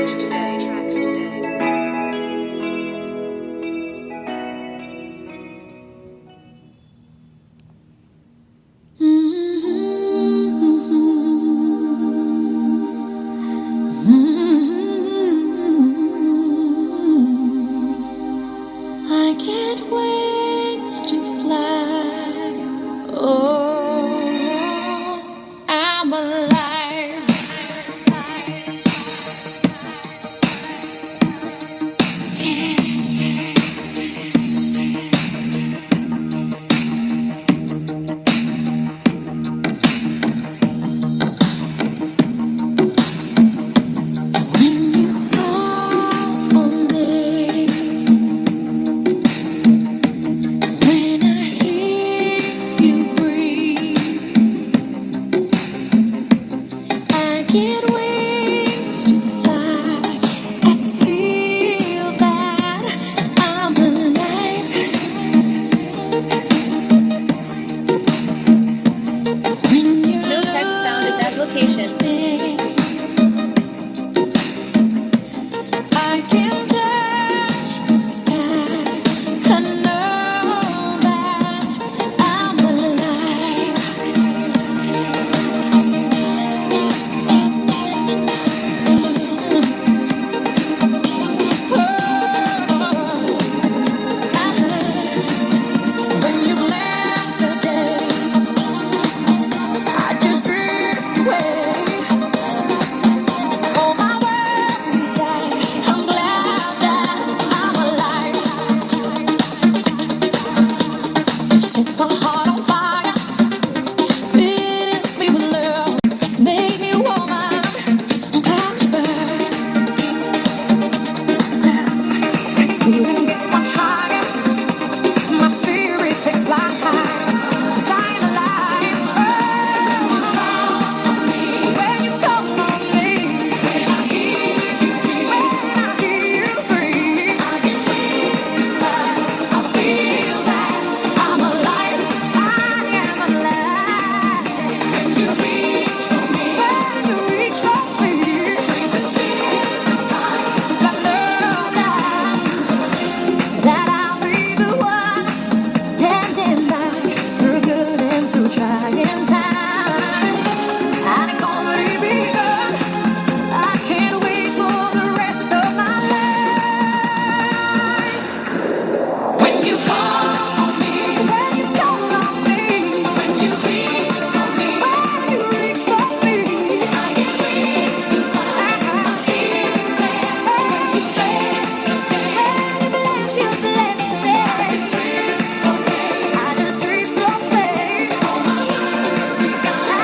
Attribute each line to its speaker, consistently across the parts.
Speaker 1: tracks today.
Speaker 2: I get wings to fly. Oh, I'm alive. When you call on me, when I hear you breathe, I get wings to fly. I feel that I'm alive. When you
Speaker 3: No text found at that location.
Speaker 2: look at me, I can touch the sky. I know that I'm alive. When you bless the day, I just drift away. All my worries die. I'm glad that I'm alive. You set my heart on fire, fill me with love, make me woman, catch a bird. Couldn't get much higher. My spirit takes flight, 'cause I am alive. Oh, when you call on me, when I hear you breathe, I get wings to fly. I feel that I'm alive. I am alive. When you reach for me, praises deep inside that knows that I'll be the one standing by through good and through trying times. And it's only begun. I can't wait for the rest of my life. When you call on me, when you call on me, when you reach for me, when you reach for me, I get wings to fly. I feel that you bless the day. I just drift away. All my worries gone. I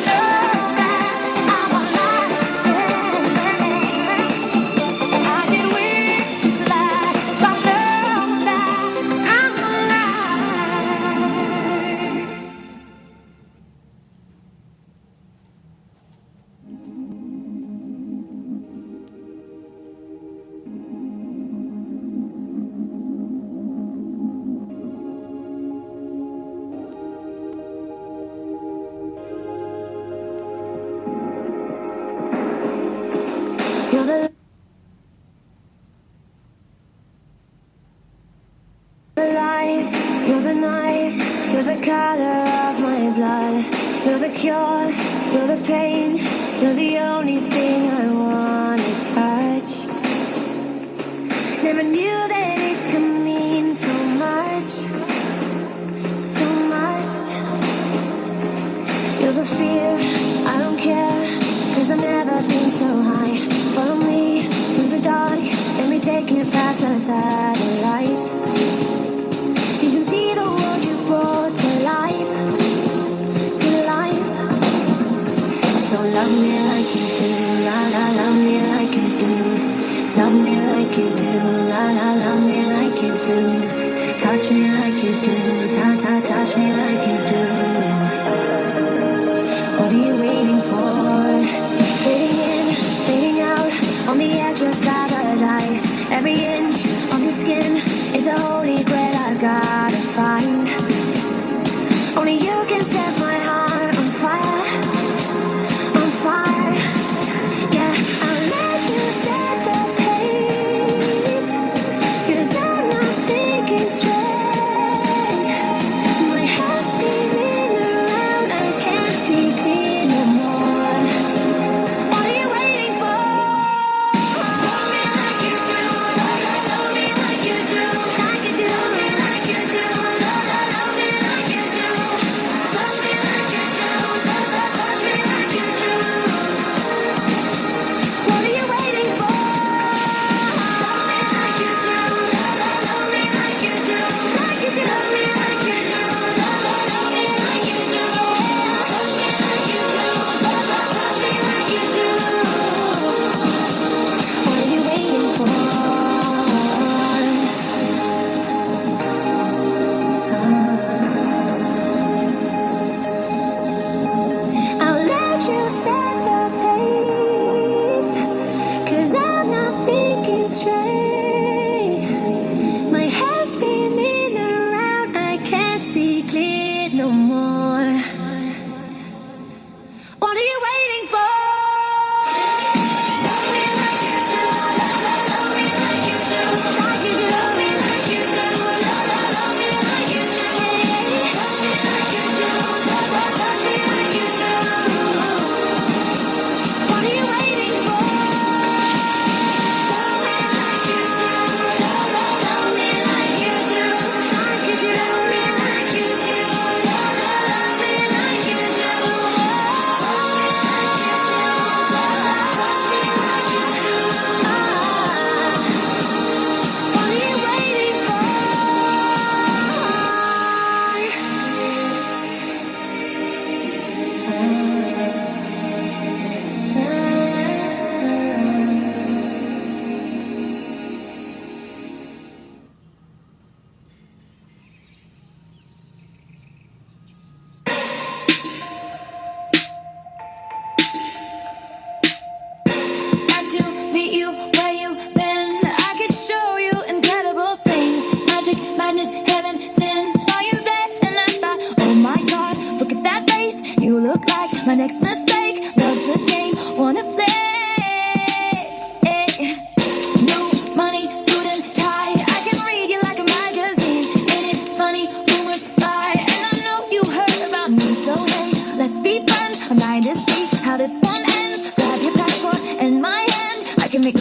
Speaker 2: know that I'm alive. I get wings to fly. I know that I'm alive. You're the light, you're the night, you're the color of my blood. You're the cure, you're the pain, you're the only thing I wanna touch. Never knew that it could mean so much, so much. You're the fear, I don't care, 'cause I've never been so high. Follow me through the dark, let me take you past the satellites. You can see the world you brought to life, to life. So love me like you do, la la, love me like you do. Love me like you do, la la, love me like you do. Touch me like you do, touch me like you do. What are you waiting for? Fading in, fading out, on the edge of paradise. Every inch of your skin is a holy grail I've gotta find. Only you can set my heart on fire, on fire. Yeah, I'll let you set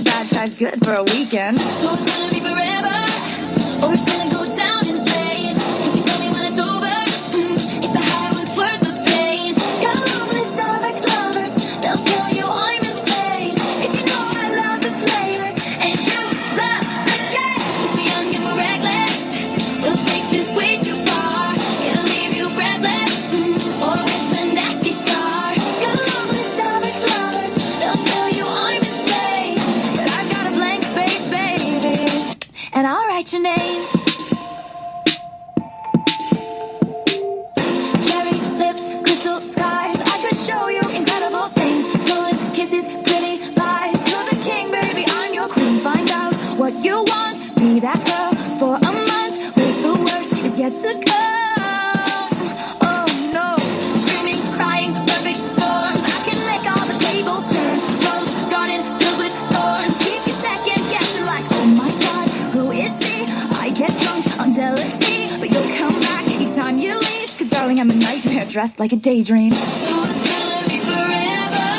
Speaker 1: bad guy's good for a weekend.
Speaker 2: So it's gonna be forever, or it's gonna go down in flames. You can tell me when it's over, if the high was worth the pain. Got a long list of ex-lovers, they'll tell you I'm insane. 'Cause you know I love the players, and you love the game. 'Cause we're young and we're reckless, we'll take this way too far. It'll leave you breathless, or with a nasty scar. Got a long list of ex-lovers, they'll tell you I'm insane. But I've got a blank space, baby, and I'll write your name. Cherry lips, crystal skies, I could show you incredible things. Stolen kisses, pretty lies. You're the king, baby, I'm your queen. Find out what you want, be that girl for a month. Wait, the worst is yet to come. Oh no, screaming, crying, perfect storms. I can make all the tables turn. Rose garden filled with thorns. Keep you second guessing like, oh my god, who is she? I get drunk on jealousy, but you'll come back each time you leave. 'Cause darling, I'm a nightmare dressed like a daydream. So it's gonna be forever,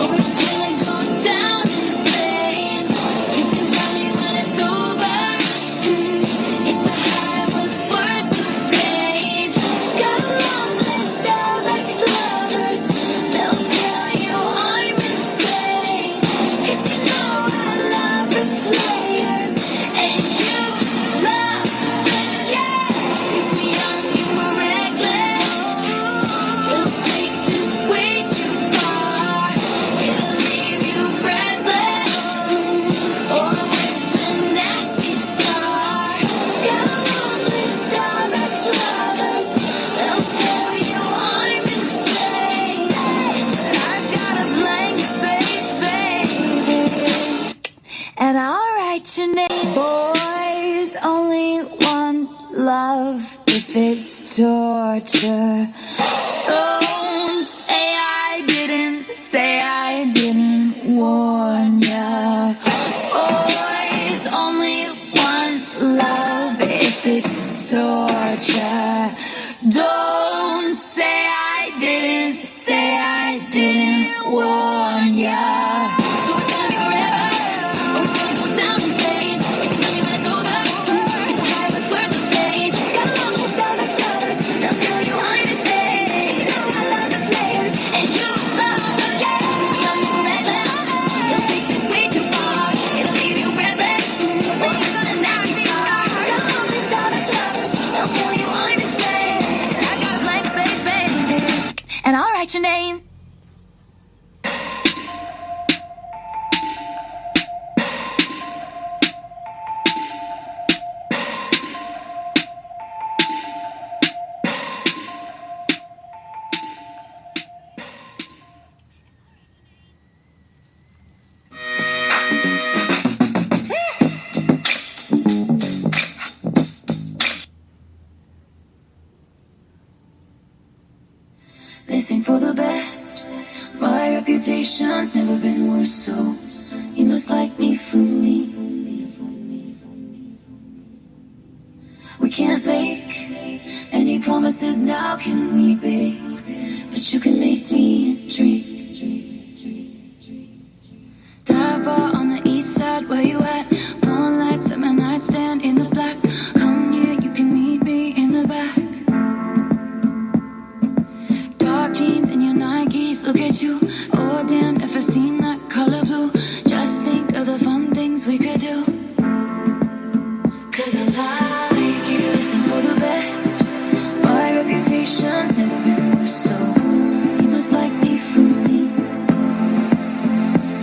Speaker 2: or it's gonna go down in flames. You can tell me when it's over, if the high was worth the pain. Got a long list of ex-lovers, they'll tell you I'm insane. 'Cause you know I love the players, and you love the game. 'Cause we're young and we're reckless, we'll take this way too far. It'll leave you breathless, or with a nasty scar. Got a long list of ex-lovers, they'll tell you I'm insane. But I've got a blank space, baby, and I'll write your name. Boys only want love if it's torture. Don't say I didn't warn ya. Boys only want love if it's torture. Don't say I didn't warn ya. So it's gonna be forever, or it's gonna go down in flames. You can tell me when it's over, if the high was worth the pain. Got a long list of ex-lovers, they'll tell you I'm insane. 'Cause you know I love the players, and you love the game. 'Cause we're young and we're reckless, they'll take this way too far. It'll leave you breathless, or with a nasty scar. Got a long list of ex-lovers, they'll tell you I'm insane. But I got a blank space, baby, and I'll write your name. This ain't for the best. My reputation's never been worse, so you must like me for me. We can't make any promises now, can we, babe? But you can make me dream. Dive bar on the east side, where you at? Phone lights at my nightstand in the black. Come here, you can meet me in the back. Dark jeans and your Nikes, look at you. Oh damn, never seen that color blue. Just think of the fun things we could do. 'Cause I like you. Listen for the best. My reputation's never been worse, so you must like me for me.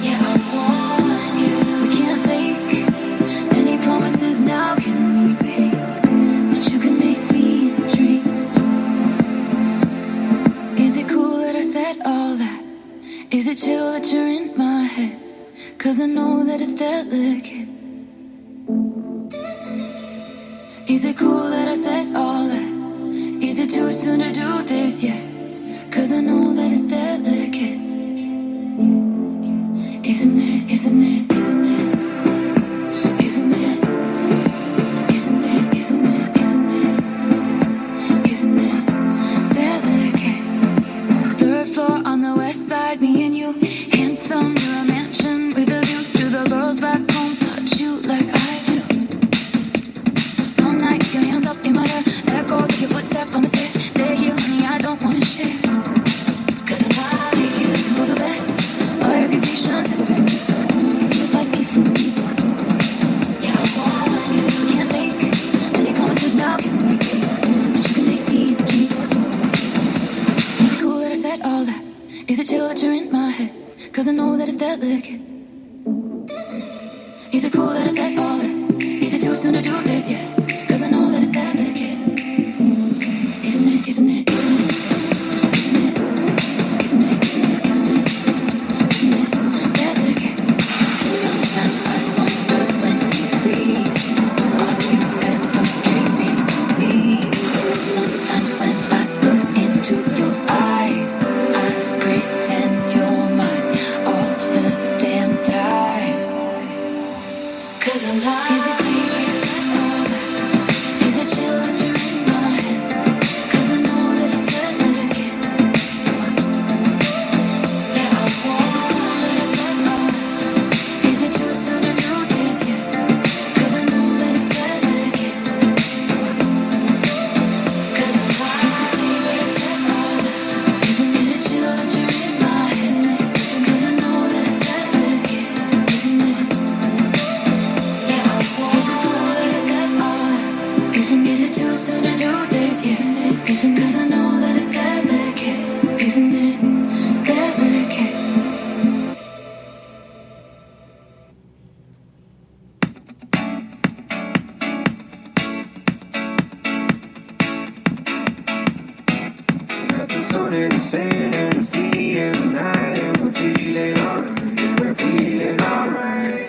Speaker 2: Yeah, I want you. We can't make any promises now, can we, babe? But you can make me dream. Is it cool that I said all that? Is it chill that you're in my head? 'Cause I know that it's delicate. Is it cool that I said all that? Is it too soon to do this yet? 'Cause I know that it's delicate. Isn't it, isn't it, isn't it? Isn't it? Isn't it, isn't it, isn't it? Isn't it delicate? Third floor on the west side, me and you. Handsome, near a mansion with a view. delicate? Is it cool that I said all that? Is it too soon to do this yet? Cause I know that it's delicate. Isn't it, isn't it, isn't it, isn't it, isn't it, isn't it, isn't it delicate? Sometimes I wonder when you sleep, are you ever dreaming me? Sometimes when I look into your eyes, I pretend you're mine all the damn time. Cause I lie. Is it clear what I said all that? Is it chill that you're in my head? Cause I know that it's delicate. Yeah, I want. Is it cool that I said all that? Is it too soon to do this yet? Cause I know that it's delicate. Cause I lie. Is it clear what I said all that? Is it chill that you're in my head? Cause I know that it's delicate. Isn't it? Is it too soon to do this? Isn't it? Isn't cause I know that it's delicate. Isn't it delicate?
Speaker 4: The sun and the sand and the sea and the night, and we're feeling alright, and we're feeling alright.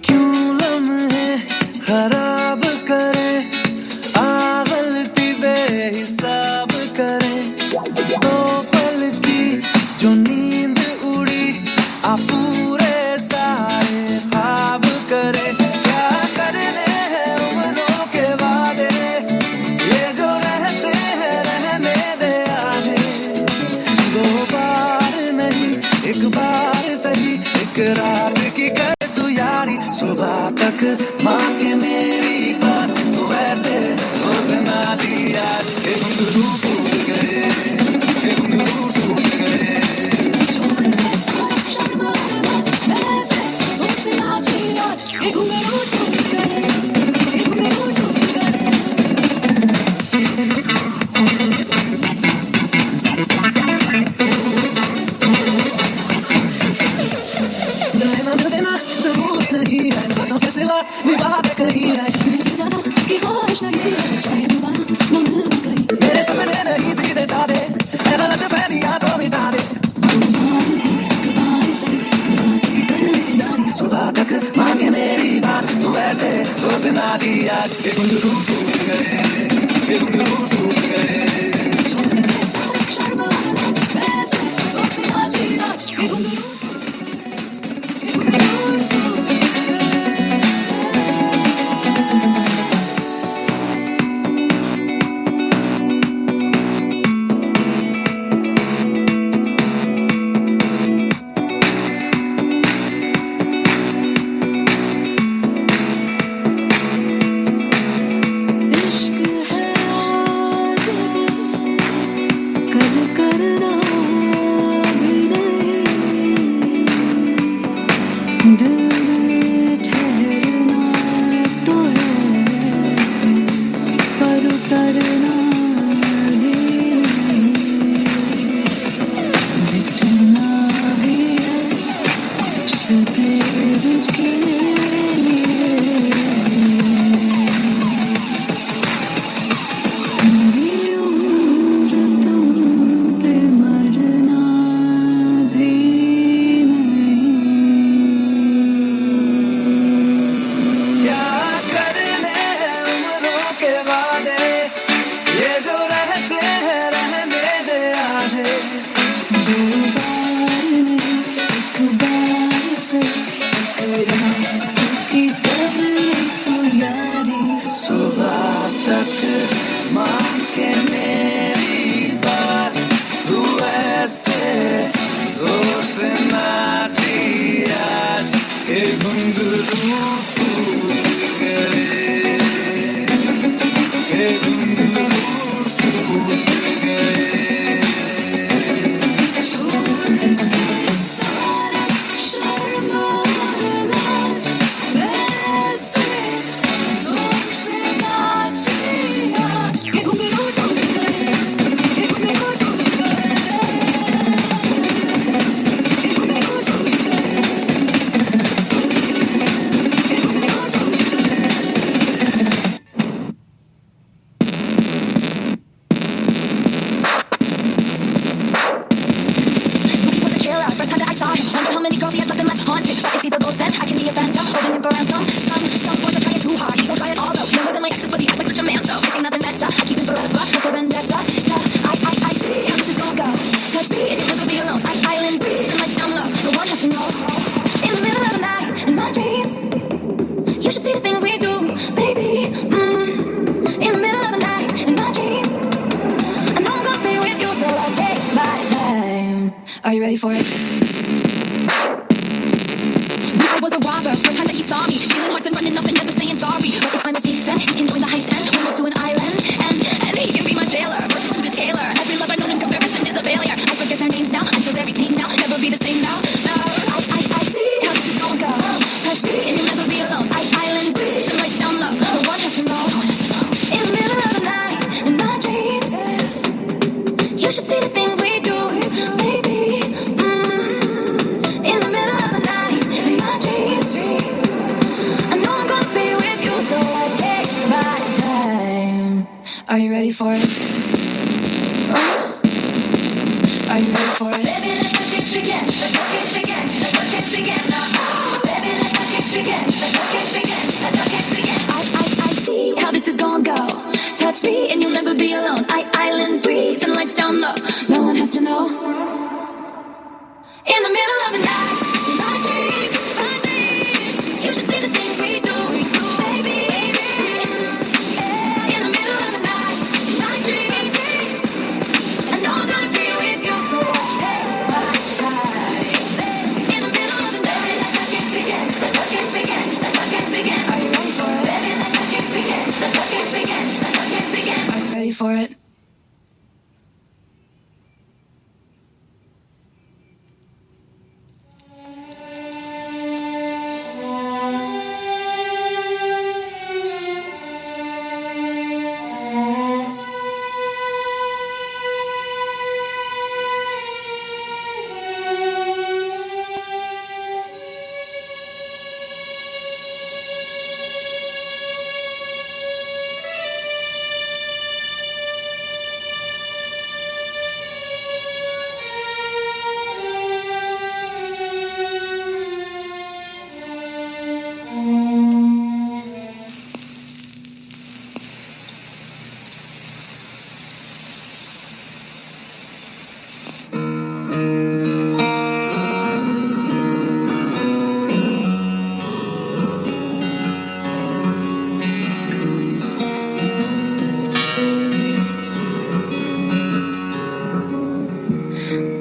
Speaker 5: क्यों लम्हे खराब करे, गलती बेहिसाब करे, दो पल की जो नींद उड़ी, पूरे सारे ख्वाब करे। क्या करने हैं उम्रों के वादे, ये जो रहते हैं रहने दे आधे। दो बार नहीं एक बार सही, एक रात की कर तू यारी, सुबह तक माँ के मेरी बात तो ऐसे सोचना थी आज। एक घुंघरू टूट गए, एक घुंघरू टूट गए। छोड़ दे सारा शर्म और लाज, ऐसे सोचना थी आज। एक घुंघरू टूट गए, एक घुंघरू टूट गए। देना तो देना जरूरी नहीं है, बातों के सिवा बात कही है। इससे ज्यादा की ख्वाहिश नहीं है, चाहे दोबारा मन न कहीं। मेरे सपने नहीं सीधे साधे, है गलत फहमियां तो मिटा दे। सुबह तक मांगे मेरी बात तू ऐसे सोचना थी आज। एक घुंघरू टूट गए, एक घुंघरू टूट गए। छोड़ दे सारा शर्म और लाज, ऐसे सोचना थी आज। एक घुंघरू इश्क है आज बस, कल करना भी नहीं। दिल में ठहरना तो है, पर उतरना भी नहीं। मिटना भी है सवेर के लिए। मेरी उम्र तुम पे मरना भी नहीं। क्या करने हैं उम्रों के वादे, ये जो रहते हैं रहने दे आधे। दो बार नहीं एक बार सही, एक रात की कर ले तू यारी। सुबह तक माँ के मेरी बात तू ऐसे जोर से नाची आज। एक घुंघरू टूट गए, एक घुंघरू टूट गए।
Speaker 2: for it? I was a robber, first time that he saw me. Stealing hearts and running up and never saying sorry. But they find what he said, he can join the heist and we to an island. And he can be my jailer, versus to the tailor. Every love I know in comparison is a failure. I forget their names now, until they're retained now. Never be the same now. I see how this is gonna go. Touch me and you'll never be alone. Island breeze and lights down low. No one has to know. In the middle of the night, in my dreams, you should see the things we do, baby. In the middle of the night, in my dreams, I know I'm gonna be with you, so I take my time. Are you ready for it? Are you ready for it? Baby, let the games begin. Let the games begin. Let the games begin now. Baby, let the games begin. Let the games begin. Let the games begin. I see how this is gonna go. Touch me and you'll never be alone. Island breeze and lights down low. No one has to know. In the middle of the night, my dreams, you should see the things we do, baby. In the middle of the night, my dreams, I know I'm gonna be with you, so I take my time. In the middle of the night, let the games begin, let the games begin, let the games begin. Are you ready for it? Baby, let the games begin, let the games begin, let the games begin. Are you ready for it?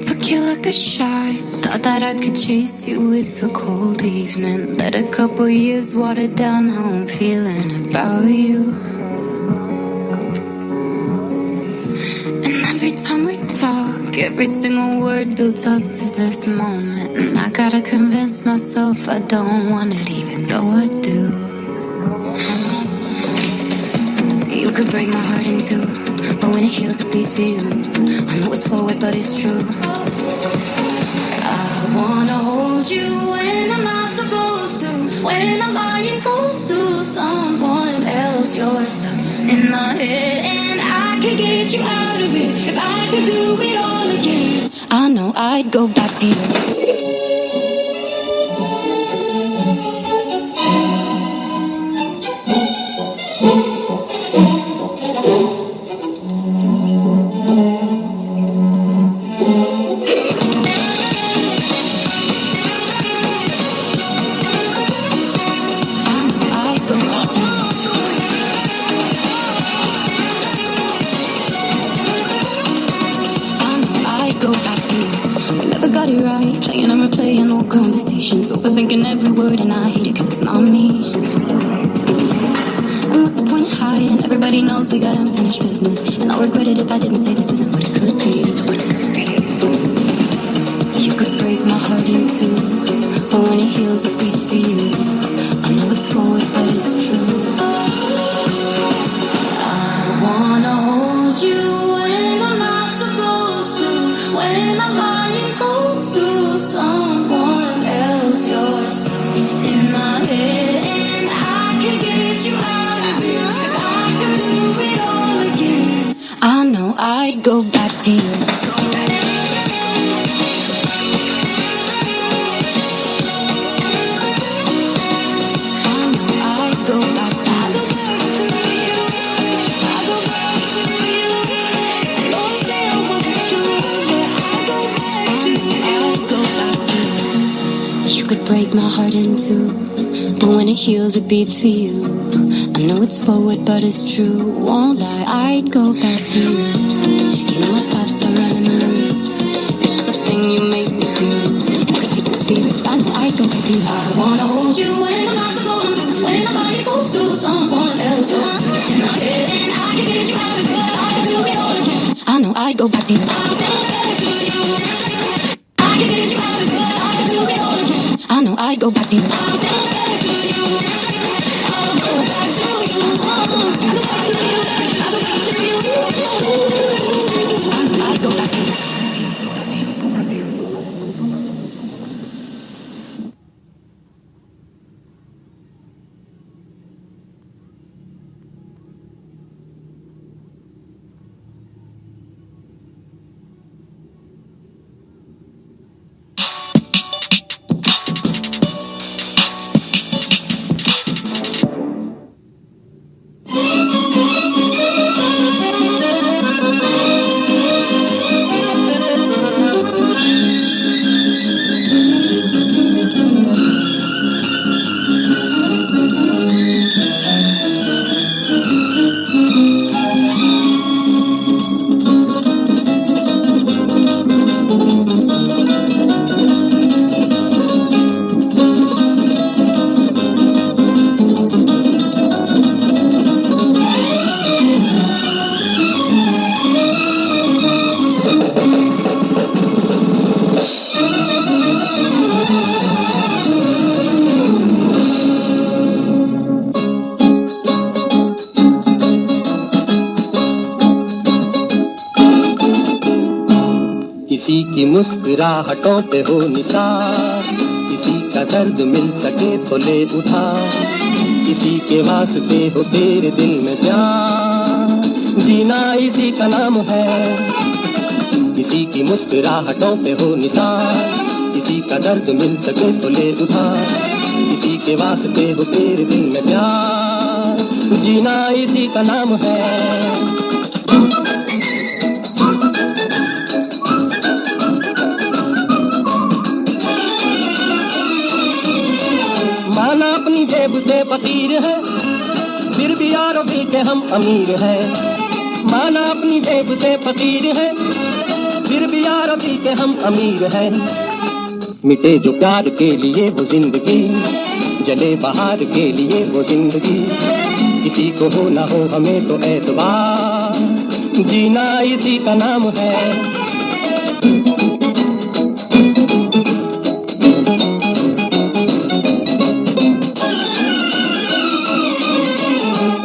Speaker 2: Took you like a shot. Thought that I could chase you with the cold evening. Let a couple years water down how I'm feeling about you. And every time we talk, every single word builds up to this moment. And I gotta convince myself I don't want it, even though I do. You could break my heart in two, but when it heals, it beats for you. I know it's forward, but it's true. I wanna hold you when I'm not supposed to. When I'm lying close to someone else, you're stuck in my head, and I can get you out of it. If I could do it all again, I know I'd go back to you. Playing and replaying old conversations, overthinking every word, and I hate it cause it's not me. And what's the point of hiding? Everybody knows we got unfinished business, and I'll regret it if I didn't say this isn't what it could be. You could break my heart in two, but when it heals it beats for you. I know it's forward but it's true. I wanna hold you when I'm not supposed to. When I'm lying close to someone else, you're stuck in my head, and I can get you out of it. If I could do it all again, I know I'd go back to you. I know I'd go back to you. I go back to you. I know you say I wasn't true, but I go back to you. You could break my heart in two, but when it heals it beats for you. I know it's forward but it's true, won't lie, I'd go back to you. You know my thoughts are running loose, it's just a thing you make me do. you. I wanna hold you when I'm not supposed to. When somebody goes to someone else. You're stuck in my head and I can get you out of it. I can do it all again. I know I'd go back to you. I'll go back to you. I can get you out of it. I can do it all again. I know I'd go back to you. I'll go back to you. I'll go back to you. I'll go back to you. I'll go back to you. I know I'd go back to you.
Speaker 6: किसी की मुस्कुराहटों पे हो निसार, किसी का दर्द मिल सके तो ले उधार, किसी के वास्ते हो तेरे दिल में प्यार, जीना इसी का नाम है। किसी की मुस्कुराहटों पे हो निसार, किसी का दर्द मिल सके तो ले उधार, किसी के वास्ते हो तेरे दिल में प्यार, जीना इसी का नाम है। माना अपनी जेब से फकीर है, फिर भी यारों दिल के हम अमीर हैं। माना अपनी जेब से फकीर है, फिर भी यारों दिल के हम अमीर हैं। मिटे जो प्यार के लिए वो जिंदगी, जले बहार के लिए वो जिंदगी, किसी को हो ना हो हमें तो एतबार, जीना इसी का नाम है।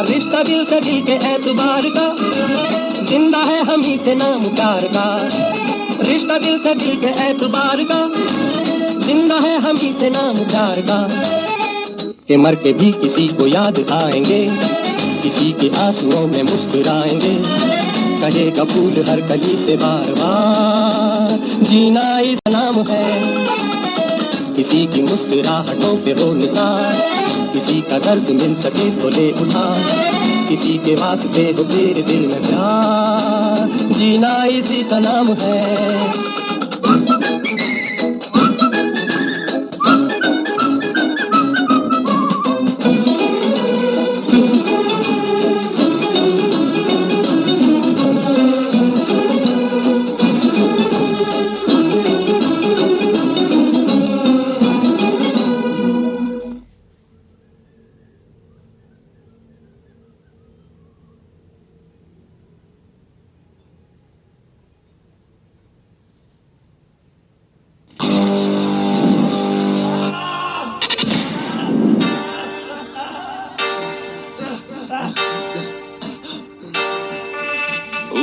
Speaker 6: रिश्ता दिल से दिल के एतबार का, जिंदा है हम ही से नाम प्यार का। रिश्ता दिल से दिल के एतबार का, जिंदा है हम ही से नाम प्यार का। के मर के भी किसी को याद आएंगे, किसी के आंसुओं में मुस्कुराएंगे, कहेगा फूल हर कली से बार बार, जीना इस नाम है। किसी की मुस्कुराहटों पे हो निसार, किसी का दर्द मिल सके तो ले उधार, किसी के वास्ते हो तेरे दिल में प्यार, जीना इसी का नाम है।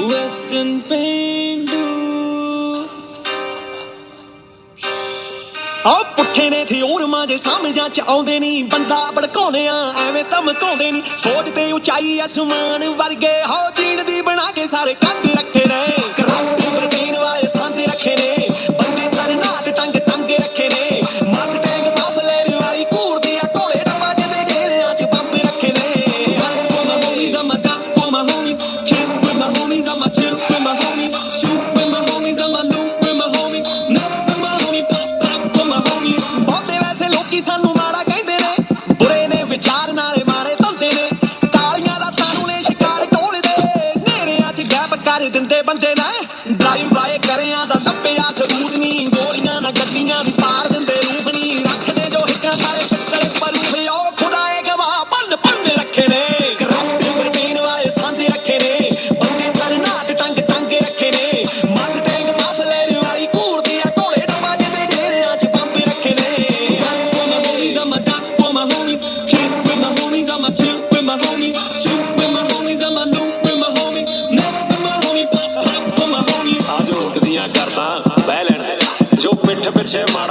Speaker 5: Western पेंडू
Speaker 7: ਆ ਪੁੱਠੇ ਨੇ ਥਿਉਰ ਮਾਂਜੇ ਸਮਝਾਂ ਚ ਆਉਂਦੇ ਨਹੀਂ, ਬੰਦਾ ਭੜਕਾਉਂਦੇ ਆ ਐਵੇਂ ਧਮਕਾਉਂਦੇ ਨਹੀਂ, ਸੋਚ ਤੇ ਉਚਾਈ ਅਸਮਾਨ ਵਰਗੇ ਹੋ ਜੀਣ ਦੀ ਬਣਾ ਕੇ ਸਾਰੇ ਕੱਢ ਰੱਖੇ ਨੇ, ਕਰਾਤੇ ਵਰਦੀਨ ਵਾਲੇ ਸੰਦ ਰੱਖੇ ਨੇ, ਬੰਦੇ ਤਰ ਨਾਟ ਟੰਗ ਟੰਗ ਰੱਖੇ ਨੇ, ਮਸ ਟੈਂਗ ਫਸਲੇਰ ਵਾਲੀ ਘੂਰਦੀ ਆ ਢੋਲੇ ਡੱਬਾ ਜਿਹਦੇ ਘੇਰਿਆਂ ਚ ਬੰਬ ਰੱਖੇ ਨੇ। For my homies, I'm a down for my homies, chill with my homies, I'm a chill with my homies, shoot with my homies, I'm a loop with my homies, nuts with my homies, pop pop with my homies। ਬਹੁਤੇ ਵੈਸੇ ਲੋਕੀ ਸਾਨੂੰ ਮਾੜਾ ਕਹਿੰਦੇ ਨੇ, ਬੁਰੇ ਨੇ ਵਿਚਾਰ ਨਾਲੇ ਮਾਰੇ ਧੰਦੇ ਨੇ, ਕਾਲੀਆਂ ਰਾਤਾਂ ਨੂੰ ਨੇ ਸ਼ਿਕਾਰ ਢੋਲਦੇ, ਨੇਰਿਆਂ ਚ ਗੈਪ ਕਰ ਦਿੰਦੇ ਬੰਦੇ ਨੇ।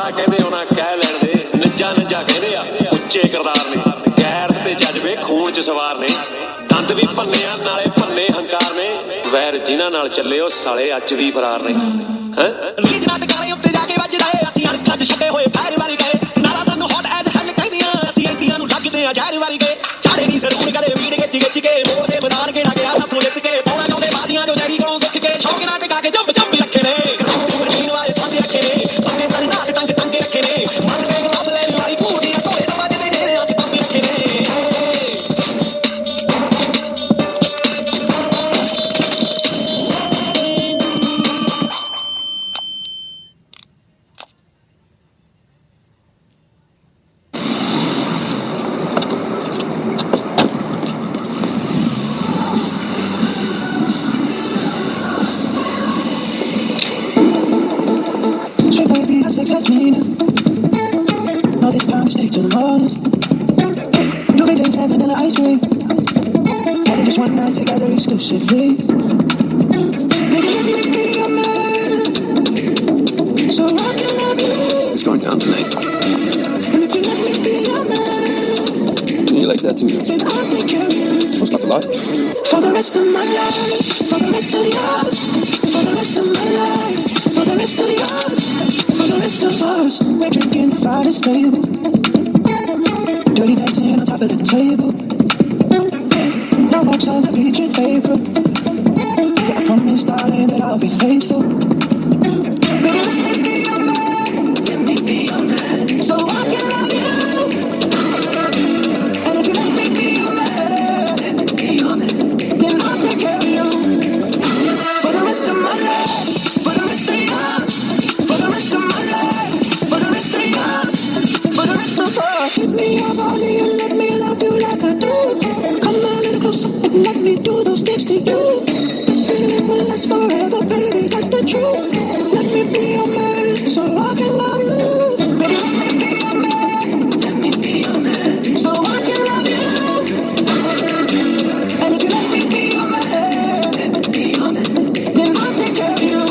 Speaker 7: ਮਾੜਾ ਕਹਿੰਦੇ ਉਹਨਾਂ ਕਹਿ ਲੈਣ ਦੇ ਨਿੱਜਾ ਨਿੱਜਾ ਕਹਿੰਦੇ ਆ ਉੱਚੇ ਕਿਰਦਾਰ ਨੇ ਗੈਰਤ ਤੇ ਜਜ਼ਬੇ ਖੂਨ ਚ ਸਵਾਰ ਨੇ ਦੰਦ ਵੀ ਭੰਨੇ ਆ ਨਾਲੇ ਭੰਨੇ ਹੰਕਾਰ ਨੇ ਵੈਰ ਜਿਨ੍ਹਾਂ ਨਾਲ ਚੱਲੇ ਉਹ ਸਾਲੇ ਅੱਜ ਵੀ ਫਰਾਰ ਨੇ ਹੈ ਰੀਜ ਨਾ ਟਕਾਲੇ ਉੱਤੇ ਜਾ ਕੇ ਵੱਜਦਾ ਏ ਅਸੀਂ ਅਣਖਾਂ 'ਚ ਛੱਡੇ ਹੋਏ ਫੈਰ ਵਾਲੀ ਗਏ ਨਾਰਾ ਸਾਨੂੰ ਹੌਟ ਐਜ਼ ਹੈਲ ਕਹਿੰਦੀਆਂ ਅਸੀਂ ਐਂਟੀਆਂ ਨੂੰ ਲੱਗਦੇ ਆ ਜ਼ਹਿਰ ਵਾਲੀ ਗਏ ਚਾੜੇ ਦੀ ਸਰੂਣ ਕਰੇ ਵੀੜ ਗਿੱਚ ਕੇ ਮੋੜ ਦੇ ਮੈਦਾਨ ਕਿਹੜਾ ਗਿਆ ਸਾਥੋਂ ਲਿੱਤ ਕੇ ਪਾਉਣਾ ਚਾਹੁੰਦੇ ਬਾਜ਼ੀਆਂ ਜੋ ਡੈਡੀ ਕੋਲੋਂ ਸਿੱਖ ਕੇ ਸ਼ੌਕ ਨਾਲ ਟਿਕਾ ਕੇ ਜੰਬ ਰੱਖੇ ਨੇ ਮਸ਼ੀਨ ਵਾਲੇ ਸਾਥੀ ਰੱਖੇ ਨੇ ਬੰਦੇ ਪਰ ਨਾਕ ਟੰਗੇ ਰੱਖੇ ਨੇ ਮਸ ਕੇ ਗਲਾਸ ਲੈਣ ਵਾਲੀ ਘੂੜੀਆਂ ਧੋਲੇ ਤੋਂ ਵੱਜਦੇ ਜਿਹੜੇ ਅੱਜ ਤੰਬੀ ਰੱਖੇ ਨੇ
Speaker 5: So baby, I success meaning. No, this time stay till the morning. Do we taste heaven vanilla ice cream? More than just one night together exclusively. Baby, let me be your man, so I can love you.
Speaker 8: It's going down tonight.
Speaker 5: And if you let me be your man,
Speaker 8: You like that too?
Speaker 5: then I'll take care of you.
Speaker 8: What's not a lot?
Speaker 5: For the rest of my life, for the rest of yours, for the rest of my life, for the rest of yours, for the rest of us. We're drinking the finest label, dirty dancing on top of the table. No walks on the beach in April. Yeah, I promise, darling, that I'll be faithful. Baby, let me be your man, let me be your man, so I can love you. And if you let me be your man, let me be your man, then I'll take care of you. For the rest of my life, for the rest of yours, for the rest of my life, for the rest of yours, for the rest of us. Give me your body and let me love you like I do. Come a little closer and let me do those things to you. This feeling will last forever, baby, that's the truth. Let me be your man, so I can love you. Baby, let me be your man, let me be your man, so I can love you. And if you let me be your man, let me be your man, then I'll take care of you.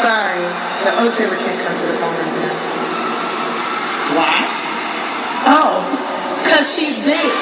Speaker 8: Sorry, the O Taylor can't come to the phone right now. Why? Oh, because she's dead.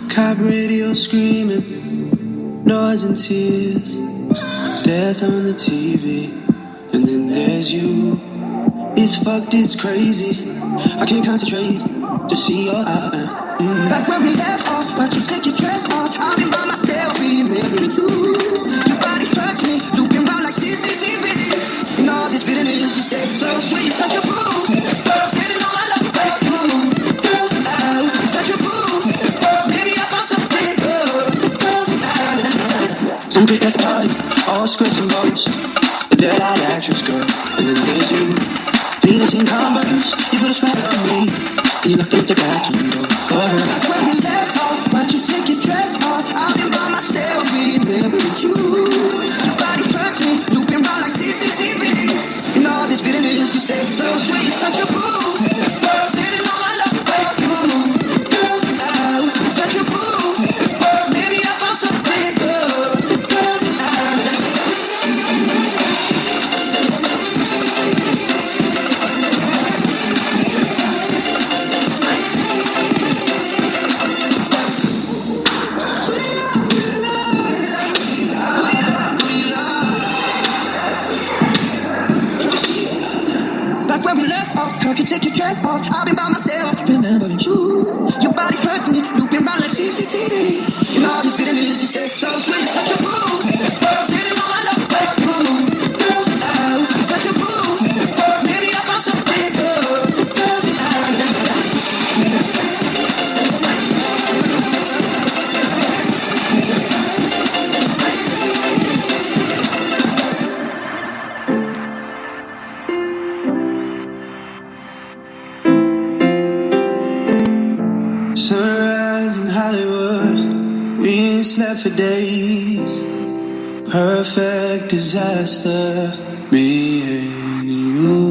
Speaker 5: Cop radio screaming, noise and tears, death on the TV, and then there's you. It's fucked, it's crazy, I can't concentrate to see your eye. Back where we left off, but you take your dress off. I've been by myself, remembering you. Your body hurts me, looping round like CCTV. In all this bitterness, you stay so sweet, such a fool. Standing on my love, such a fool. Maybe I found something good. Some pick that party, all scripts and bones. The dead-eyed actress girl, and then there's you. Venus in Converse, you put a spell on me. And you looked at the bathroom door for her. That's where we left off, but you take your dress off. I've been by myself, remembering you. Your body hurts me, looping round like CCTV. In all this bitterness, you stay so sweet, such a fool. Standing on my love for you. Such a fool. Maybe I found something good.
Speaker 7: help you take your dress off. I'll be by myself, remembering you. Your body hurts me, looping round like CCTV. And all these bitterness, you stay so sweet, such a fool. Sitting on my love for you. Girl, I'm such a fool. Maybe I found something good.
Speaker 5: Sunrise in Hollywood, we ain't slept for days. Perfect disaster, me and you.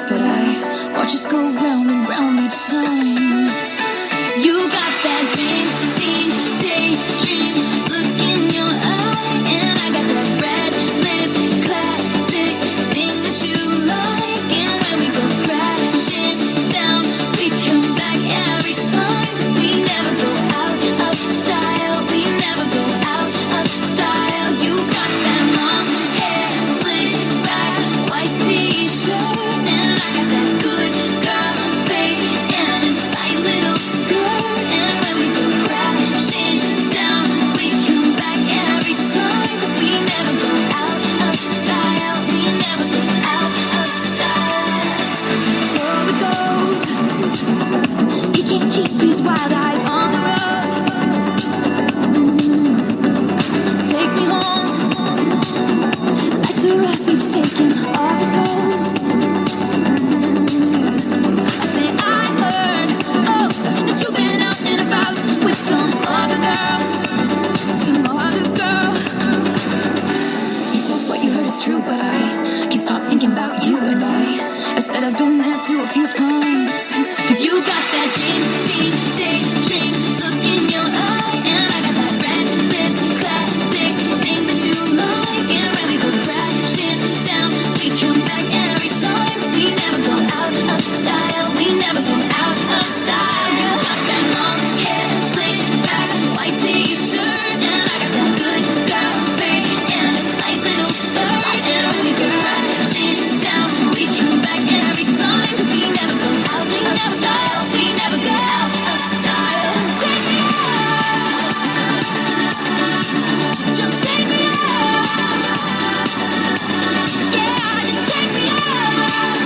Speaker 2: But I watch us go round and round each time. You got that James Dean daydream look in your eye, and I got that red lip classic thing that you like. And when we go crashing down, we come back every time. 'Cause we never go out of style. We never go out of style. You got that long hair slick back, white t-shirt. Keep his wild eyes on the road. Takes me home. Lights are off, he's taking off his coat. I say I heard, oh, that you've been out and about with some other girl. Some other girl. He says what you heard is true, but I can't stop thinking about you. And I said I've been there too a few times. 'Cause you got that James Dean daydream look in your eye, and I got that red lip classic thing that you like. And when we go crashing down, we come back every time. 'Cause we never go out of style. We never go out of style. You got that long hair slick back, white t-shirt, and I got that good girl fade and a tight little skirt. And when we go crashing down, we come back every time. 'Cause we never go out of style. We never go out of style. Take me out. Just take me out. Yeah, just take me out.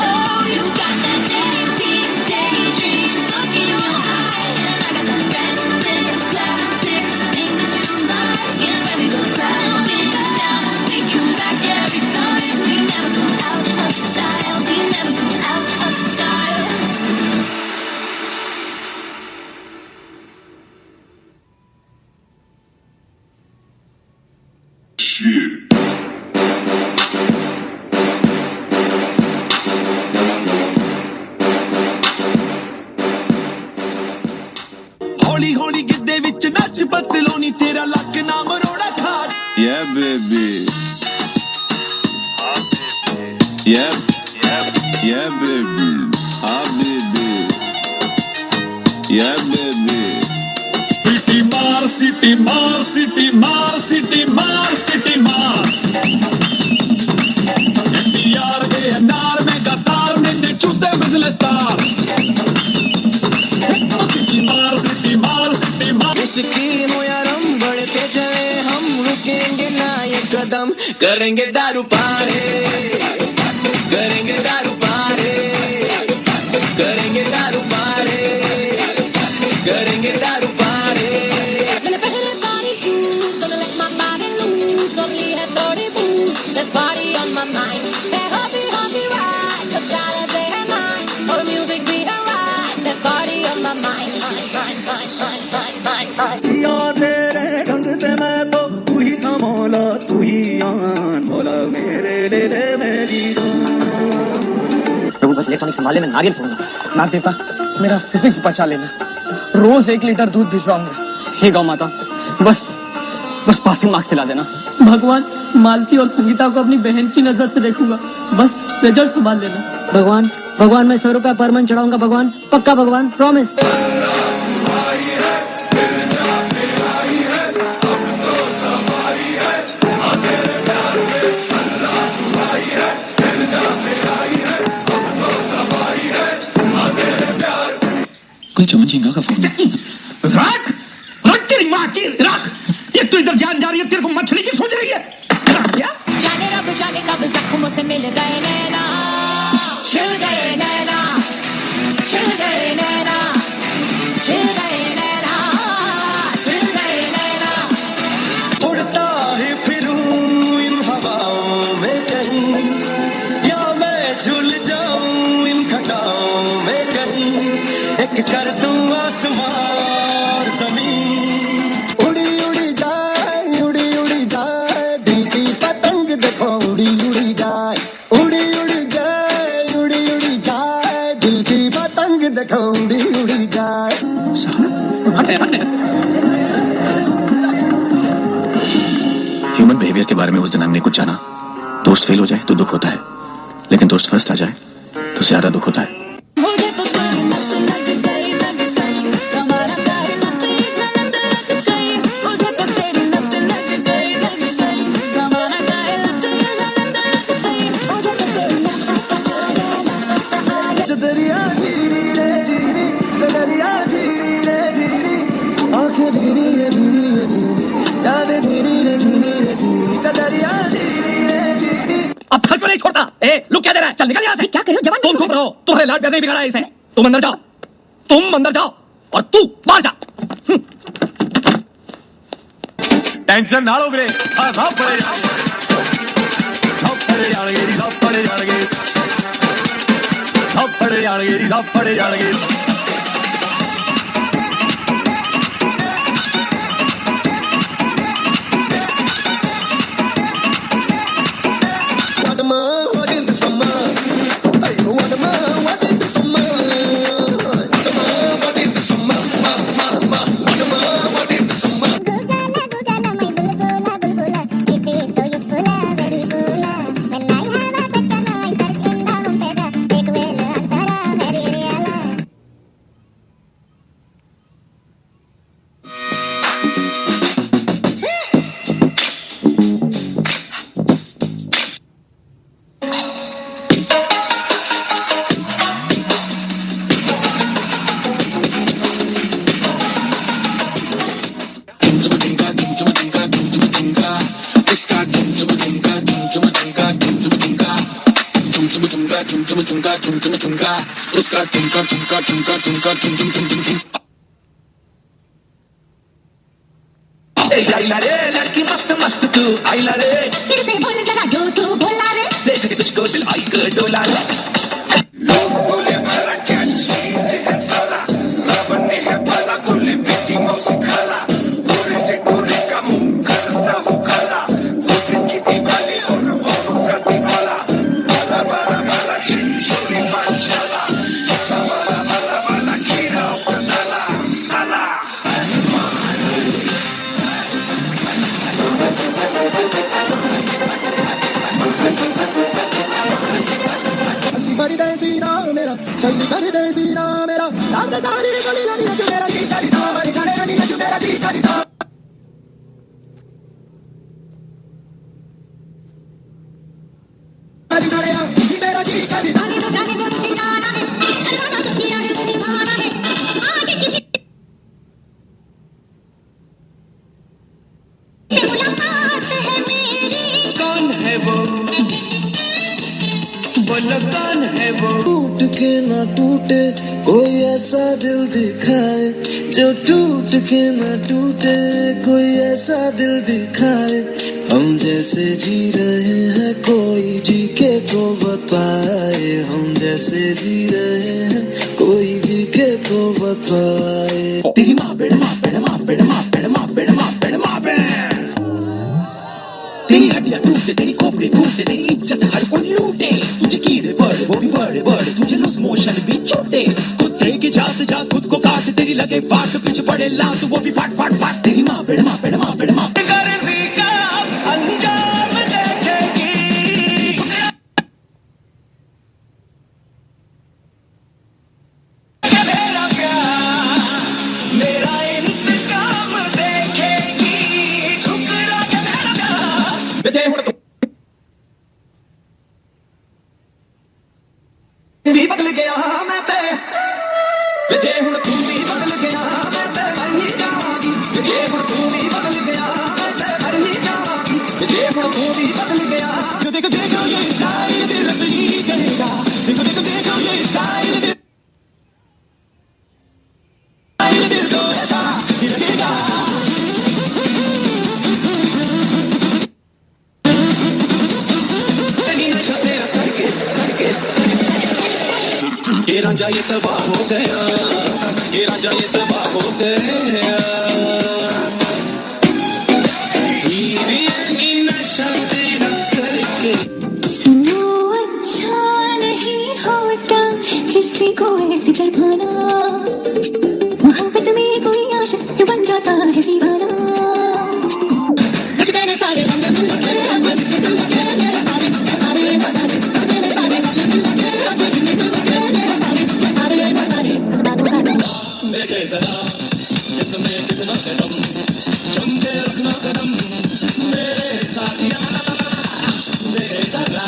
Speaker 2: Oh, you got that James Dean daydream look in your eye, and I got that red lip classic thing that you like. And when we go crashing down, we come back every time. We never go out of style. We never go out of style.
Speaker 7: ਹੌਲੀ ਹੌਲੀ ਗਿੱਧੇ ਵਿੱਚ ਨੱਚ ਬਦਲੋਨੀ ਤੇਰਾ ਲੱਕ ਨਾ ਮਰੋੜਾ ਖਾ
Speaker 9: Yeah, baby. Yeah, baby.
Speaker 7: City मार city मार सिटी मार सिटी मार NTR ANR मेगा स्टार ने चूसते बिजनेस स्टार सिटी मार सिटी मार सिटी मार
Speaker 6: इसकी यारम बढ़ते चले हम रुकेंगे ना ये कदम करेंगे दारू पारे करेंगे दारू पारे करेंगे दारू पारे करेंगे दारू पारे
Speaker 2: Gonna put a body shoes, gonna let my body loose. Only had 30 booze, there's party on my mind. That happy, happy ride, the Saturday night. For the music be alright, there's party on my mind.
Speaker 5: जिया तेरे ढंग से मैं तो तू ही था मौला तू ही आन मौला मेरे ले ले मेरी जान।
Speaker 6: प्रभु बस इलेक्ट्रॉनिक संभाले, मैं नारियल फोड़ूंगा।
Speaker 9: नाग देवता मेरा फिजिक्स बचा लेना, रोज 1 लीटर दूध भिजवाऊंगा।
Speaker 6: हे गौ माता, बस पासिंग मार्क्स दिला देना।
Speaker 10: भगवान, मालती और संगीता को अपनी बहन की नजर से देखूंगा, बस रिजल्ट संभाल लेना। भगवान मैं 100 रुपया पर मंथ चढ़ाऊंगा भगवान, पक्का भगवान, प्रॉमिस।
Speaker 6: कोई चमन सिंह का फोन
Speaker 7: रख रख तेरी माँ की रख। ये तू इधर जान जा रही है, तेरे को मछली की सोच रही है क्या?
Speaker 2: जाने रब जाने कब जख्मों से मिल गए नैना, छिल गए नैना, छिल गए नैना, छिल गए नैना, छिल गए नैना।
Speaker 5: उड़ता ही फिरूं इन हवाओं में कहीं, या मैं झूल जाऊं इन घटाओं में कहीं, एक कर दूं आसमान जमीन।
Speaker 9: उड़ी उड़ी जाए दिल की पतंग देखो उड़ी उड़ी जाए, उड़ी उड़ी जाए दिल की पतंग देखो उड़ी उड़ी जाए।
Speaker 11: ह्यूमन बिहेवियर के बारे में उस दिन हमने कुछ जाना। दोस्त फेल हो जाए तो दुख होता है, लेकिन दोस्त फर्स्ट आ जाए तो ज्यादा दुख होता है।
Speaker 2: मुझे तो तेरी नच नच गई लग गई, तुम्हारा प्यार नच नच लग गई। मुझे तो तेरी नच नच गई लग गई, तुम्हारा प्यार नच नच लग गई। मुझे तो तेरी
Speaker 9: चदरिया झीरी रे झीरी, चदरिया झीरी रे झीरी, आंखें भीरी रे भीरी रे भीरी, यादें झीरी रे झीरी रे झीरी, चदरिया झीरी रे झीरी।
Speaker 7: अब घर को नहीं छोड़ता। लुक क्या दे रहा है? चल निकल यहाँ से।
Speaker 2: क्या करो जवान?
Speaker 7: तुम चुप रहो, तुम्हारे लाड प्यार नहीं बिगाड़ा है इसे। तुम अंदर जाओ, तुम अंदर जाओ और तू बाहर जा। टेंशन ना लो मेरे, सब पड़े जाएंगे, सब पड़े जाएंगे, सब पड़े जाएंगे, सब पड़े जाएंगे।
Speaker 9: What is the summer? Hey, what is the summer? What is the summer? What is the summer?
Speaker 2: Gugala, my gulgula, it is so useful, very cool. When I have a question, I search in the computer, it will answer very real.
Speaker 7: उसका ठुमका ठुमका ठुमका ठुमका ठुम ठुम ठुम ठुम ठुम। आइला रे लड़की मस्त मस्त तू आइला रे,
Speaker 2: फिर से बोल जरा जो तू बोला रे,
Speaker 7: देख के तुझको दिल आई कर डोला रे। लोग बोले भला क्या चीज है साला, रब ने है भला गोले बेटी मौसी खाला, गोरे से गोरे का मुंह करता हूँ काला, गोरे की दीवाली और वो का दीवाला, बाला बाला बाला चिंचोरी पांचाला, बाला बाला बाला खीरा और नाला नाला।
Speaker 9: कर दे सीना मेरा, जल्दी कर दे सीना मेरा, डाल दे सारी गलियां नीचे मेरा जी करी था, मेरी गलियां नीचे मेरा जी करी था।
Speaker 5: धड़कन है वो। टूट के ना टूटे कोई ऐसा दिल दिखाए, जो टूट के ना टूटे कोई ऐसा दिल दिखाए। हम जैसे जी रहे हैं कोई जी के तो बताए, हम जैसे जी रहे हैं कोई जी के तो बताए।
Speaker 7: तेरी माँ बेड़ माँ बेड़ माँ बेड़ माँ बेड़ माँ बेड़ माँ बेड़ माँ बेड़, तेरी हड्डियाँ टूटे, तेरी खोपड़ी फूटे, तेरी इज्जत हर कोई लूटे। तुझे कीड़े पड़े वो भी बड़े बड़े, तुझे लूज मोशन भी छूटे। कुत्ते की जात जा खुद को काट, तेरी लगे फाट पीछे पड़े लात वो भी फाट फाट फाट। तेरी माँ बेड़ माँ बेड़ माँ बेड़ माँ अंजाम देखेगी। मेरा प्यार मेरा इंतजाम देखेगी, ठुकरा के मेरा प्यार। विजय हुण तू भी बदल गया मैं ते, विजय हुण तू भी बदल गया मैं ते मर ही जावांगी। विजय हुण तू भी बदल गया मैं ते मर ही जावांगी। विजय हुण तू भी बदल गया। देखो देखो ये स्टाइल दिल अपनी करेगा, देखो देखो देखो ये स्टाइल दिल को ऐसा ही लगेगा। नशा तेरा करके करके ये रांझा ये तबाह हो गया, ये रांझा ये तबाह हो गया। धीरे नशा तेरा करके।
Speaker 2: सुनो अच्छा नहीं होता किसी को ऐसे तड़पाना, मोहब्बत में कोई आशिक तो बन जाता है दीवाना।
Speaker 7: देखे जरा जिसमें कितना कदम, जम के रखना कदम मेरे साथिया। देखे जरा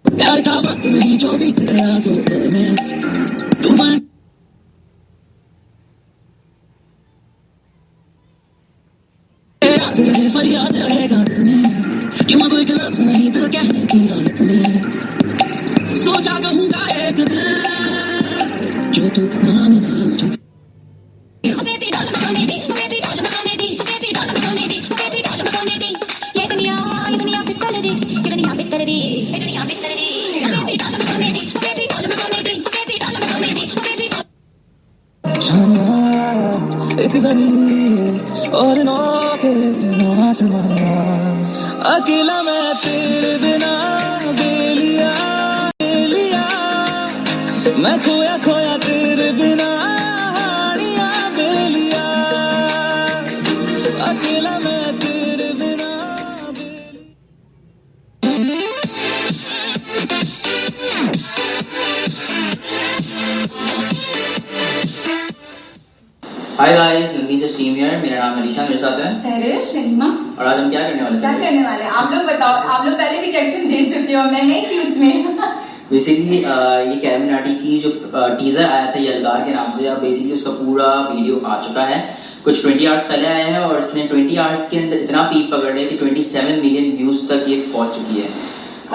Speaker 7: प्यार का वक्त नहीं जो भी तेरा तो तू बन। फरियाद रहेगा तुम्हें क्यों कोई गलत नहीं दिल कहने की रात में। सोचा कहूँगा एक दिन जो तू ना मिला मुझे। एक जमीन और अकेला मैं तेरे बिना बेलिया बेलिया, मैं खोया खोया तेरे बिना हाड़िया बेलिया, अकेला मैं तेरे बिना
Speaker 12: हाय गाइस, नंदी से टीम हियर। मेरा नाम अलीशा, मेरे साथ है
Speaker 13: सहरिश, शरीमा।
Speaker 12: और आज हम क्या करने वाले हैं?
Speaker 13: क्या करने वाले हैं आप लोग बताओ। आप लोग पहले भी रिएक्शन दे चुके हो, मैं नहीं थी उसमें।
Speaker 12: बेसिकली ये कैलमिनाटी की जो टीजर आया था यलगार के नाम से, अब बेसिकली उसका पूरा वीडियो आ चुका है। कुछ 20 आवर्स पहले आया है और इसने 20 आवर्स के अंदर इतना पीक पकड़ लिया कि 27 मिलियन व्यूज तक ये पहुंच चुकी है।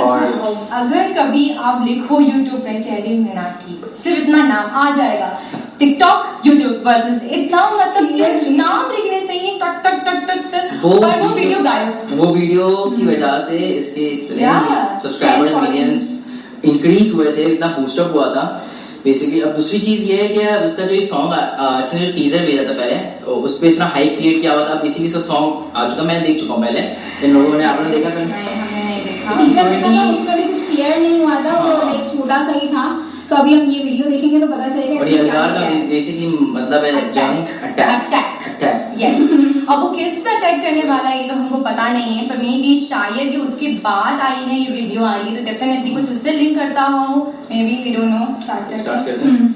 Speaker 12: और
Speaker 13: अगर कभी आप लिखो YouTube पे कैरी मिनाटी, सिर्फ इतना नाम आ जाएगा। टिकटॉक, यूट्यूब वर्सेस इतना, मतलब नाम लिखने से ही टक टक टक टक टक, पर वो वीडियो गायब।
Speaker 12: वो वीडियो की वजह से इसके इतने सब्सक्राइबर्स मिलियंस इंक्रीज हुए थे, इतना बूस्टअप हुआ था बेसिकली। अब दूसरी चीज ये है कि अब इसका जो ये सॉन्ग इसने जो टीजर भेजा था पहले, तो उस पर इतना हाइप क्रिएट किया हुआ था। बेसिकली इसका सॉन्ग आ चुका, मैं देख चुका हूँ पहले। इन लोगों ने, आपने देखा पहले?
Speaker 13: टीजर देखा था, उसमें भी कुछ क्लियर नहीं हुआ था, वो एक छोटा सा ही था। तो अभी हम ये वीडियो देखेंगे तो पता चलेगा
Speaker 12: और ये अलगार का बेसिकली मतलब है जंक अटैक
Speaker 13: यस। अब वो किस पे अटैक करने वाला है ये तो हमको पता नहीं है, पर मे बी शायद ये उसके बाद आई है ये वीडियो आई है, तो डेफिनेटली कुछ उससे लिंक करता हुआ हो, maybe we don't know. Start करते हैं।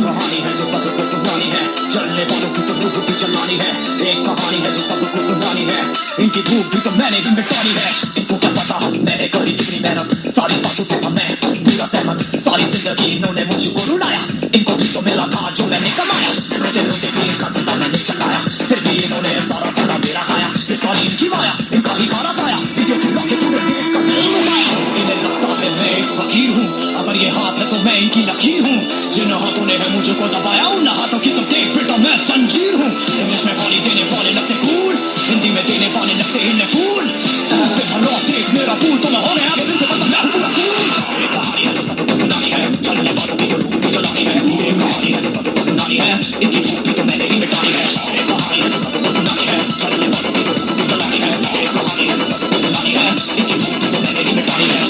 Speaker 7: कहानी है जो सबको सुनानी है, चलने वालों की तो रूह भी चलानी है। एक कहानी है जो सबको सुनानी है, इनकी भूख भी तो मैंने ही मिटानी है। इनको क्या पता मैंने करी कितनी मेहनत, सारी बातों से था मैं पूरा सहमत। सारी जिंदगी इन्होंने मुझको रुलाया, इनको भी तो मिला था जो मैंने कमाया। रोते रोते भी इनका धंधा मैंने चलाया, फिर भी इन्होंने सारा धंधा मेरा खाया। ये सारी इनकी माया, इनका ही खाना खाया। वीडियो चुरा के पूरे देश का दिल लुभाया। इन्हें लगता है मैं एक फकीर हूँ, अगर ये हाथ है तो मैं इनकी लकीर हूँ। जिन हाथों ने है मुझको दबाया, उन हाथों की तो देख बेटा मैं संजीर हूँ। इंग्लिश में गाली देने वाले लगते कूल, हिंदी में देने वाले लगते इन्हें फूल। से भरो देख मेरा पूल, तो मैं होने आगे दिन से बता मैं हूँ पूरा कूल। ये कहानी है जो सबको सुनानी है, चलने वालों की जो रूह भी जलानी है। ये कहानी है जो सबको सुनानी है, इनकी भूख भी तो मैंने ही मिटानी है। ये कहानी है जो सबको सुनानी है, चलने वालों की जो रूह भी जलानी है। ये कहानी है जो सबको सुनानी है, इनकी भूख भी तो मैंने ही मिटानी है।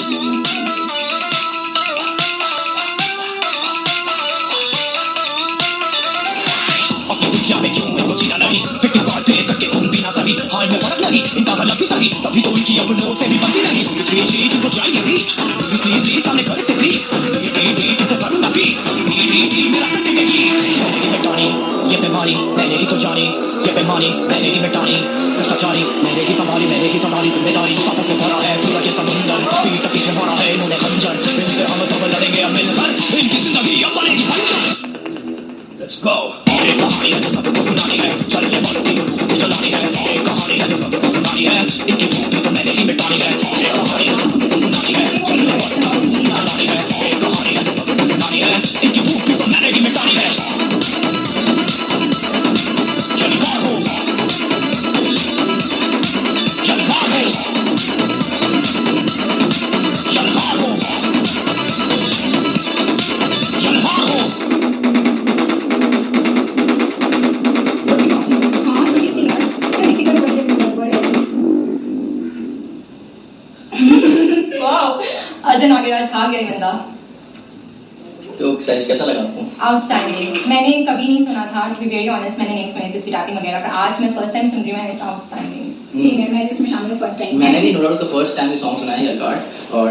Speaker 7: दुनिया में क्यों इनको जीना नहीं, फिट बात पे करके खून पीना सही। हाँ इनमें फर्क नहीं, इनका गलत भी सही, तभी तो इनकी अपनों से भी बनती नहीं। चीज इनको चाहिए रीच, प्लीज प्लीज प्लीज सामने करते प्लीज। इनको करूँगा भी मेरा कटेंगे की। मैंने ही मिटानी ये बीमारी, मैंने ही तो जानी ये बेमानी, मैंने ही मिटानी भ्रष्टाचारी। मैंने ही संभाली जिम्मेदारी। सांपों से भरा है पूरा ये समुंदर, पीठ पीछे भरा है इन्होंने खंजर। इनसे हम सब लड़ेंगे अब मिलकर, इनकी जिंदगी अब बनेगी बंजर। Let's go। एक कहानी है जो सबको सुनानी है, चलने वालों की तो रूह भी जलानी है। एक कहानी है जो सबको सुनानी है, इनकी भूख भी तो मैंने ही मिटानी है। एक कहानी है जो सबको सुनानी है, चलने वालों की तो रूह भी जलानी है। एक कहानी है जो सबको सुनानी है, इनकी भूख भी तो मैंने ही मिटानी है। जलवार हो, जलवार हो, जलवार हो, जलवार हो।
Speaker 13: अर्जुन आगे छा गया बंदा।
Speaker 12: तो सच कैसा लगा आपको?
Speaker 13: आउटस्टैंडिंग। मैंने कभी नहीं सुना था, टू बी वेरी ऑनेस्ट, मैंने नहीं सुनी थी रैपिंग वगैरह, पर आज मैं फर्स्ट टाइम सुन रही हूँ। मैंने आउटस्टैंडिंग मैं भी उसमें शामिल हूँ फर्स्ट टाइम।
Speaker 12: मैंने भी नोरा फर्स्ट टाइम सॉन्ग सुना है यलगार, और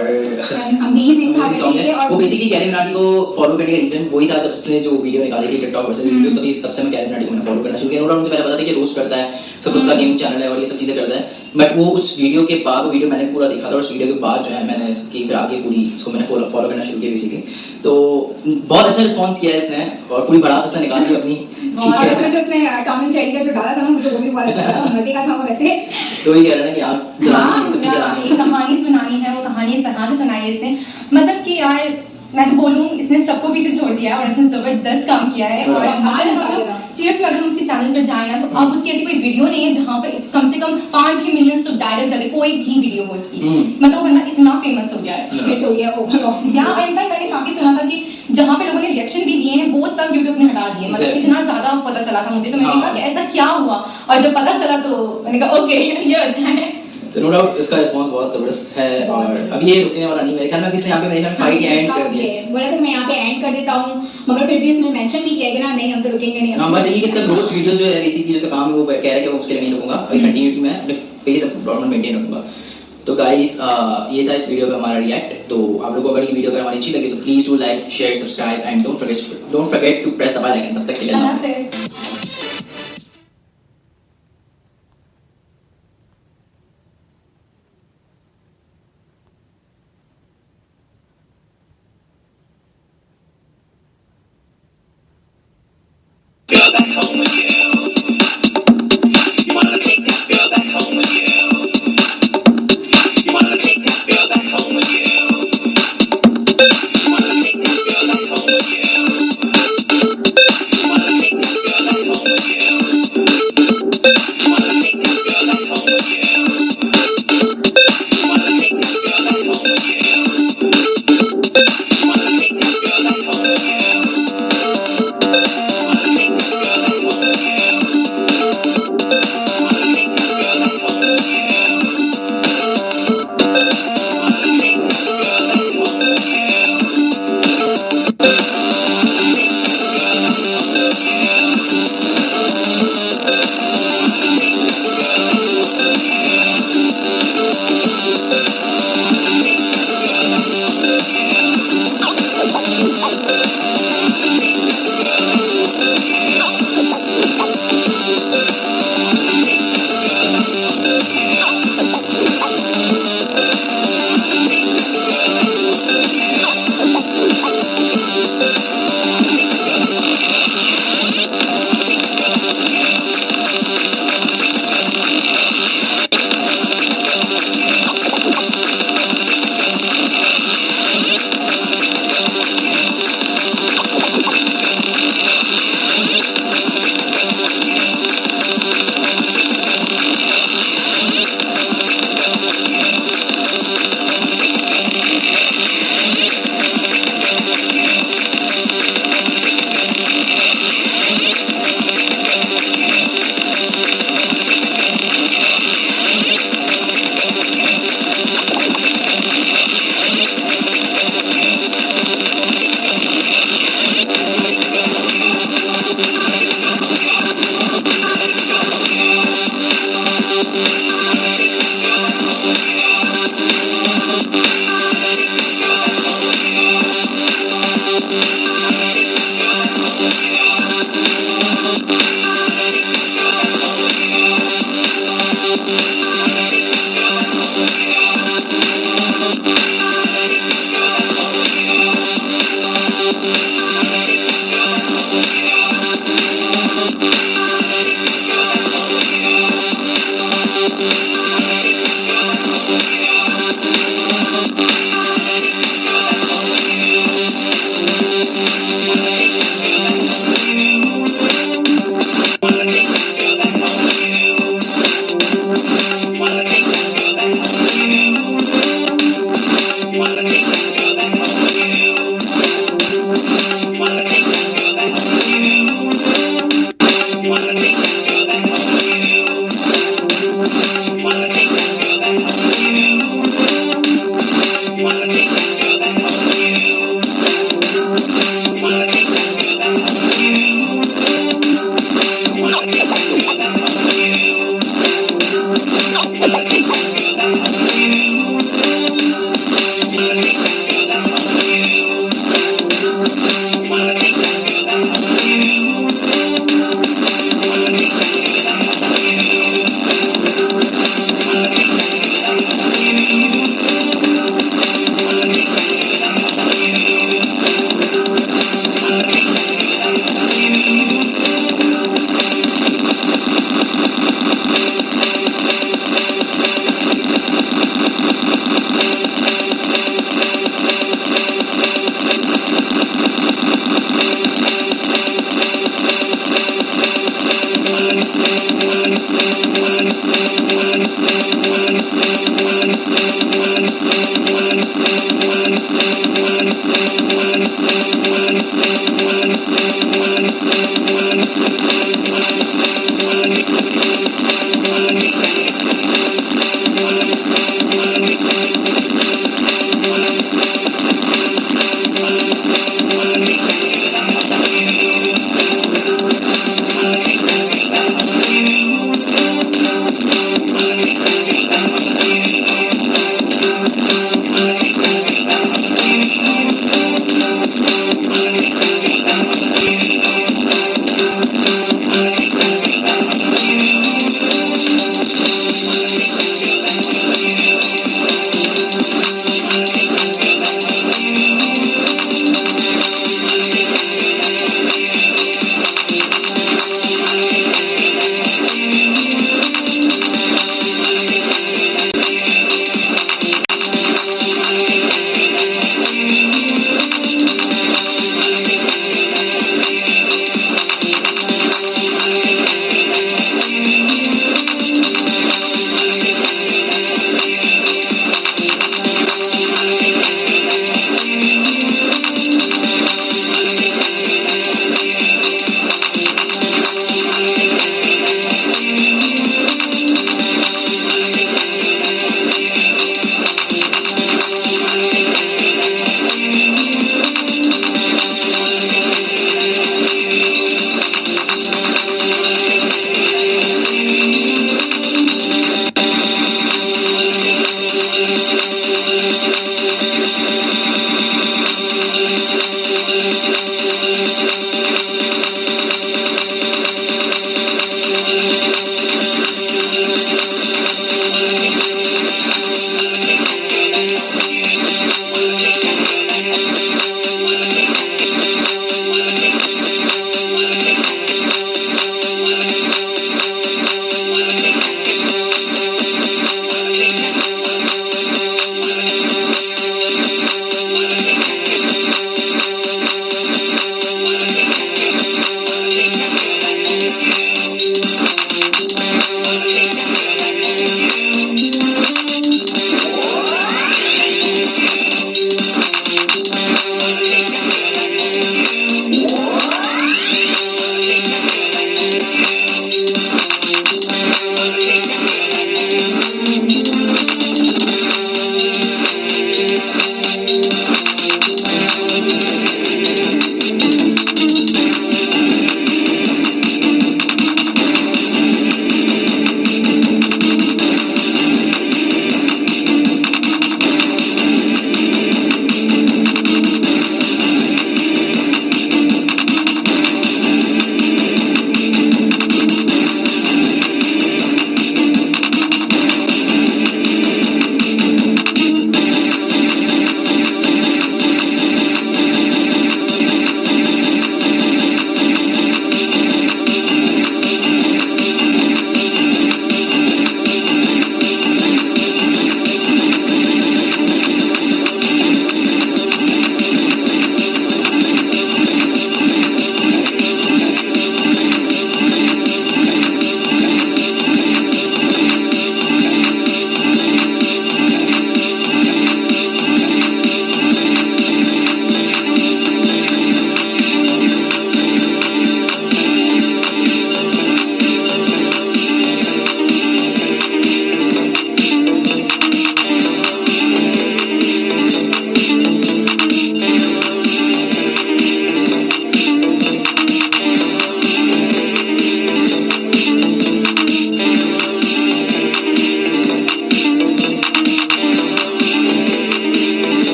Speaker 13: अमेजिंग था ये। और
Speaker 12: वो बेसिकली कैरी मिनाटी को फॉलो करने का रीजन वही था, जब उसने जो वीडियो निकाली थी टिकटॉक वर्सेस वीडियो, तब से मैं कैरी मिनाटी को मैंने फॉलो करना शुरू किया। नोरा मुझे पहले पता था कि रोस्ट करता है, तो खुद का गेमिंग चैनल है और ये सब चीजें करता है, बट वो उस वीडियो के बाद, वो वीडियो मैंने पूरा देखा था, और उस वीडियो के बाद जो है मैंने इसकी फिर आगे पूरी इसको मैंने फॉलो करना शुरू किया बेसिकली। तो बहुत अच्छा रिस्पॉन्स किया है इसने, और पूरी भड़ास इसने निकाल दी अपनी।
Speaker 13: और उसमें जो उसने टॉम एंड जेरी का जो डाला था ना, मुझे वो भी बहुत अच्छा लगा, मजे का था वो वैसे।
Speaker 12: तो ये कह रहा है कि आप
Speaker 13: एक कहानी सुनानी है, वो कहानी इस तरह से सुनाई है इसने, मतलब कि यार मैं तो बोलूँ इसने सबको पीछे छोड़ दिया है और इसने जबरदस्त काम किया है। और सीरियस में अगर हम उसके चैनल पर जाए ना, तो अब उसकी ऐसी कोई वीडियो नहीं है जहाँ पर कम से कम 5-6 मिलियन तो डायरेक्ट चले, कोई भी वीडियो हो उसकी, मतलब वो बंदा इतना फेमस हो गया है, हिट हो गया ओवरऑल। या इनफैक्ट मैंने काफी सुना था कि जहाँ पे लोगों ने रिएक्शन भी दिए हैं वो तक यूट्यूब ने हटा दिए, मतलब इतना ज्यादा पता चला था मुझे। तो मैंने कहा कि ऐसा क्या हुआ, और जब पता चला तो मैंने कहा ओके ये अच्छा है।
Speaker 12: तो नो डाउट इसका रिस्पांस बहुत जबरदस्त है, और अभी ये रुकने वाला नहीं मेरे ख्याल में। अभी इसने यहाँ पे मेरे ख्याल फाइट एंड कर दिया,
Speaker 13: बोला था मैं यहाँ पे एंड कर देता हूँ, मगर फिर भी इसने मेंशन भी किया कि ना नहीं हम तो रुकेंगे नहीं।
Speaker 12: हाँ बट ये इसका रोज वीडियो जो है बेसिकली जिसका काम है वो कह रहा है कि वो उसके लिए नहीं रुकूंगा, अभी कंटिन्यूटी में अपने पेस अपना मेंटेन रखूंगा। तो गाइस ये था इस वीडियो पे हमारा रिएक्ट। तो आप लोगों को अगर ये वीडियो अगर हमारी अच्छी लगी तो please do like share subscribe and don't forget to press the bell icon. तब तक के लिए
Speaker 7: girl back home with you. You wanna take that girl back home with you. You wanna take that girl back home with you. You wanna take that girl back home with you. You wanna take that girl back home with you. You wanna take that girl back home with you. You wanna take that girl back home with you. You wanna take that girl back home with you.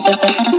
Speaker 2: What?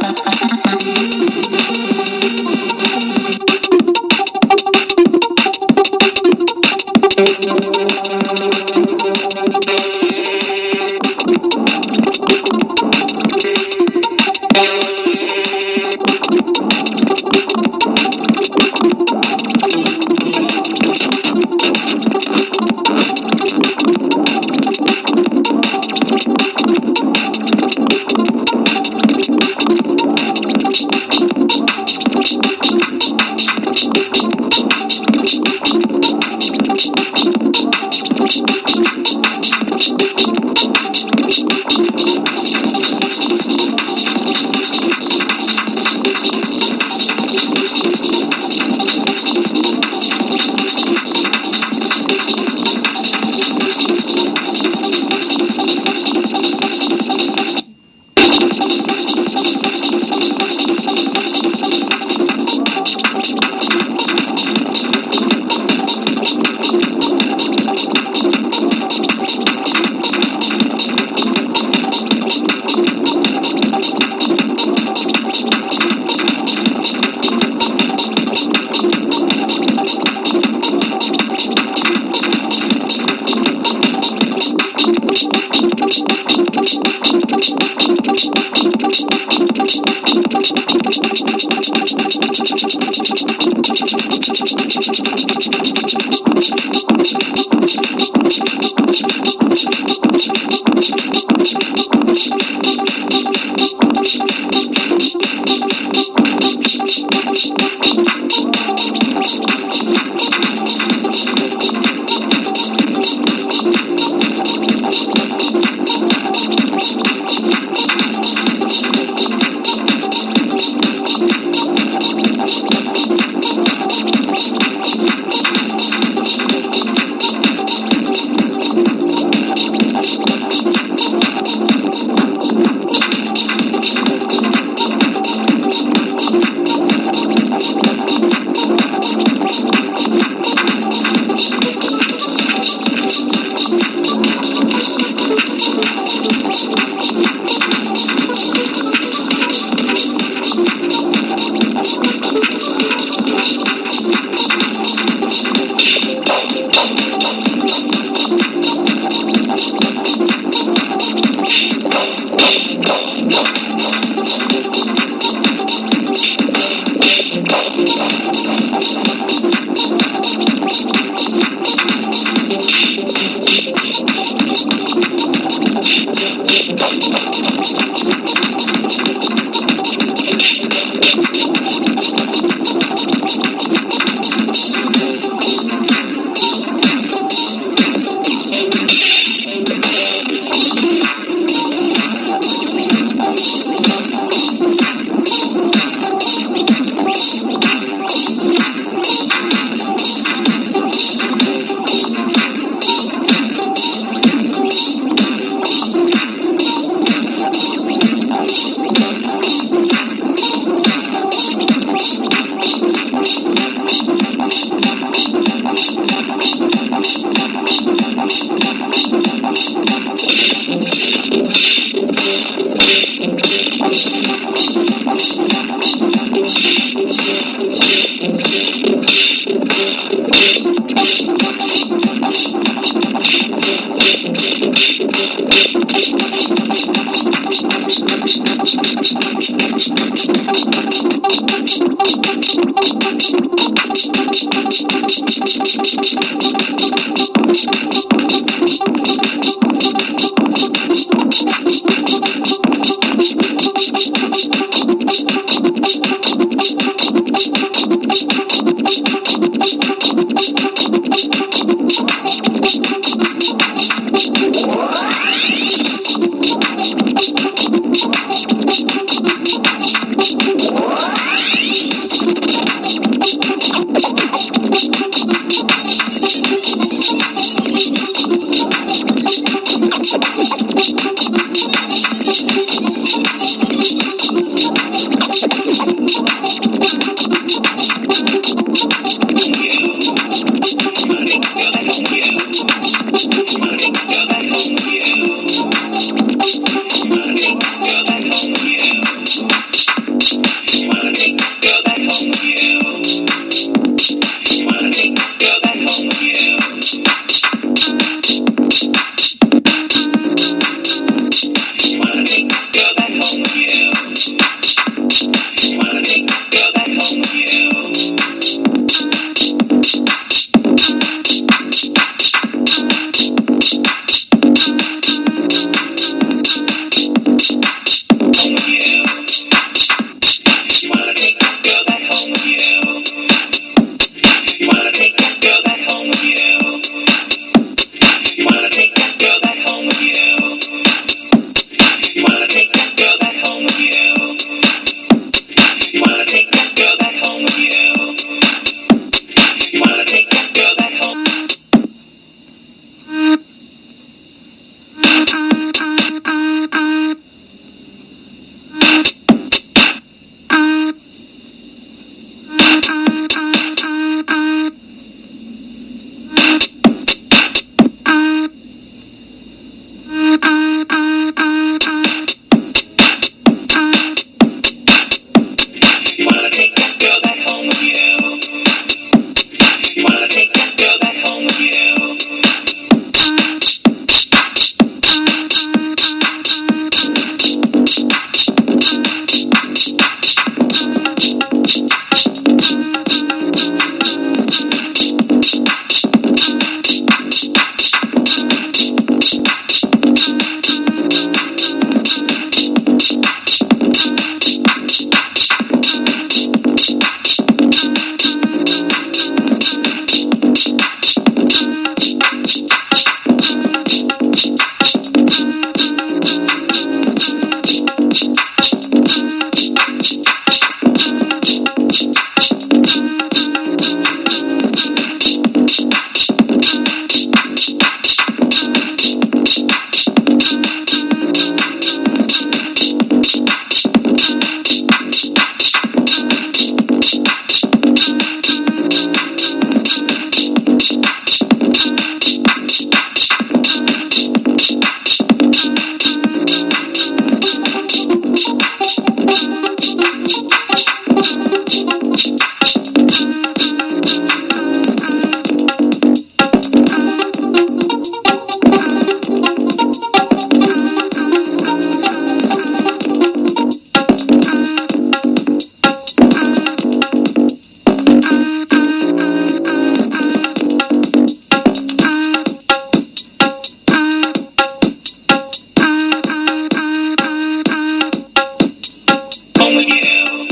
Speaker 4: home with you.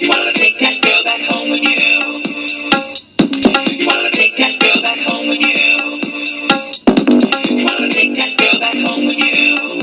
Speaker 4: Wanna take that girl back home with you. Wanna take that girl back home with you. Wanna take that girl back home with you.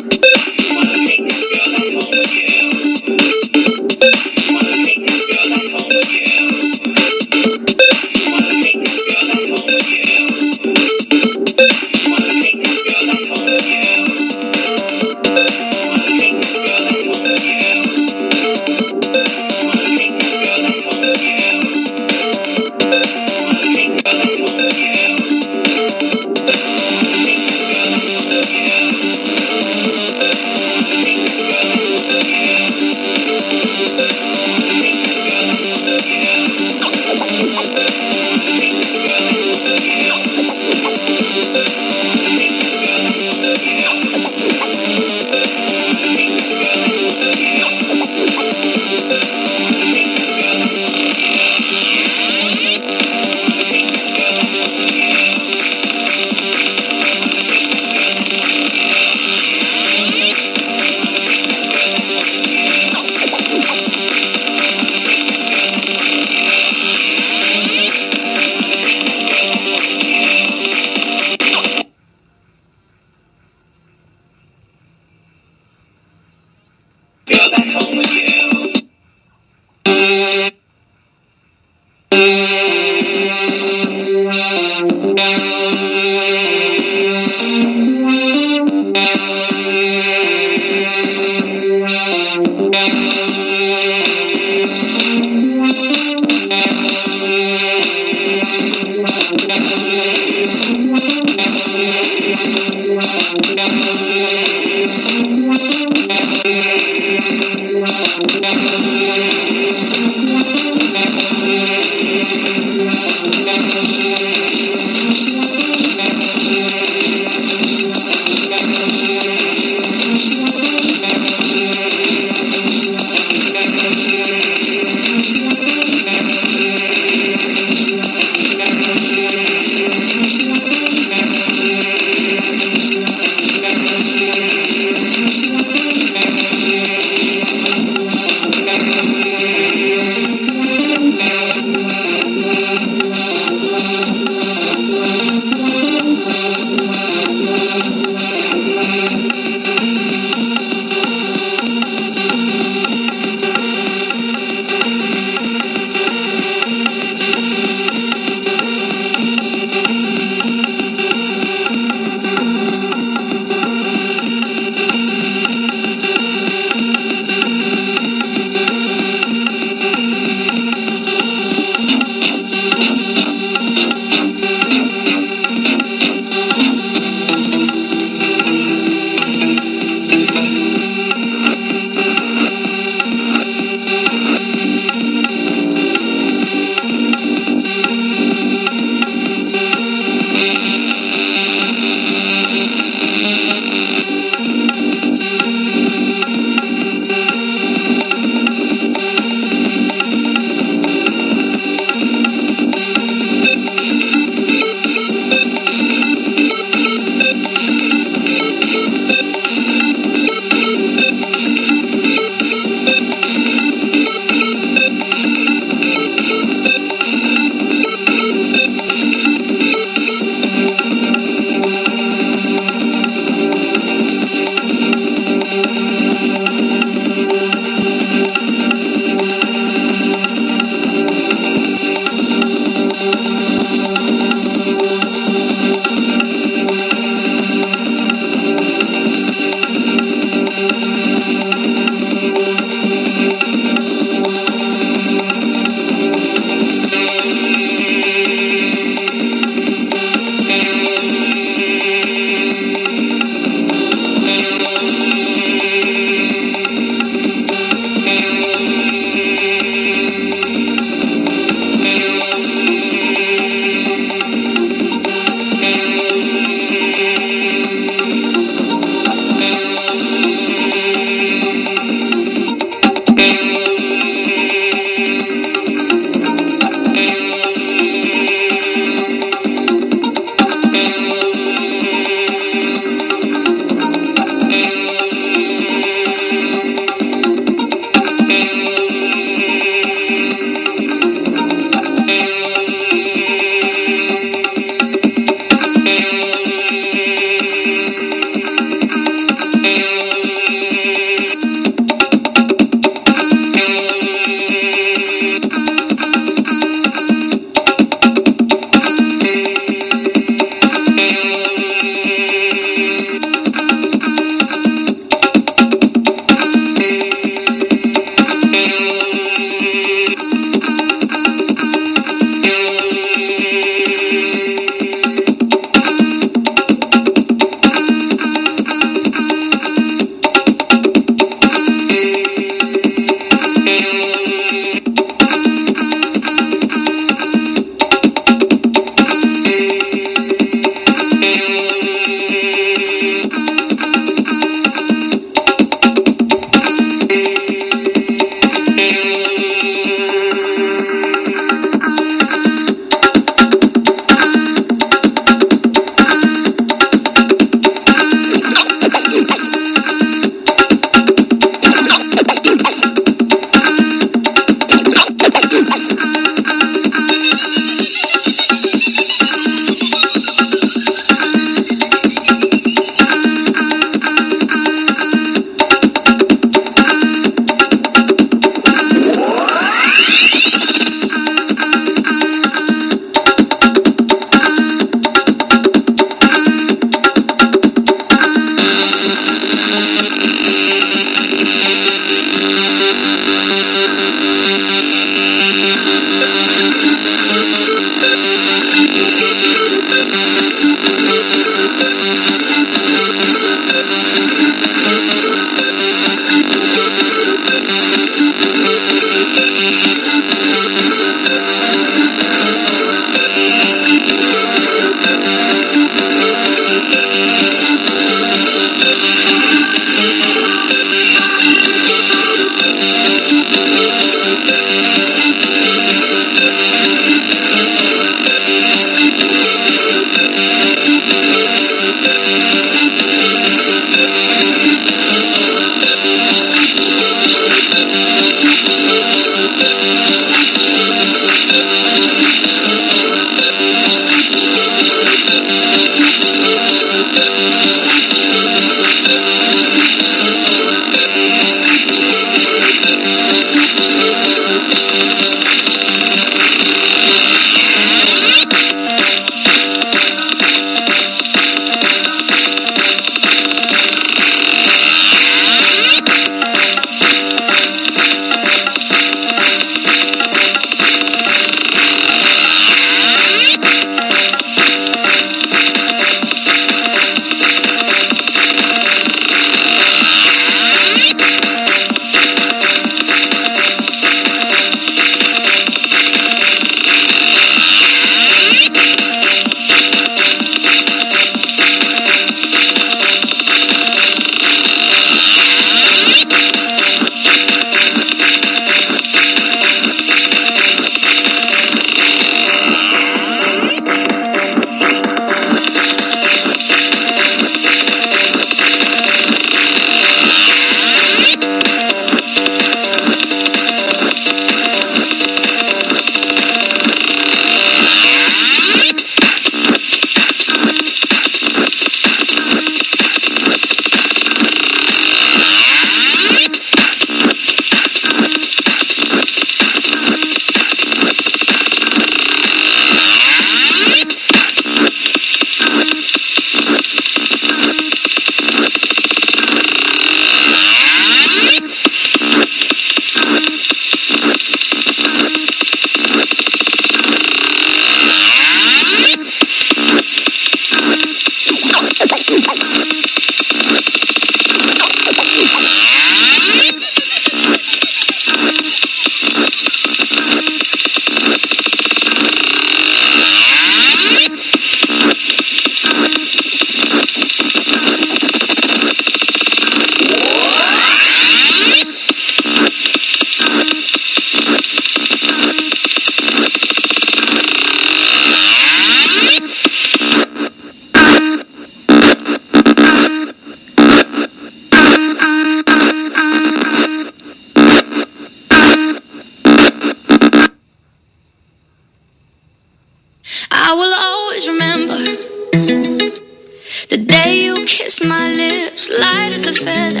Speaker 2: kissed my lips light as a feather.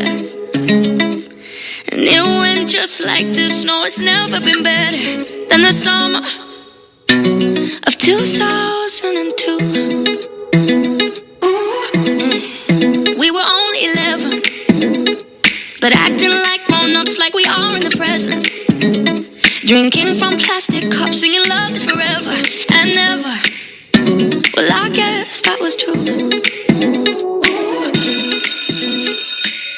Speaker 2: And it went just like this. No, it's never been better than the summer of 2002. We were only 11, but acting like grown-ups, like we are in the present. Drinking from plastic cups, singing love is forever and never. Well, I guess that was true.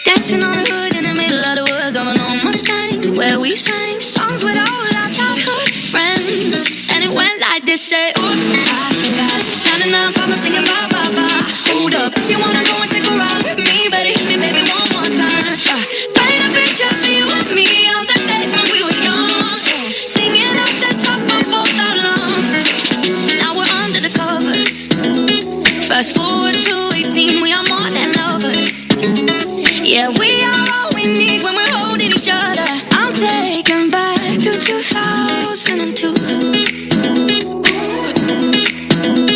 Speaker 2: Dancing on the hood in the middle of the woods of an old Mustang, where we sang songs with all our childhood friends. And it went like this, say, oops, I got it. Now, I'm singing bye, bye, bye. Hold up, if you wanna go and take a ride with me, better hit me, baby, one more time. Paint a picture for you and me on the days when we were young, singing at the top of both our lungs. Now we're under the covers. Fast forward to 18, we are more than lovers. Yeah, we are all we need when we're holding each other. I'm taken back to 2002.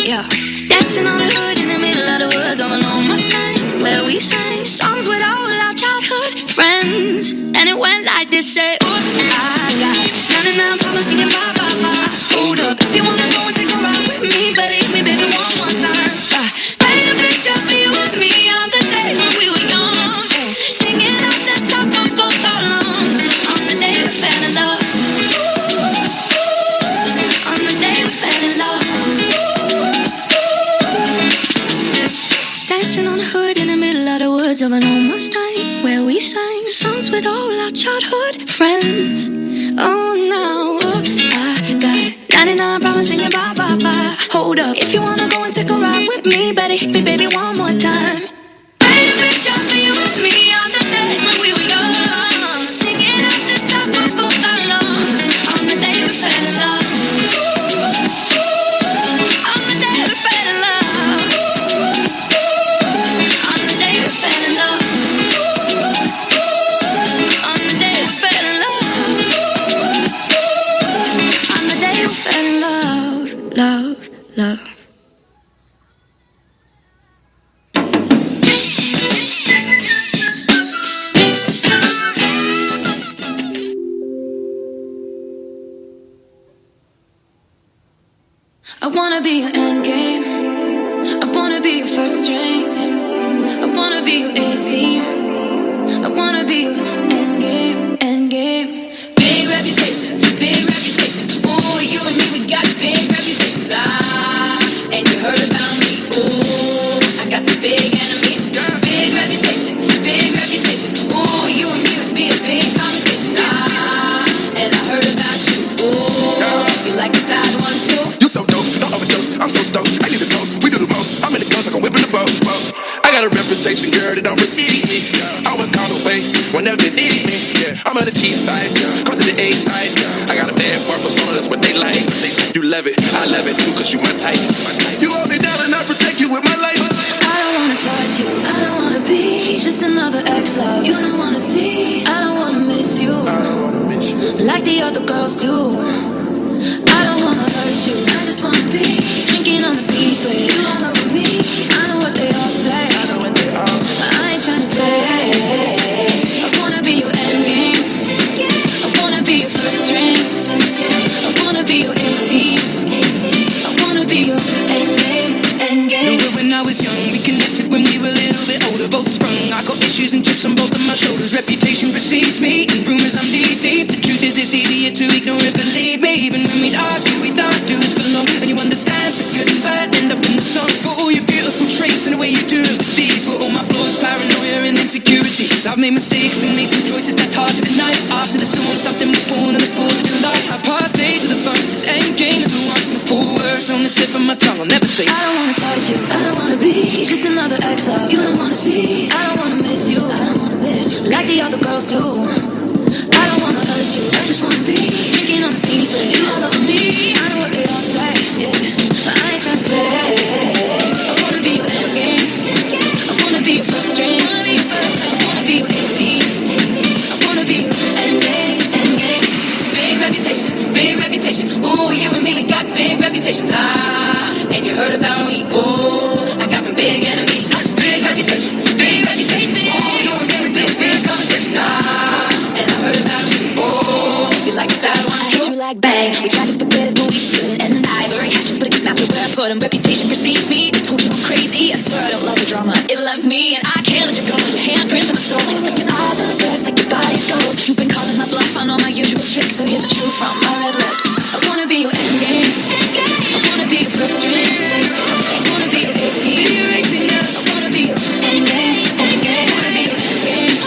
Speaker 2: Yeah, dancing on the hood in the middle of the woods of an old Mustang, where we sang songs with all our childhood friends. And it went like this, say, oops, I got it. Now, I'm singing bye, bye, bye. Hold up, if you wanna go and take a ride with me, better hit me, baby, one more time. Paint a picture for you and me on the days when we were young, singing at the top of both our lungs. On the day we fell in love. On the day we fell in love. Dancing on the hood in the middle of the woods of an old Mustang, where we sang songs with all our childhood friends. Oh, now, oops, I got it. 99 problems singing bye, bye, bye. Hold up, if you wanna go and take a ride with me, better hit me, baby, one more time. Paint a picture for you and me on the days when we were young, singing at the top of both our lungs. On the day we fell in love. On the day we fell in love. On the day we fell in love. On the day we fell in love. On the day we fell in love. Love, love. I wanna be your end game. I wanna be your first string. I wanna be your A-team. I wanna be your end game, end game. Big reputation, big reputation. Oh, you and me, we got big reputations. And you heard about me. Oh, I got some big enemies. Big reputation, big reputation. Oh, you and me would be a big conversation. And I heard about you. Oh, you like the bad ones too.
Speaker 14: So dope, don't overdose, I'm so stoked, I need a toast, we do the most, I'm in the ghost like I'm whipping the boat. I got a reputation, girl, that don't receive me. I would call away whenever they need me. I'm on the cheap side, come to the A side. I got a bad for persona, that's what they like. You love it, I love it too, cause you my type. You hold me down and I protect you with my life.
Speaker 2: I don't wanna touch you, I don't wanna be just another ex-love. You don't wanna see, I don't wanna miss you, like the other girls do. I don't wanna hurt you, I just wanna be drinking on the beach with you all over me. I know what they all say, but I ain't tryna play. I wanna be your end game. I wanna be your first string. I wanna be your A-team. I wanna be your end game, end game.
Speaker 5: Knew it when I was young, we connected when we were a little bit older. Both sprung, I got issues and chips on both of my shoulders. Reputation precedes me, and rumors I'm knee deep. The truth is it's easier to ignore it, believe me. Even when we don't do it for long. And you understand the good and bad end up in the song. For all your beautiful traits and the way you do it with these. For all my flaws, paranoia and insecurities. I've made mistakes and made some choices that's hard to deny. After the storm, something was born and the fall of the light. I passed days of the fun, this end game is the one. Before words on the tip of my tongue, I'll never say
Speaker 2: I don't wanna touch you, I don't wanna be just another ex-love. You don't wanna see, I don't wanna miss you, I don't wanna miss you, like the other girls do. I don't wanna hurt you, I just wanna be drinking on the beach with you all over me. I know what they all say, but I ain't tryna play. I wanna be your end game. I wanna be your first string. I wanna be your A-team. I wanna be your end game, end game. Big reputation, big reputation. Ooh, you and me, we got big reputations. And you heard about me. Ooh, I got some big enemies. Big reputation, like bang. We tried to forget it, but we stood and I bury hatches, but it came after where I put 'em. Reputation precedes me. They told you I'm crazy. I swear I don't love the drama. It loves me, and I can't let you go. Your handprints on my soul. It's like your eyes are good. It's like your body's gold. You've been calling my bluff on all my usual tricks, so here's the truth from my red lips. I wanna be your endgame. I wanna be your first string. I wanna be your 18. I wanna be your endgame. I wanna be your endgame.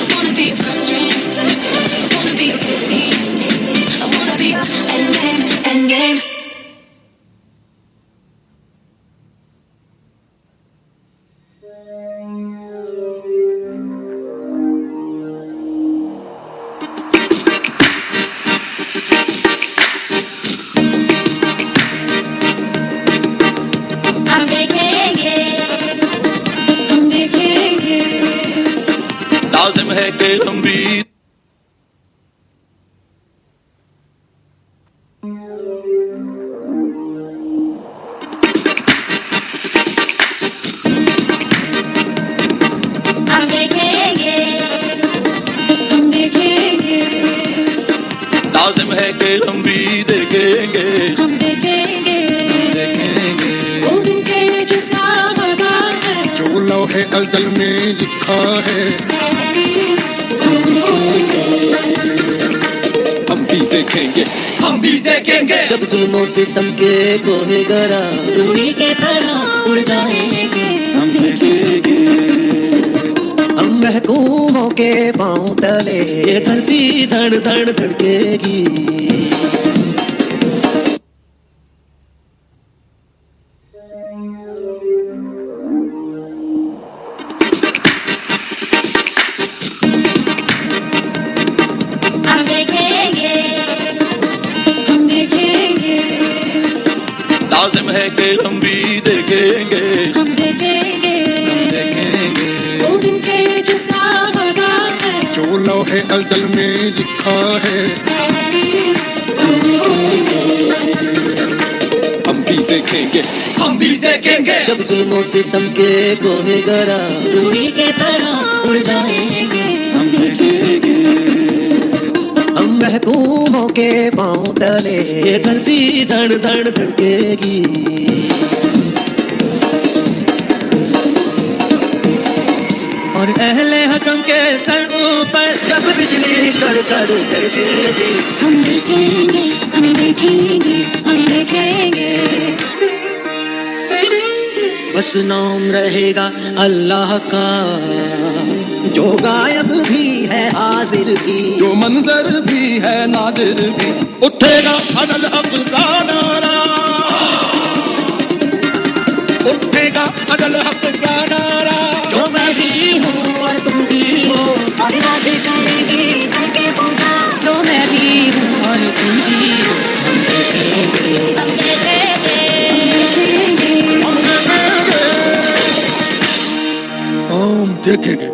Speaker 2: I wanna be your first string. I wanna be your 18. I wanna be your endgame. Endgame.
Speaker 5: लाजिम है कि हम भी लाजिम है कि हम भी देखेंगे
Speaker 2: हम देखेंगे वो दिन के जिसका वादा है
Speaker 9: जो लौहे अज़ल में लिखा है
Speaker 5: हम भी देखेंगे हम भी देखेंगे
Speaker 6: जब जुल्मों से तम के कोहे गरा रूही के तरह उड़ जाएंगे हम देखेंगे हम महकूमों के पांव तले ये धरती धड़ धड़ धड़केगी
Speaker 5: लाजिम है कि हम भी देखेंगे
Speaker 2: हम देखेंगे वो दिन के जिसका वादा है
Speaker 9: जो लौहे अज़ल में लिखा है
Speaker 5: हम भी देखेंगे हम भी देखेंगे
Speaker 6: जब जुल्मों से तम के कोहे गरा रूही के तरह उड़ जाएंगे हम देखेंगे हम महकूमों के पांव तले ये धरती धड़ धड़ धड़केगी और अहले हकम के सर ऊपर जब बिजली कड़कड़ कड़केगी
Speaker 2: हम देखेंगे हम देखेंगे हम देखेंगे
Speaker 6: बस नाम रहेगा अल्लाह का जो गायब भी है हाजिर भी
Speaker 5: जो मंजर भी है नाजिर भी उठेगा अदल हक का नारा उठेगा अदल हक का नारा
Speaker 2: जो मैं भी हूँ और तुम भी हो और राज करेंगे घर के खुदा
Speaker 6: जो मैं भी हूँ और तुम भी हो हम देखेंगे
Speaker 2: हम देखेंगे
Speaker 5: हम देखेंगे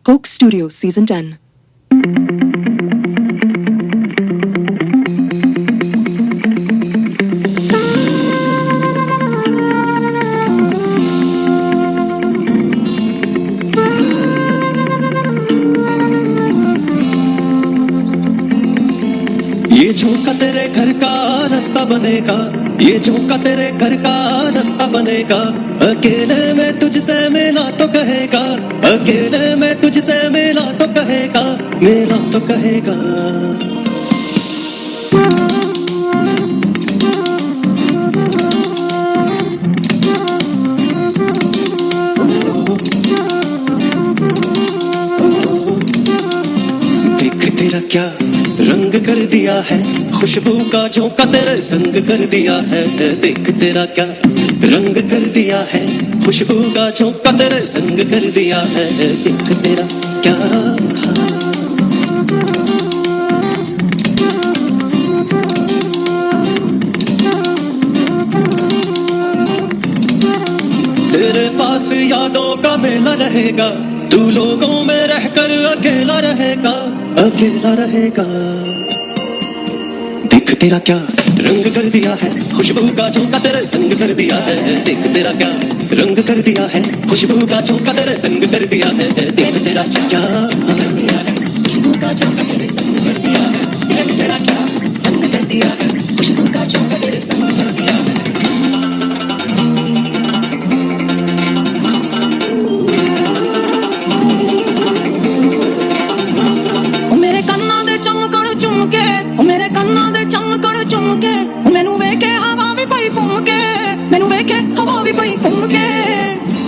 Speaker 1: Coke Studio Season 10.
Speaker 5: ये झोंका तेरे घर का रास्ता बनेगा ये झोंका तेरे घर का रास्ता बनेगा अकेले में तुझसे मिला तो कहेगा अकेले में तुझसे मिला तो कहेगा मिला तो कहेगा देख तेरा क्या रंग कर दिया है खुशबू का झोंका तेरे संग कर दिया है देख तेरा क्या रंग कर दिया है खुशबू का झोंका तेरे संग कर दिया है देख तेरा क्या
Speaker 7: तेरे पास यादों का मेला रहेगा, तू लोगों में रहकर अकेला रहेगा, अकेला रहेगा। देख तेरा क्या रंग कर दिया है, खुशबू का झोंका तेरे संग कर दिया है। देख तेरा क्या रंग कर दिया है, खुशबू का झोंका तेरे संग कर दिया है। देख तेरा क्या खुशबू का झोंका तेरे संग कर दिया है। देख तेरा क्या रंग कर दिया है, खुशबू का झोंका तेरे संग कर दिया है।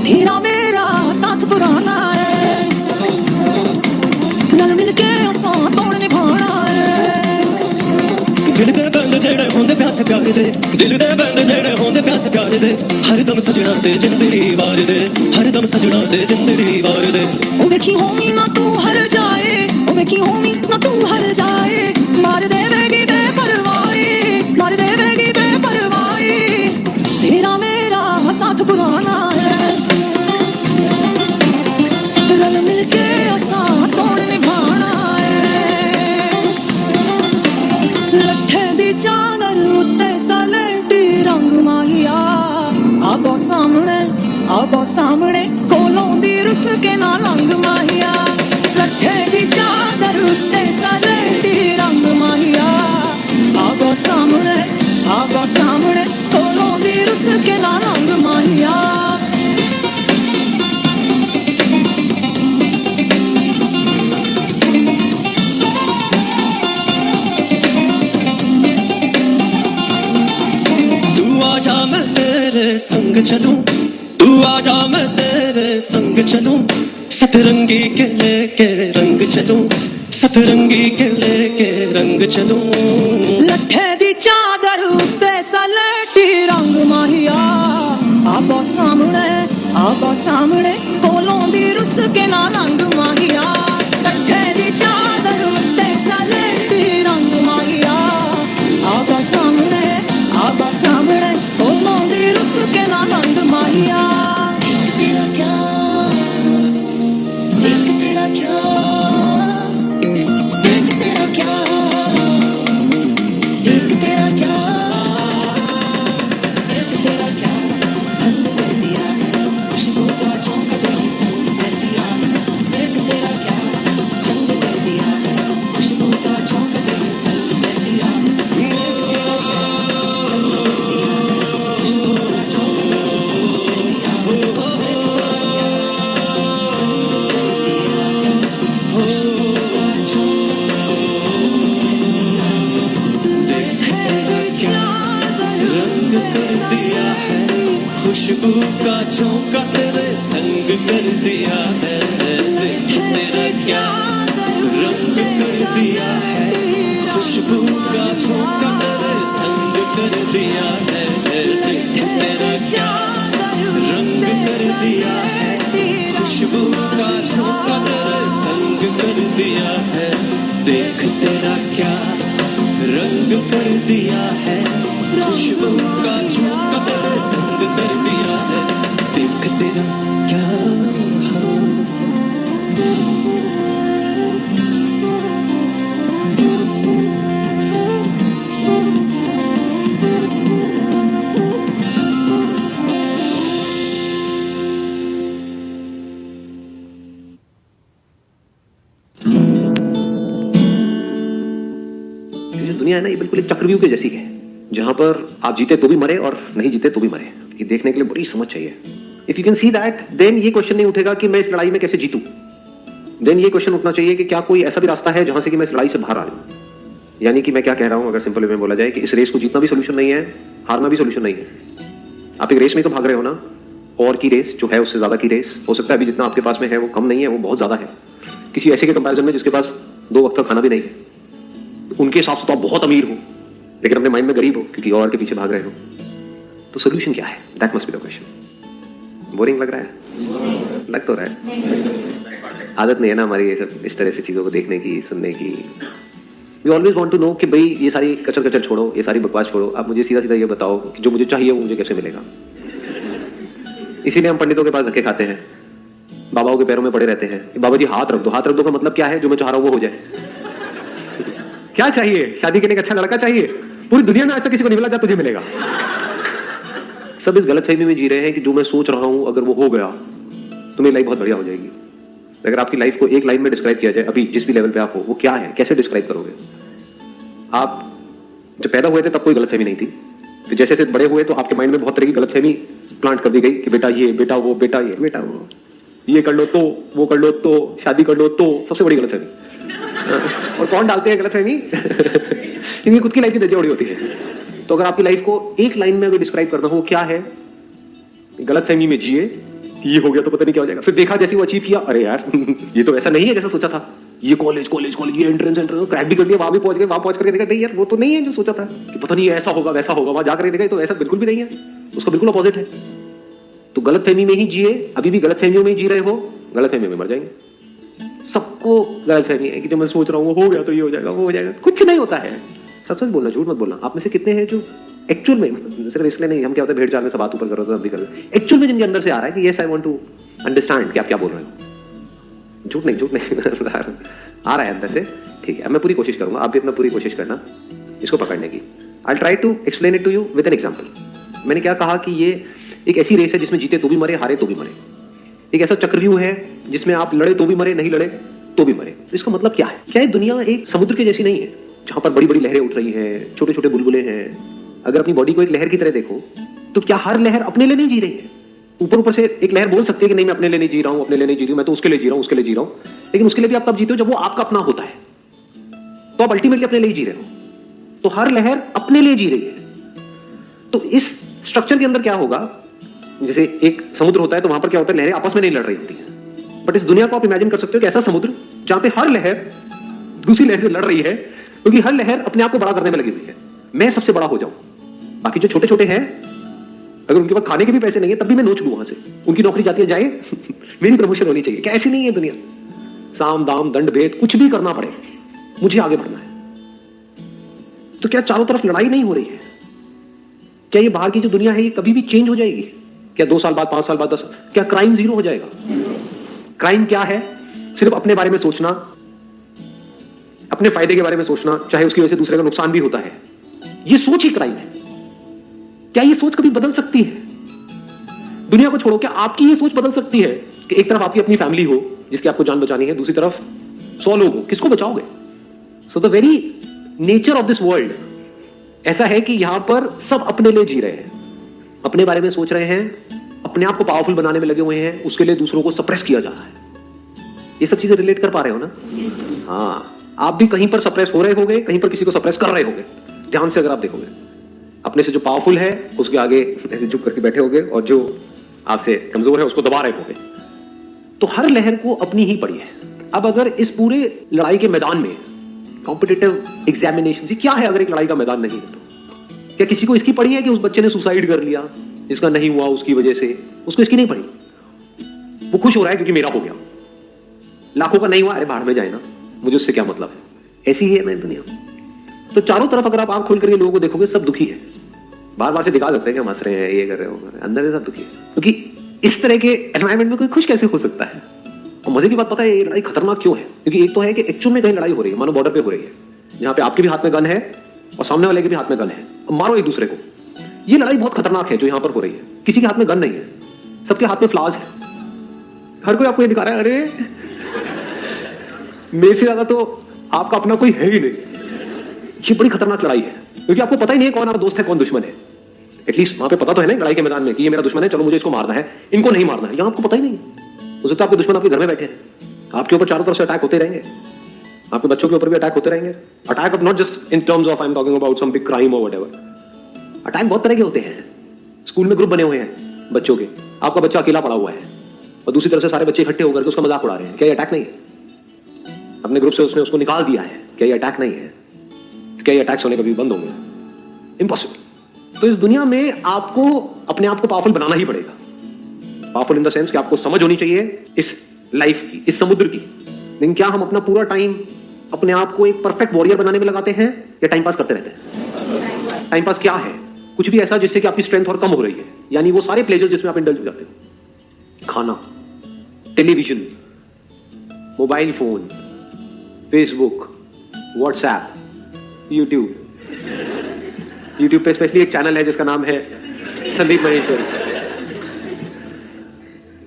Speaker 2: तेरा मेरा साथ पुराना है, नल मिल के असां तोड़ निभाना है।
Speaker 7: दिल दे बंद जेड़े होंदे प्यास प्यार दे, दिल दे बंद जेड़े होंदे प्यास प्यार दे, हरदम सजना ते जिंदड़ी वार दे, हरदम सजना ते जिंदड़ी वार दे।
Speaker 2: ओ वेखी होनी ना तू हर जाए, ओ वेखी होनी ना तू हर जाए, मार देवेगी बेपरवाही, मार देवेगी बेपरवाही। तेरा मेरा साथ पुराना है, रल मिल के असां तोड़ निभाना है। लट्ठे दी चादर उत्ते सलेटी रंग माहिया, आपो सामने कोलों दी रुस के ना लंग माहिया। लट्ठे दी चादर उत्ते सलेटी रंग माहिया, आपो सामने कोलों दी रुस के ना लंग माहिया।
Speaker 7: संग चलूं, तू आजा मैं तेरे संग चलूं, सतरंगी के लेके रंग चलूं, सतरंगी के लेके रंग चलूं।
Speaker 2: लट्ठे दी चादर उत्ते सलेटी रंग माहिया, आपो सामने कोलों दी रुस के ना लंग माहिया। लट्ठे दी चादर उत्ते सलेटी रंग माहिया, आपो सामने कोलों दी रुस के ना लंग माहिया। देख तेरा क्या, देख तेरा क्या, देख तेरा क्या, देख तेरा क्या, देख तेरा क्या रंग कर दिया है, खुशबू का झोंका तेरे संग कर दिया है। देख तेरा क्या रंग कर दिया है, खुशबू का झोंका तेरे संग कर दिया है।
Speaker 7: खुशबू का झोंका तेरे संग कर दिया है। देख तेरा क्या रंग कर दिया है, खुशबू का झोंका तेरे संग कर दिया है। देख तेरा क्या रंग कर दिया है, खुशबू का झोंका तेरे संग कर दिया है। देख तेरा क्या रंग कर दिया है, खुशबू का झोंका तेरे संग कर दिया है। देख तेरा क्या
Speaker 15: दुनिया है ना, ये बिल्कुल एक चक्रव्यूह के जैसी है, जहां पर आप जीते तो भी मरे और नहीं जीते तो भी मरे। ये देखने के लिए बड़ी समझ चाहिए। If you can see that, then ये क्वेश्चन नहीं उठेगा कि मैं इस लड़ाई में कैसे जीतूं। देन ये क्वेश्चन उठना चाहिए कि क्या कोई ऐसा भी रास्ता है जहां से कि मैं इस लड़ाई से बाहर आ जाऊं। यानी कि मैं क्या कह रहा हूं, अगर सिंपल वे में बोला जाए कि इस रेस को जीतना भी सोल्यूशन नहीं है, हारना भी सोल्यूशन नहीं है। आप एक रेस में तो भाग रहे हो ना, और की रेस जो है उससे ज्यादा की रेस हो सकता है। अभी जितना आपके पास में है वो कम नहीं है, वो बहुत ज्यादा है किसी ऐसे के कंपैरिजन में जिसके पास 2 वक्त का खाना भी नहीं है। उनके हिसाब से तो आप बहुत अमीर हो, लेकिन अपने माइंड में गरीब हो क्योंकि और के पीछे भाग रहे हो। तो सोल्यूशन क्या है? That must be the question. Boring लग रहा है? लग तो रहा है। आदत नहीं है ना हमारी ये सब इस तरह से चीजों को देखने की, सुनने की। We always want to know कि भाई ये सारी कचर छोड़ो, ये सारी बकवास छोड़ो, आप मुझे सीधा सीधा ये बताओ कि जो मुझे चाहिए वो मुझे कैसे मिलेगा। इसीलिए हम पंडितों के पास धक्के खाते हैं, बाबाओं के पैरों में पड़े रहते हैं। बाबा जी हाथ रख दो। हाथ रख दो का मतलब क्या है? जो मैं चाह रहा हूं वो हो जाए। क्या चाहिए? शादी के लिए एक अच्छा लड़का चाहिए। पूरी दुनिया में आज तक किसी को नहीं मिला जब तुझे मिलेगा। सब इस गलतफहमी में जी रहे हैं कि जो मैं सोच रहा हूं अगर वो हो गया तो मेरी लाइफ बहुत बढ़िया हो जाएगी। अगर आपकी लाइफ को एक लाइन में डिस्क्राइब किया जाए, अभी जिस भी लेवल पे आप हो, वो क्या है? कैसे डिस्क्राइब करोगे? आप जब पैदा हुए थे तब कोई गलतफहमी नहीं थी, तो जैसे जैसे बड़े हुए तो आपके माइंड में बहुत तरह की गलतफहमी प्लांट कर दी गई कि बेटा ये, बेटा वो, बेटा ये, बेटा वो, ये कर लो तो, वो कर लो तो, शादी कर लो तो। सबसे बड़ी गलतफहमी। और कौन डालते हैं गलतफहमी? क्योंकि खुद की लाइफ की धज्जियां उड़ी होती है। तो अगर आपकी लाइफ को एक लाइन में अगर डिस्क्राइब करना हो, क्या है? गलतफहमी में जिए, ये हो गया तो पता नहीं क्या हो जाएगा। फिर देखा जैसे वो अचीव किया, अरे यार ये तो ऐसा नहीं है जैसा सोचा था। ये कॉलेज कॉलेज कॉलेज, ये एंट्रेंस एंट्रेंस क्रैक भी कर दिया, वहां भी पहुंच गए, वहां पहुंच करके देखा नहीं यार वो तो नहीं है जो सोचा था, कि पता नहीं ऐसा होगा वैसा होगा। वहां जाकर देखा तो ऐसा बिल्कुल भी नहीं है, उसका बिल्कुल अपोजिट है। तो गलतफहमी में ही जिए। अभी भी गलतफहमियों में ही जी रहे हो, गलतफहमी में मर जाएंगे। सबको गलतफहमी है कि जो मैं सोच रहा हूँ वो हो गया तो ये हो जाएगा, वो हो जाएगा। कुछ नहीं होता है। सच सच बोलना, झूठ मत बोलना। आप में से कितने हैं जो एक्चुअल में, सिर्फ इसलिए नहीं, हम क्या होता है भेड़ चाल में सब बात ऊपर कर रहे हो, भी कर रहे हो, एक्चुअल में जिनके अंदर से आ रहा है कि yes I want to understand कि आप क्या बोल रहे हो। झूठ नहीं, झूठ नहीं आ रहा है अंदर से। ठीक है, अब मैं पूरी कोशिश करूंगा, आप भी अपना पूरी कोशिश करना इसको पकड़ने की। I try to explain it to you with an example. मैंने क्या कहा कि ये एक ऐसी रेस है जिसमें जीते तो भी मरे, हारे तो भी मरे। एक ऐसा चक्रव्यूह है जिसमें आप लड़े तो भी मरे, नहीं लड़े तो भी मरे। तो इसका मतलब क्या है? क्या ये दुनिया एक समुद्र के जैसी नहीं है जहां पर बड़ी बड़ी लहरें उठ रही हैं, छोटे छोटे बुलबुले हैं? अगर अपनी बॉडी को एक लहर की तरह देखो तो क्या हर लहर अपने लिए नहीं जी रही है? ऊपर ऊपर से एक लहर बोल सकती है कि नहीं मैं अपने लिए नहीं जी रहा हूं, अपने लिए नहीं जी रही हूं, मैं तो उसके लिए जी रहा हूं, उसके लिए जी रहा हूं। लेकिन उसके लिए भी आप तब जीते हो जब वो आपका अपना होता है, तो आप अल्टीमेटली अपने लिए जी रहे हो। तो हर लहर अपने लिए जी रही है। तो इस स्ट्रक्चर के अंदर क्या होगा? जैसे एक समुद्र होता है तो वहां पर क्या होता है, लहरें आपस में नहीं लड़ रही होती है। बट इस दुनिया को आप इमेजिन कर सकते हो कि ऐसा समुद्र जहां पे हर लहर दूसरी लहर से लड़ रही है, क्योंकि हर लहर अपने आप को बड़ा करने में लगी हुई है। मैं सबसे बड़ा हो जाऊं, बाकी जो छोटे छोटे हैं अगर उनके पास खाने के भी पैसे नहीं है तब भी मैं नोच लूं वहां से, उनकी नौकरी जाती है जाए मेरी प्रमोशन होनी चाहिए। क्या ऐसी नहीं है दुनिया? साम दाम दंड भेद कुछ भी करना पड़े, मुझे आगे बढ़ना है। तो क्या चारों तरफ लड़ाई नहीं हो रही है? क्या ये बाहर की जो दुनिया है ये कभी भी चेंज हो जाएगी? क्या 2 साल बाद, 5 साल बाद, 10? क्या क्राइम जीरो हो जाएगा? क्राइम क्या है? सिर्फ अपने बारे में सोचना, अपने फायदे के बारे में सोचना, चाहे उसकी वजह से दूसरे का नुकसान भी होता है। ये सोच ही क्राइम है। क्या ये सोच कभी बदल सकती है? दुनिया को छोड़ो, क्या आपकी ये सोच बदल सकती है कि एक तरफ आपकी अपनी फैमिली हो जिसकी आपको जान बचानी है, दूसरी तरफ 100 लोग हो, किसको बचाओगे? So the very nature of this world ऐसा है कि यहां पर सब अपने लिए जी रहे हैं, अपने बारे में सोच रहे हैं, अपने आप को पावरफुल बनाने में लगे हुए हैं, उसके लिए दूसरों को सप्रेस किया जा रहा है। ये सब चीजें रिलेट कर पा रहे हो ना? हाँ, आप भी कहीं पर सप्रेस हो रहे होगे, कहीं पर किसी को सप्रेस कर रहे होगे। ध्यान से अगर आप देखोगे, अपने से जो पावरफुल है उसके आगे ऐसे चुप करके बैठे होगे और जो आपसे कमजोर है उसको दबा रहे होगे। तो हर लहर को अपनी ही पड़ी है। अब अगर इस पूरे लड़ाई के मैदान में कॉम्पिटिटिव एग्जामिनेशन, क्या है अगर एक लड़ाई का मैदान नहीं है तो? क्या किसी को इसकी पड़ी है कि उस बच्चे ने सुसाइड कर लिया, इसका नहीं हुआ उसकी वजह से? उसको इसकी नहीं पड़ी। वो खुश हो रहा है क्योंकि मेरा हो गया, लाखों का नहीं हुआ, अरे बाहर में जाए ना, मुझे उससे क्या मतलब है। ऐसी ही है ना दुनिया। तो चारों तरफ अगर आप आंख खोल करके लोगों को देखोगे सब दुखी है। बार बार से दिखा सकते हैं कि हम हंस रहे हैं, ये कर रहे हो, अंदर से सब दुखी है। क्योंकि इस तरह के एनवायरमेंट में कोई खुश कैसे हो सकता है? और मजे की बात पता है ये लड़ाई खतरनाक क्यों है? क्योंकि एक तो है कि एक्चुअल में कहीं लड़ाई हो रही है, मानो बॉर्डर पे हो रही है, जहां पे आपके भी हाथ में गन है और सामने वाले के भी हाथ में गन है, मारो एक दूसरे को। ये लड़ाई बहुत खतरनाक है जो यहां पर हो रही है। किसी के हाथ में गन नहीं है, सबके हाथ में फ्लावर्स है। हर कोई आपको ये दिखा रहा है, अरे मेरे से ज्यादा तो आपका अपना कोई है ही नहीं। ये बड़ी खतरनाक लड़ाई है क्योंकि आपको पता ही नहीं है कौन आपका दोस्त है, कौन दुश्मन है। एटलीस्ट वहां पे पता तो है ना लड़ाई के मैदान में कि ये मेरा दुश्मन है, चलो मुझे इसको मारना है, इनको नहीं मारना है। यहां आपको पता ही नहीं है। हो सकता है आपके दुश्मन आपके घर में बैठे हैं, आपके ऊपर चारों तरफ से अटैक होते रहेंगे, आपके बच्चों के ऊपर भी अटैक होते रहेंगे। Attack not just in terms of I am talking about some big crime और व्हाटएवर। अटैक बहुत तरह के होते हैं। स्कूल में ग्रुप बने हुए हैं बच्चों के, आपका बच्चा अकेला पड़ा हुआ है और दूसरी तरफ से सारे बच्चे इकट्ठे होकर उसका मजाक उड़ा रहे हैं। क्या ये अटैक नहीं है? अपने ग्रुप से उसने उसको निकाल दिया है, क्या ये अटैक नहीं है? क्या ये अटैक्स होने कभी बंद होंगे? इम्पॉसिबल। तो इस दुनिया में आपको अपने आप को पावरफुल बनाना ही पड़ेगा। पावरफुल इन द सेंस कि आपको समझ होनी चाहिए इस लाइफ की, इस समुद्र की। लेकिन क्या हम अपना पूरा टाइम अपने आप को एक परफेक्ट वॉरियर बनाने में लगाते हैं या टाइम पास करते रहते हैं? टाइम पास क्या है? कुछ भी ऐसा जिससे कि आपकी स्ट्रेंथ और कम हो रही है, यानी वो सारे प्लेजर जिसमें आप इंडल्ज हो जाते हो। खाना, television, mobile phone, Facebook, WhatsApp, YouTube पे स्पेशली एक चैनल है जिसका नाम है संदीप महेश्वरी।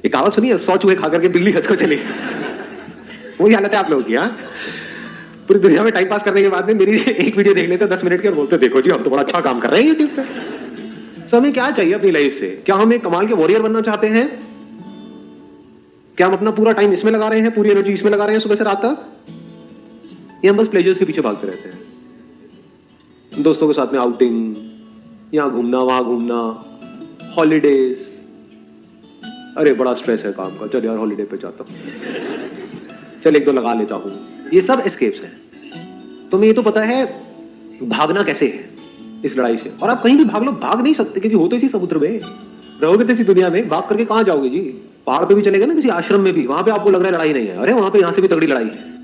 Speaker 15: एक कहावत सुनिए, 100 चूहे खाकर के बिल्ली हंस को चली। वही हालत है आप लोगों की। हाँ, पूरी दुनिया में टाइम पास करने के बाद में मेरी एक वीडियो देख लेते 10 मिनट की और बोलते देखो जी हम तो बड़ा अच्छा काम कर रहे हैं यूट्यूब पे। तो हमें क्या चाहिए अपनी लाइफ से? क्या हम एक कमाल के वॉरियर बनना चाहते हैं? क्या हम अपना पूरा टाइम इसमें लगा रहे हैं, पूरी एनर्जी इसमें लगा रहे हैं सुबह से रात तक, या हम बस प्लेजर्स के पीछे भागते रहते हैं? दोस्तों के साथ में आउटिंग, यहां घूमना वहां घूमना, हॉलीडेज, अरे बड़ा स्ट्रेस है काम का, चल यार हॉलीडे पे जाता हूं, चल एक दो लगा लेता हूं। ये सब एस्केप्स हैं। तुम्हें ये तो पता है भागना कैसे है इस लड़ाई से, और आप कहीं भी भाग लो, भाग नहीं सकते क्योंकि हो तो इसी समुद्र में, रहोगे तो इसी दुनिया में, भाग करके कहां जाओगे जी? पहाड़ पे भी चलेगा ना, किसी आश्रम में भी, वहां पे आपको लग रहा है लड़ाई नहीं है, अरे वहां पे यहां से भी तगड़ी लड़ाई है।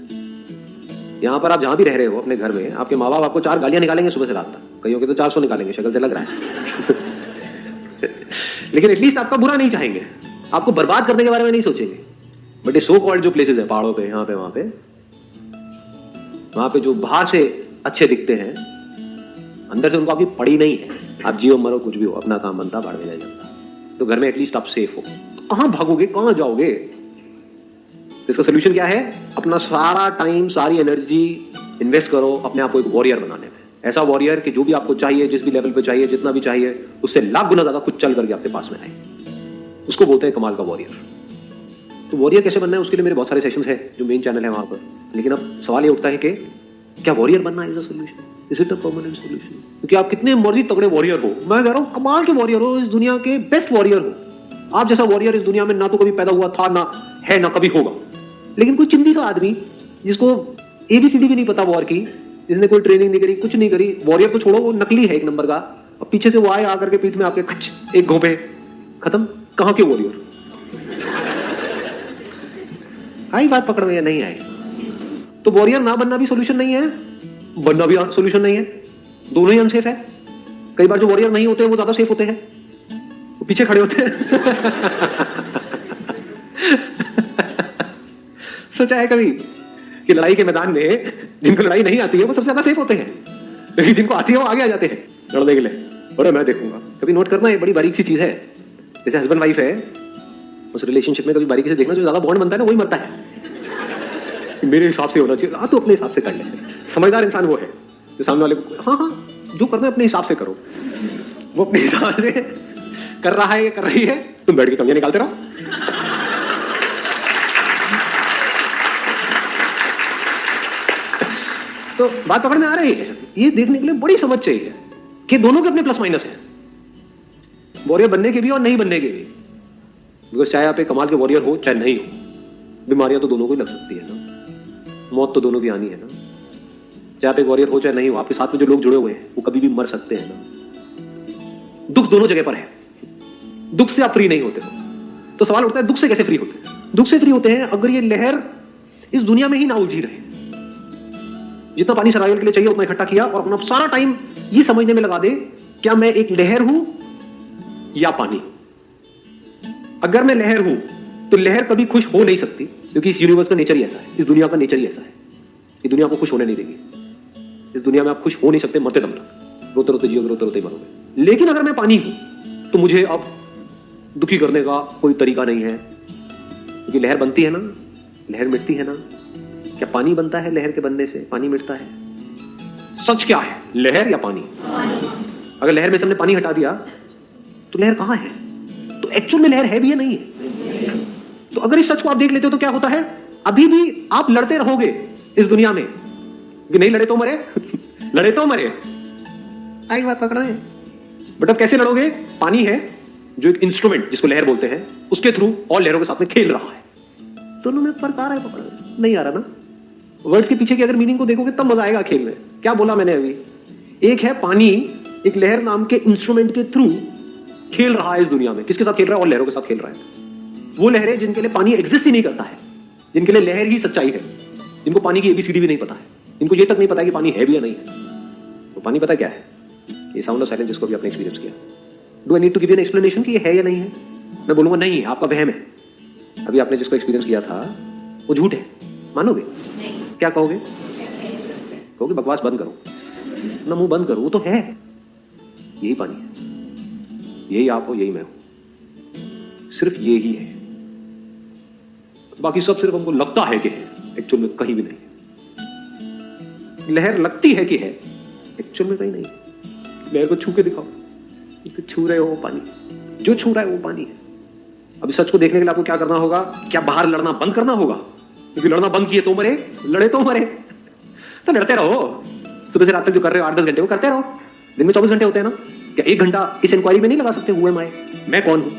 Speaker 15: यहाँ पर आप जहां भी रह रहे हो अपने घर में, आपके माँ बाप आपको 4 गालियां निकालेंगे सुबह से रात तक, कईयों के तो 400 निकालेंगे, शक्ल से लग रहा है। लेकिन एटलीस्ट आपका बुरा नहीं चाहेंगे, आपको बर्बाद करने के बारे में नहीं सोचेंगे। बट ये सो कॉल्ड जो प्लेसेस है पहाड़ों पे, यहाँ पे वहां पे जो बाहर से अच्छे दिखते हैं, अंदर से उनको आपकी पड़ी नहीं है। आप जियो मरो कुछ भी हो, अपना काम बनता, बाढ़ में जाए जाता। तो घर में एटलीस्ट आप सेफ हो। तो कहां भागोगे, कहां जाओगे? इसका सोल्यूशन क्या है? अपना सारा टाइम, सारी एनर्जी इन्वेस्ट करो अपने आप को एक वॉरियर बनाने में। ऐसा वॉरियर कि जो भी आपको चाहिए, जिस भी लेवल पे चाहिए, जितना भी चाहिए, उससे लाख गुना ज्यादा कुछ चल करके आपके पास में आए। उसको बोलते हैं कमाल का वॉरियर। तो वॉरियर कैसे बनना है, उसके लिए मेरे बहुत सारे सेशंस हैं जो मेन चैनल है वहां पर। लेकिन अब सवाल ये उठता है कि क्या वॉरियर बनना is a solution? Is it a permanent solution? क्योंकि आप कितने मर्जी तगड़े वॉरियर हो, मैं कह रहा हूं कमाल के वॉरियर हो, इस दुनिया के बेस्ट वॉरियर हो, आप जैसा वॉरियर इस दुनिया में ना तो कभी पैदा हुआ था, ना है, ना कभी होगा। लेकिन कोई चिंदी सा आदमी जिसको ABCD भी नहीं पता वॉर की, जिसने कोई ट्रेनिंग नहीं करी, कुछ नहीं करी, वॉरियर तो छोड़ो, वो नकली है एक नंबर का, और पीछे से वो आए आकर के पीठ में आपके खच एक घोंपे, खत्म। कहां के वॉरियर? आई बात पकड़ में या नहीं आई? तो वॉरियर ना बनना भी सोल्यूशन नहीं है, बनना भी सोल्यूशन नहीं है, दोनों ही अनसेफ है। कई बार जो वॉरियर नहीं होते वो ज्यादा सेफ होते हैं, वो पीछे खड़े होते हैं। सोचा है कभी कि लड़ाई के मैदान में जिनको लड़ाई नहीं आती है वो सबसे ज्यादा सेफ होते हैं, लेकिन जिनको आती है वो आगे आ जाते हैं लड़ने के लिए। अरे मैं देखूंगा। कभी नोट करना, ये बड़ी बारीक सी चीज है। जैसे हस्बैंड वाइफ है, उस रिलेशनशिप में कभी बारीकी से देखना, जो ज्यादा बॉन्ड बनता है ना वही मरता है। मेरे हिसाब से होना चाहिए, हाँ तो अपने हिसाब से कर ले। समझदार इंसान वो है जो सामने वाले को, हाँ जो करना है अपने हिसाब से करो, वो अपने हिसाब से कर रहा है, कर रही है, तुम बैठ के कमियां निकालते रहो। तो बात पकड़ में आ रही है? ये देखने के लिए बड़ी समझ चाहिए कि दोनों के अपने प्लस माइनस हैं, वॉरियर बनने के भी और नहीं बनने के भी। बिकॉज चाहे आप एक कमाल के वॉरियर हो चाहे नहीं हो, बीमारियां तो दोनों को ही लग सकती है ना, मौत तो दोनों की आनी है ना। चाहे आप एक वॉरियर हो चाहे नहीं हो, आपके साथ में जो लोग जुड़े हुए हैं वो कभी भी मर सकते हैं ना। दुख दोनों जगह पर है, दुख से आप फ्री नहीं होते हो। तो सवाल उठता है दुख से कैसे फ्री होते हैं? दुख से फ्री होते हैं अगर ये लहर इस दुनिया में ही ना उलझी रहे। जितना पानी सर्वाइवल के लिए चाहिए उतना इकट्ठा किया और अपना सारा टाइम ये समझने में लगा दे, क्या मैं एक लहर हूं या पानी? अगर मैं लहर हूं तो लहर कभी खुश हो नहीं सकती, क्योंकि इस यूनिवर्स का नेचर ही ऐसा है, इस दुनिया का नेचर ही ऐसा है। ये दुनिया को खुश होने नहीं देगी। इस दुनिया में आप खुश हो नहीं सकते मरते दम तक, रोते रोते जियोगे, रोते रोते मरोगे। लेकिन अगर मैं पानी हूं तो मुझे अब दुखी करने का कोई तरीका नहीं है, क्योंकि लहर बनती है ना, लहर मिटती है ना। क्या पानी बनता है लहर के बनने से? पानी मिटता है। सच क्या है, लहर या पानी? अगर लहर में से हमने पानी हटा दिया तो लहर कहां है? तो एक्चुअल में लहर है भी या नहीं है? तो अगर इस सच को आप देख लेते हो तो क्या होता है, अभी भी आप लड़ते रहोगे इस दुनिया में कि नहीं लड़े तो मरे लड़े तो मरे। आई बात पकड़ रहे हैं? बट अब कैसे लड़ोगे? पानी है जो एक इंस्ट्रूमेंट जिसको लहर बोलते हैं, उसके थ्रू और लहरों के साथ में खेल रहा है। दोनों में फर्क आ रहा है? पकड़ नहीं आ रहा ना। वर्ड्स के पीछे की अगर मीनिंग को देखोगे तब मजा आएगा खेल में। क्या बोला मैंने अभी? एक है पानी, एक लहर नाम के इंस्ट्रूमेंट के थ्रू खेल रहा है इस दुनिया में। किसके साथ खेल रहा है? और लहरों के साथ खेल रहा है। वो लहरें जिनके लिए पानी एग्जिस्ट ही नहीं करता है, जिनके लिए लहर ही सच्चाई है, जिनको पानी की ABCD भी नहीं पता है, जिनको ये तक नहीं पता है कि पानी है भी या नहीं है। तो पानी पता क्या है? ये साउंड ऑफ साइलेंस जिसको भी आपने एक्सपीरियंस किया। Do I need to give you an explanation कि ये है या नहीं है? मैं बोलूंगा नहीं है, आपका वहम है। अभी आपने जिसको एक्सपीरियंस किया था वो झूठ है, मानोगे? क्या कहोगे? कहोगे बकवास बंद करो, ना मुंह बंद करो, वो तो है, यही पानी है, यही आप हो, यही मैं हूं, सिर्फ ये ही है। बाकी सब सिर्फ हमको लगता है कि है, एक्चुअल में कहीं भी नहीं। लहर लगती है कि है, एक्चुअल में कहीं नहीं। लहर को छू के दिखाओ, तो छू रहे हो वो पानी, जो छू रहा है वो पानी है। अभी सच को देखने के लिए आपको क्या करना होगा? क्या बाहर लड़ना बंद करना होगा? क्योंकि लड़ना बंद किए तो मरे, लड़े तो मरे। तो लड़ते रहो, सुबह से रात तक जो कर रहे हो 8-10 घंटे वो करते रहो। दिन में 24 घंटे होते हैं ना, क्या 1 घंटा इस इंक्वायरी में नहीं लगा सकते? हुए मैं कौन हूं?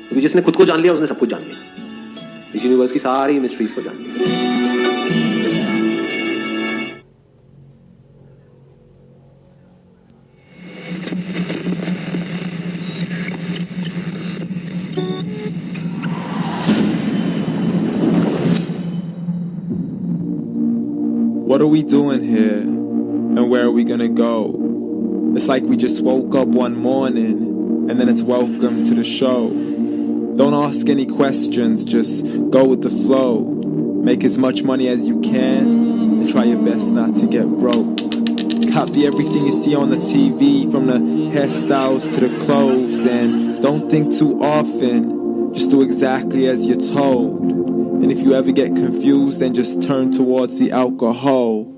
Speaker 15: क्योंकि जिसने खुद को जान लिया उसने सब कुछ जान लिया, इस यूनिवर्स की सारी मिस्ट्रीज को जान लिया।
Speaker 16: What are we doing here? And where are we gonna go? It's like we just woke up one morning and then it's welcome to the show. Don't ask any questions, just go with the flow. Make as much money as you can and try your best not to get broke. Copy everything you see on the TV, from the hairstyles to the clothes, and don't think too often, just do exactly as you're told. And if you ever get confused, then just turn towards the alcohol.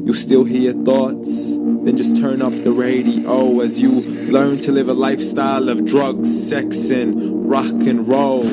Speaker 16: You'll still hear your thoughts, then just turn up the radio as you learn to live a lifestyle of drugs, sex, and rock and roll.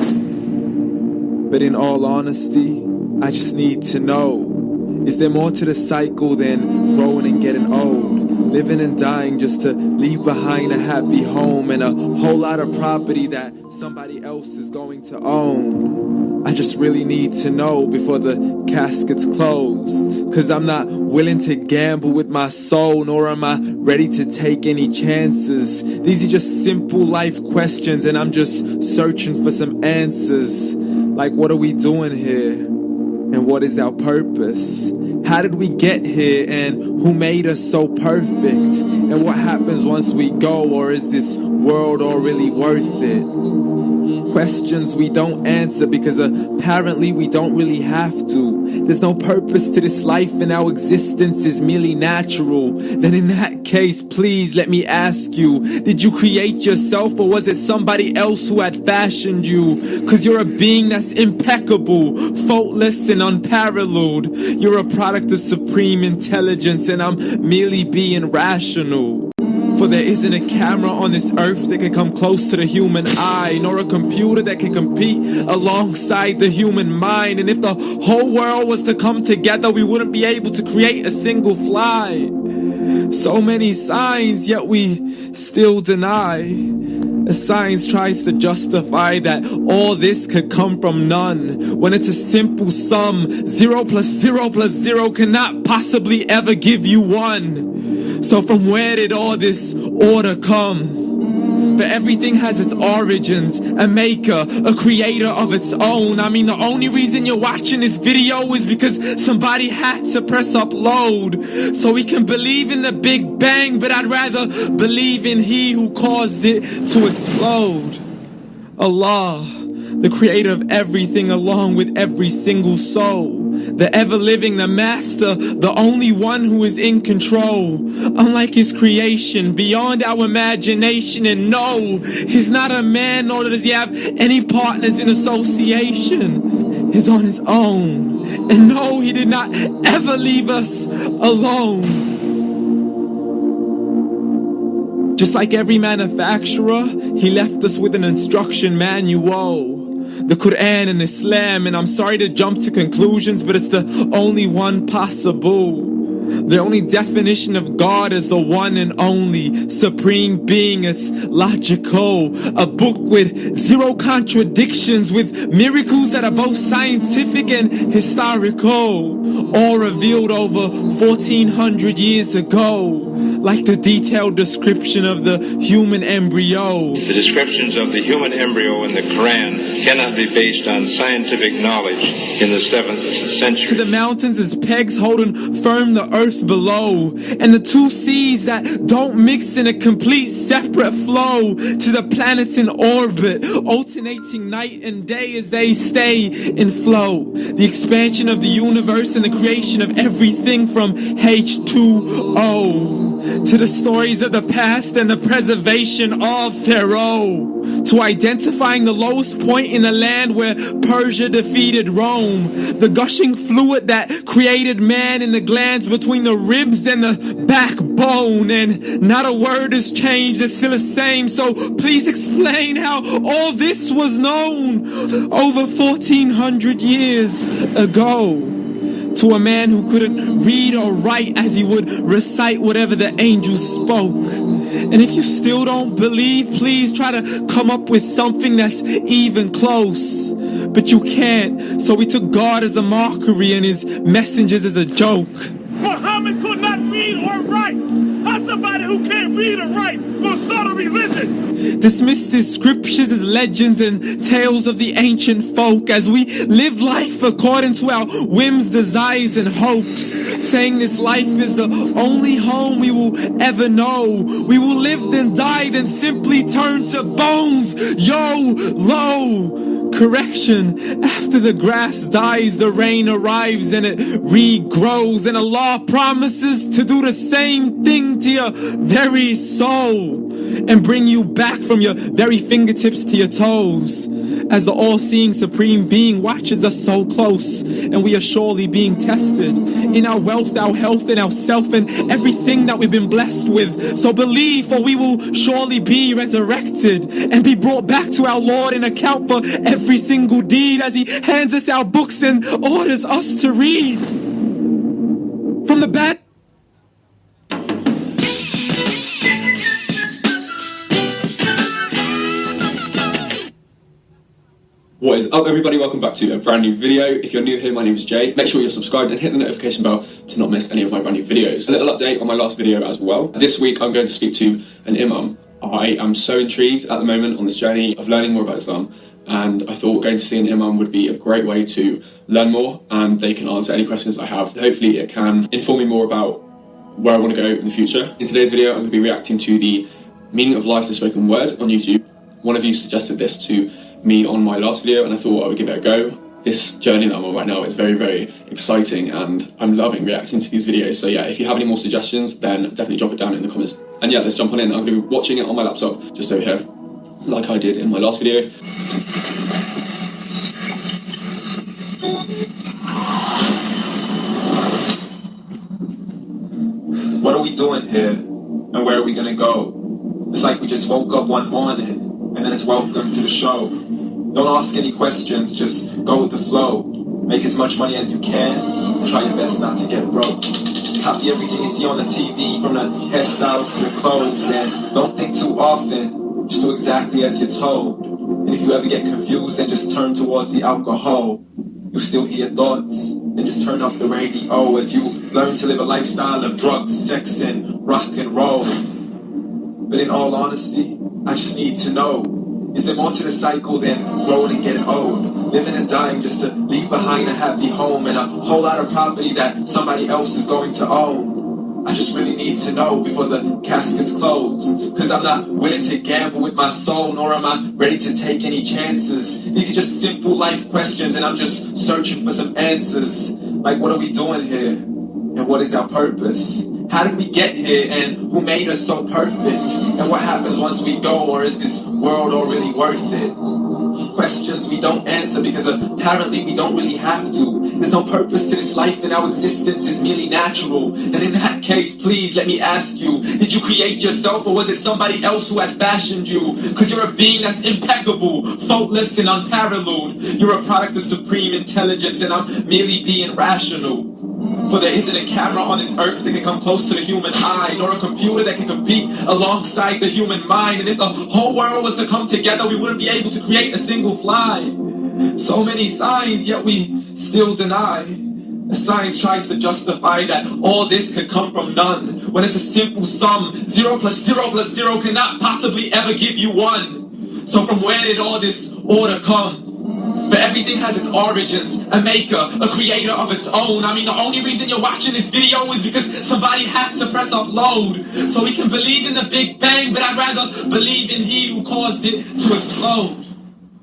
Speaker 16: But in all honesty, I just need to know, is there more to the cycle than growing and getting old? Living and dying just to leave behind a happy home and a whole lot of property that somebody else is going to own. I just really need to know before the casket's closed, 'cause I'm not willing to gamble with my soul, nor am I ready to take any chances. These are just simple life questions and I'm just searching for some answers. Like, what are we doing here? And what is our purpose? How did we get here and who made us so perfect? And what happens once we go, or is this world all really worth it? Questions we don't answer because apparently we don't really have to. There's no purpose to this life and our existence is merely natural. Then in that case, please let me ask you, did you create yourself or was it somebody else who had fashioned you? 'Cause you're a being that's impeccable, faultless and unparalleled. You're a product of supreme intelligence and I'm merely being rational. For there isn't a camera on this earth that can come close to the human eye, nor a computer that can compete alongside the human mind. And if the whole world was to come together, we wouldn't be able to create a single fly. So many signs, yet we still deny. As science tries to justify that all this could come from none, when it's a simple sum, 0 plus 0 plus 0 cannot possibly ever give you 1. So from where did all this order come? For everything has its origins, a maker, a creator of its own. I mean, the only reason you're watching this video is because somebody had to press upload. So we can believe in the Big Bang, but I'd rather believe in He who caused it to explode. Allah, the creator of everything along with every single soul. The ever-living, the master, the only one who is in control. Unlike his creation, beyond our imagination. And no, he's not a man, nor does he have any partners in association. He's on his own. And no, he did not ever leave us alone. Just like every manufacturer, he left us with an instruction manual. The Quran and Islam, and I'm sorry to jump to conclusions, but it's the only one possible. The only definition of God is the one and only supreme being. It's logical. A book with 0 contradictions, with miracles that are both scientific and historical, all revealed over 1400 years ago. Like the detailed description of the human embryo.
Speaker 17: The descriptions of the human embryo in the Quran cannot be based on scientific knowledge in the 7th century.
Speaker 16: To the mountains as pegs holding firm the earth below, and the two seas that don't mix in a complete separate flow, to the planets in orbit, alternating night and day as they stay in flow. The expansion of the universe and the creation of everything from H2O, to the stories of the past and the preservation of Pharaoh, to identifying the lowest point in the land where Persia defeated Rome, the gushing fluid that created man in the glands between the ribs and the backbone, and not a word has changed, it's still the same. So please explain how all this was known over 1400 years ago, to a man who couldn't read or write as he would recite whatever the angels spoke. And if you still don't believe, please try to come up with something that's even close. But you can't, so we took God as a mockery and his messengers as a joke.
Speaker 18: Muhammad could not read or write. How somebody who can't read or write gonna start a religion?
Speaker 16: Dismiss his scriptures as legends and tales of the ancient folk as we live life according to our whims, desires, and hopes, saying this life is the only home we will ever know. We will live then die, then simply turn to bones. YOLO! Correction, after the grass dies, the rain arrives and it regrows, and Allah promises to do the same thing to your very soul and bring you back from your very fingertips to your toes, as the all-seeing supreme being watches us so close, and we are surely being tested in our wealth, our health, and our self, and everything that we've been blessed with. So believe, for we will surely be resurrected and be brought back to our Lord and account for every single deed as he hands us our books and orders us to read. From the bad
Speaker 19: What is up, everybody? Welcome back to a brand new video. If you're new here, my name is Jay. Make sure you're subscribed and hit the notification bell to not miss any of my brand new videos. A little update on my last video as well. This week I'm going to speak to an imam. I am so intrigued at the moment on this journey of learning more about Islam, and I thought going to see an imam would be a great way to learn more, and they can answer any questions I have. Hopefully it can inform me more about where I want to go in the future. In today's video I'm going to be reacting to the Meaning of Life, the Spoken Word on YouTube. One of you suggested this to me on my last video, and I thought I would give it a go. This journey that I'm on right now is very, very exciting, and I'm loving reacting to these videos. So yeah, if you have any more suggestions, then definitely drop it down in the comments. And yeah, let's jump on in. I'm going to be watching it on my laptop, just over here, like I did in my last video.
Speaker 16: What are we doing here? And where are we gonna go? It's like we just woke up one morning, and then it's welcome to the show. Don't ask any questions, just go with the flow. Make as much money as you can, try your best not to get broke. Copy everything you see on the TV, from the hairstyles to the clothes, and don't think too often, just do exactly as you're told. And if you ever get confused, then just turn towards the alcohol. You'll still hear your thoughts, then just turn up the radio as you learn to live a lifestyle of drugs, sex, and rock and roll. But in all honesty, I just need to know, is there more to the cycle than growing and getting old? Living and dying just to leave behind a happy home and a whole lot of property that somebody else is going to own. I just really need to know before the casket's closed, cause I'm not willing to gamble with my soul, nor am I ready to take any chances. These are just simple life questions, and I'm just searching for some answers. Like, what are we doing here? And what is our purpose? How did we get here, and who made us so perfect? And what happens once we go, or is this world all really worth it? Questions we don't answer because apparently we don't really have to. There's no purpose to this life, and our existence is merely natural. And in that case, please let me ask you, did you create yourself, or was it somebody else who had fashioned you? Cause you're a being that's impeccable, faultless, and unparalleled. You're a product of supreme intelligence, and I'm merely being rational. For there isn't a camera on this earth that can come close to the human eye, nor a computer that can compete alongside the human mind. And if the whole world was to come together, we wouldn't be able to create a single fly. So many signs, yet we still deny. The science tries to justify that all this could come from none, when it's a simple sum. 0 plus 0 plus 0 cannot possibly ever give you 1. So from where did all this order come? But everything has its origins, a maker, a creator of its own. I mean, the only reason you're watching this video is because somebody had to press upload. So we can believe in the Big Bang, but I'd rather believe in He who caused it to explode.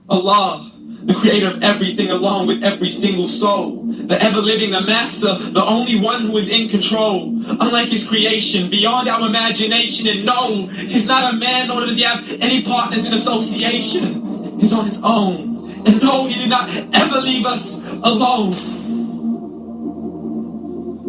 Speaker 16: Allah, the creator of everything, along with every single soul. The ever-living, the master, the only one who is in control. Unlike his creation, beyond our imagination. And no, he's not a man, nor does he have any partners in association. He's on his own. And no, he did not ever leave us alone.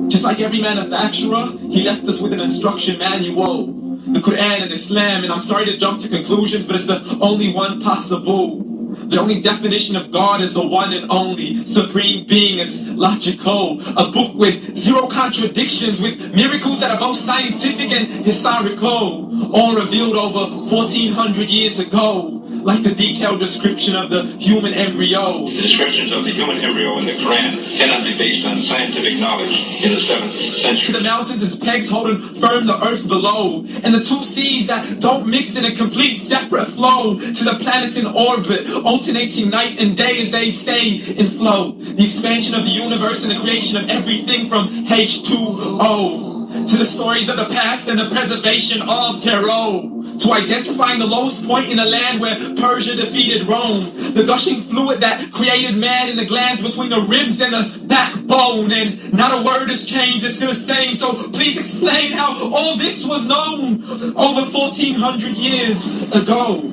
Speaker 16: Just like every manufacturer, he left us with an instruction manual. The Quran and Islam, and I'm sorry to jump to conclusions, but it's the only one possible. The only definition of God is the one and only supreme being. It's logical. A book with zero contradictions, with miracles that are both scientific and historical. All revealed over 1400 years ago. Like the detailed description of the human embryo.
Speaker 17: The descriptions of the human embryo in the Quran cannot be based on scientific knowledge in the 7th century.
Speaker 16: To the mountains as pegs holding firm the earth below. And the two seas that don't mix in a complete separate flow. To the planets in orbit, alternating night and day as they stay in flow. The expansion of the universe and the creation of everything from H2O. To the stories of the past and the preservation of Pharaoh. To identifying the lowest point in a land where Persia defeated Rome. The gushing fluid that created man in the glands between the ribs and the backbone. And not a word has changed, it's still the same. So please explain how all this was known over 1400 years ago.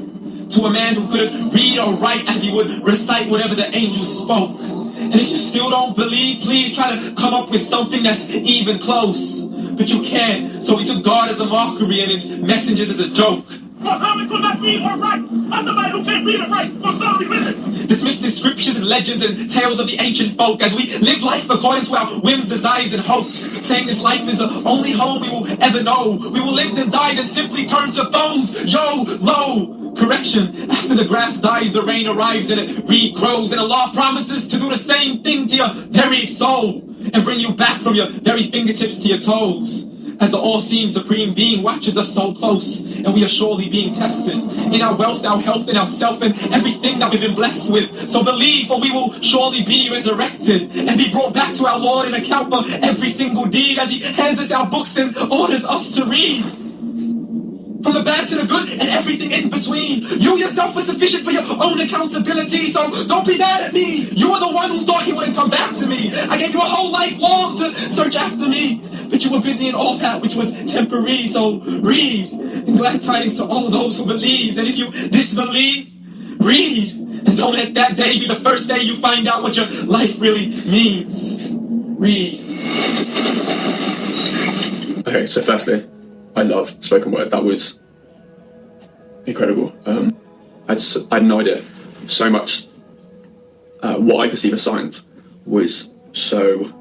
Speaker 16: To a man who couldn't read or write as he would recite whatever the angels spoke. And if you still don't believe, please try to come up with something that's even close. But you can't, so he took God as a mockery and his messengers as a joke.
Speaker 18: Muhammad could not read or write. As somebody who can't read or write, will start religion.
Speaker 16: Dismiss the scriptures as legends and tales of the ancient folk as we live life according to our whims, desires, and hopes. Saying this life is the only home we will ever know. We will live and die, then simply turn to bones. Yo, low. Correction, after the grass dies, the rain arrives and it regrows. And Allah promises to do the same thing to your very soul. And bring you back from your very fingertips to your toes. As the all-seeing supreme being watches us so close. And we are surely being tested. In our wealth, our health, and our self, and everything that we've been blessed with. So believe, for we will surely be resurrected. And be brought back to our Lord and account for every single deed. As he hands us our books and orders us to read. From the bad to the good and everything in between. You yourself are sufficient for your own accountability. So don't be mad at me. You are the one who thought he wouldn't come back to me. I gave you a whole life long to search after me. But you were busy in all that which was temporary. So read. And glad tidings to all those who believed. And if you disbelieve, read. And don't let that day be the first day you find out what your life really means. Read.
Speaker 19: Okay, so firstly, I love spoken word. That was incredible. I had no idea. So much what I perceive as science was so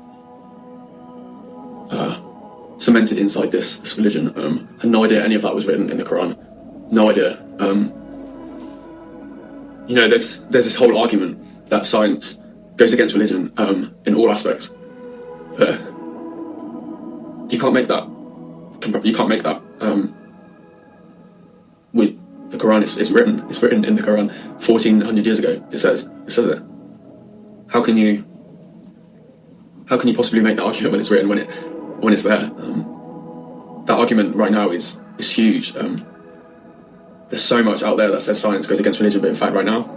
Speaker 19: cemented inside this religion. I had no idea any of that was written in the Quran. No idea. There's this whole argument that science goes against religion in all aspects. But you can't make that. You can't make that with the Quran. It's written in the Quran 1400 years ago. It says it. How can you possibly make that argument when it's written, when it's there? That argument right now is huge. There's so much out there that says science goes against religion, but in fact right now,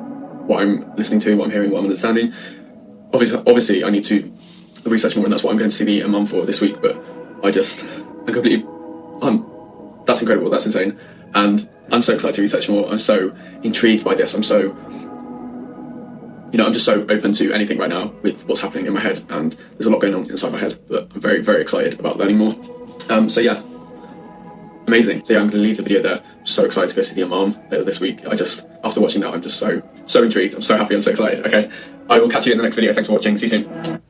Speaker 19: what I'm listening to, what I'm hearing, what I'm understanding, obviously I need to research more, and that's what I'm going to see the Imam for this week. But that's incredible, that's insane, and I'm so excited to research more. I'm so intrigued by this. I'm just so open to anything right now with what's happening in my head, and there's a lot going on inside my head, but I'm very, very excited about learning more. So yeah, amazing. So yeah, I'm going to leave the video there. I'm so excited to go see the Imam later this week. After watching that, I'm just so intrigued. I'm so happy, I'm so excited. Okay, I will catch you in the next video. Thanks for watching, see you soon.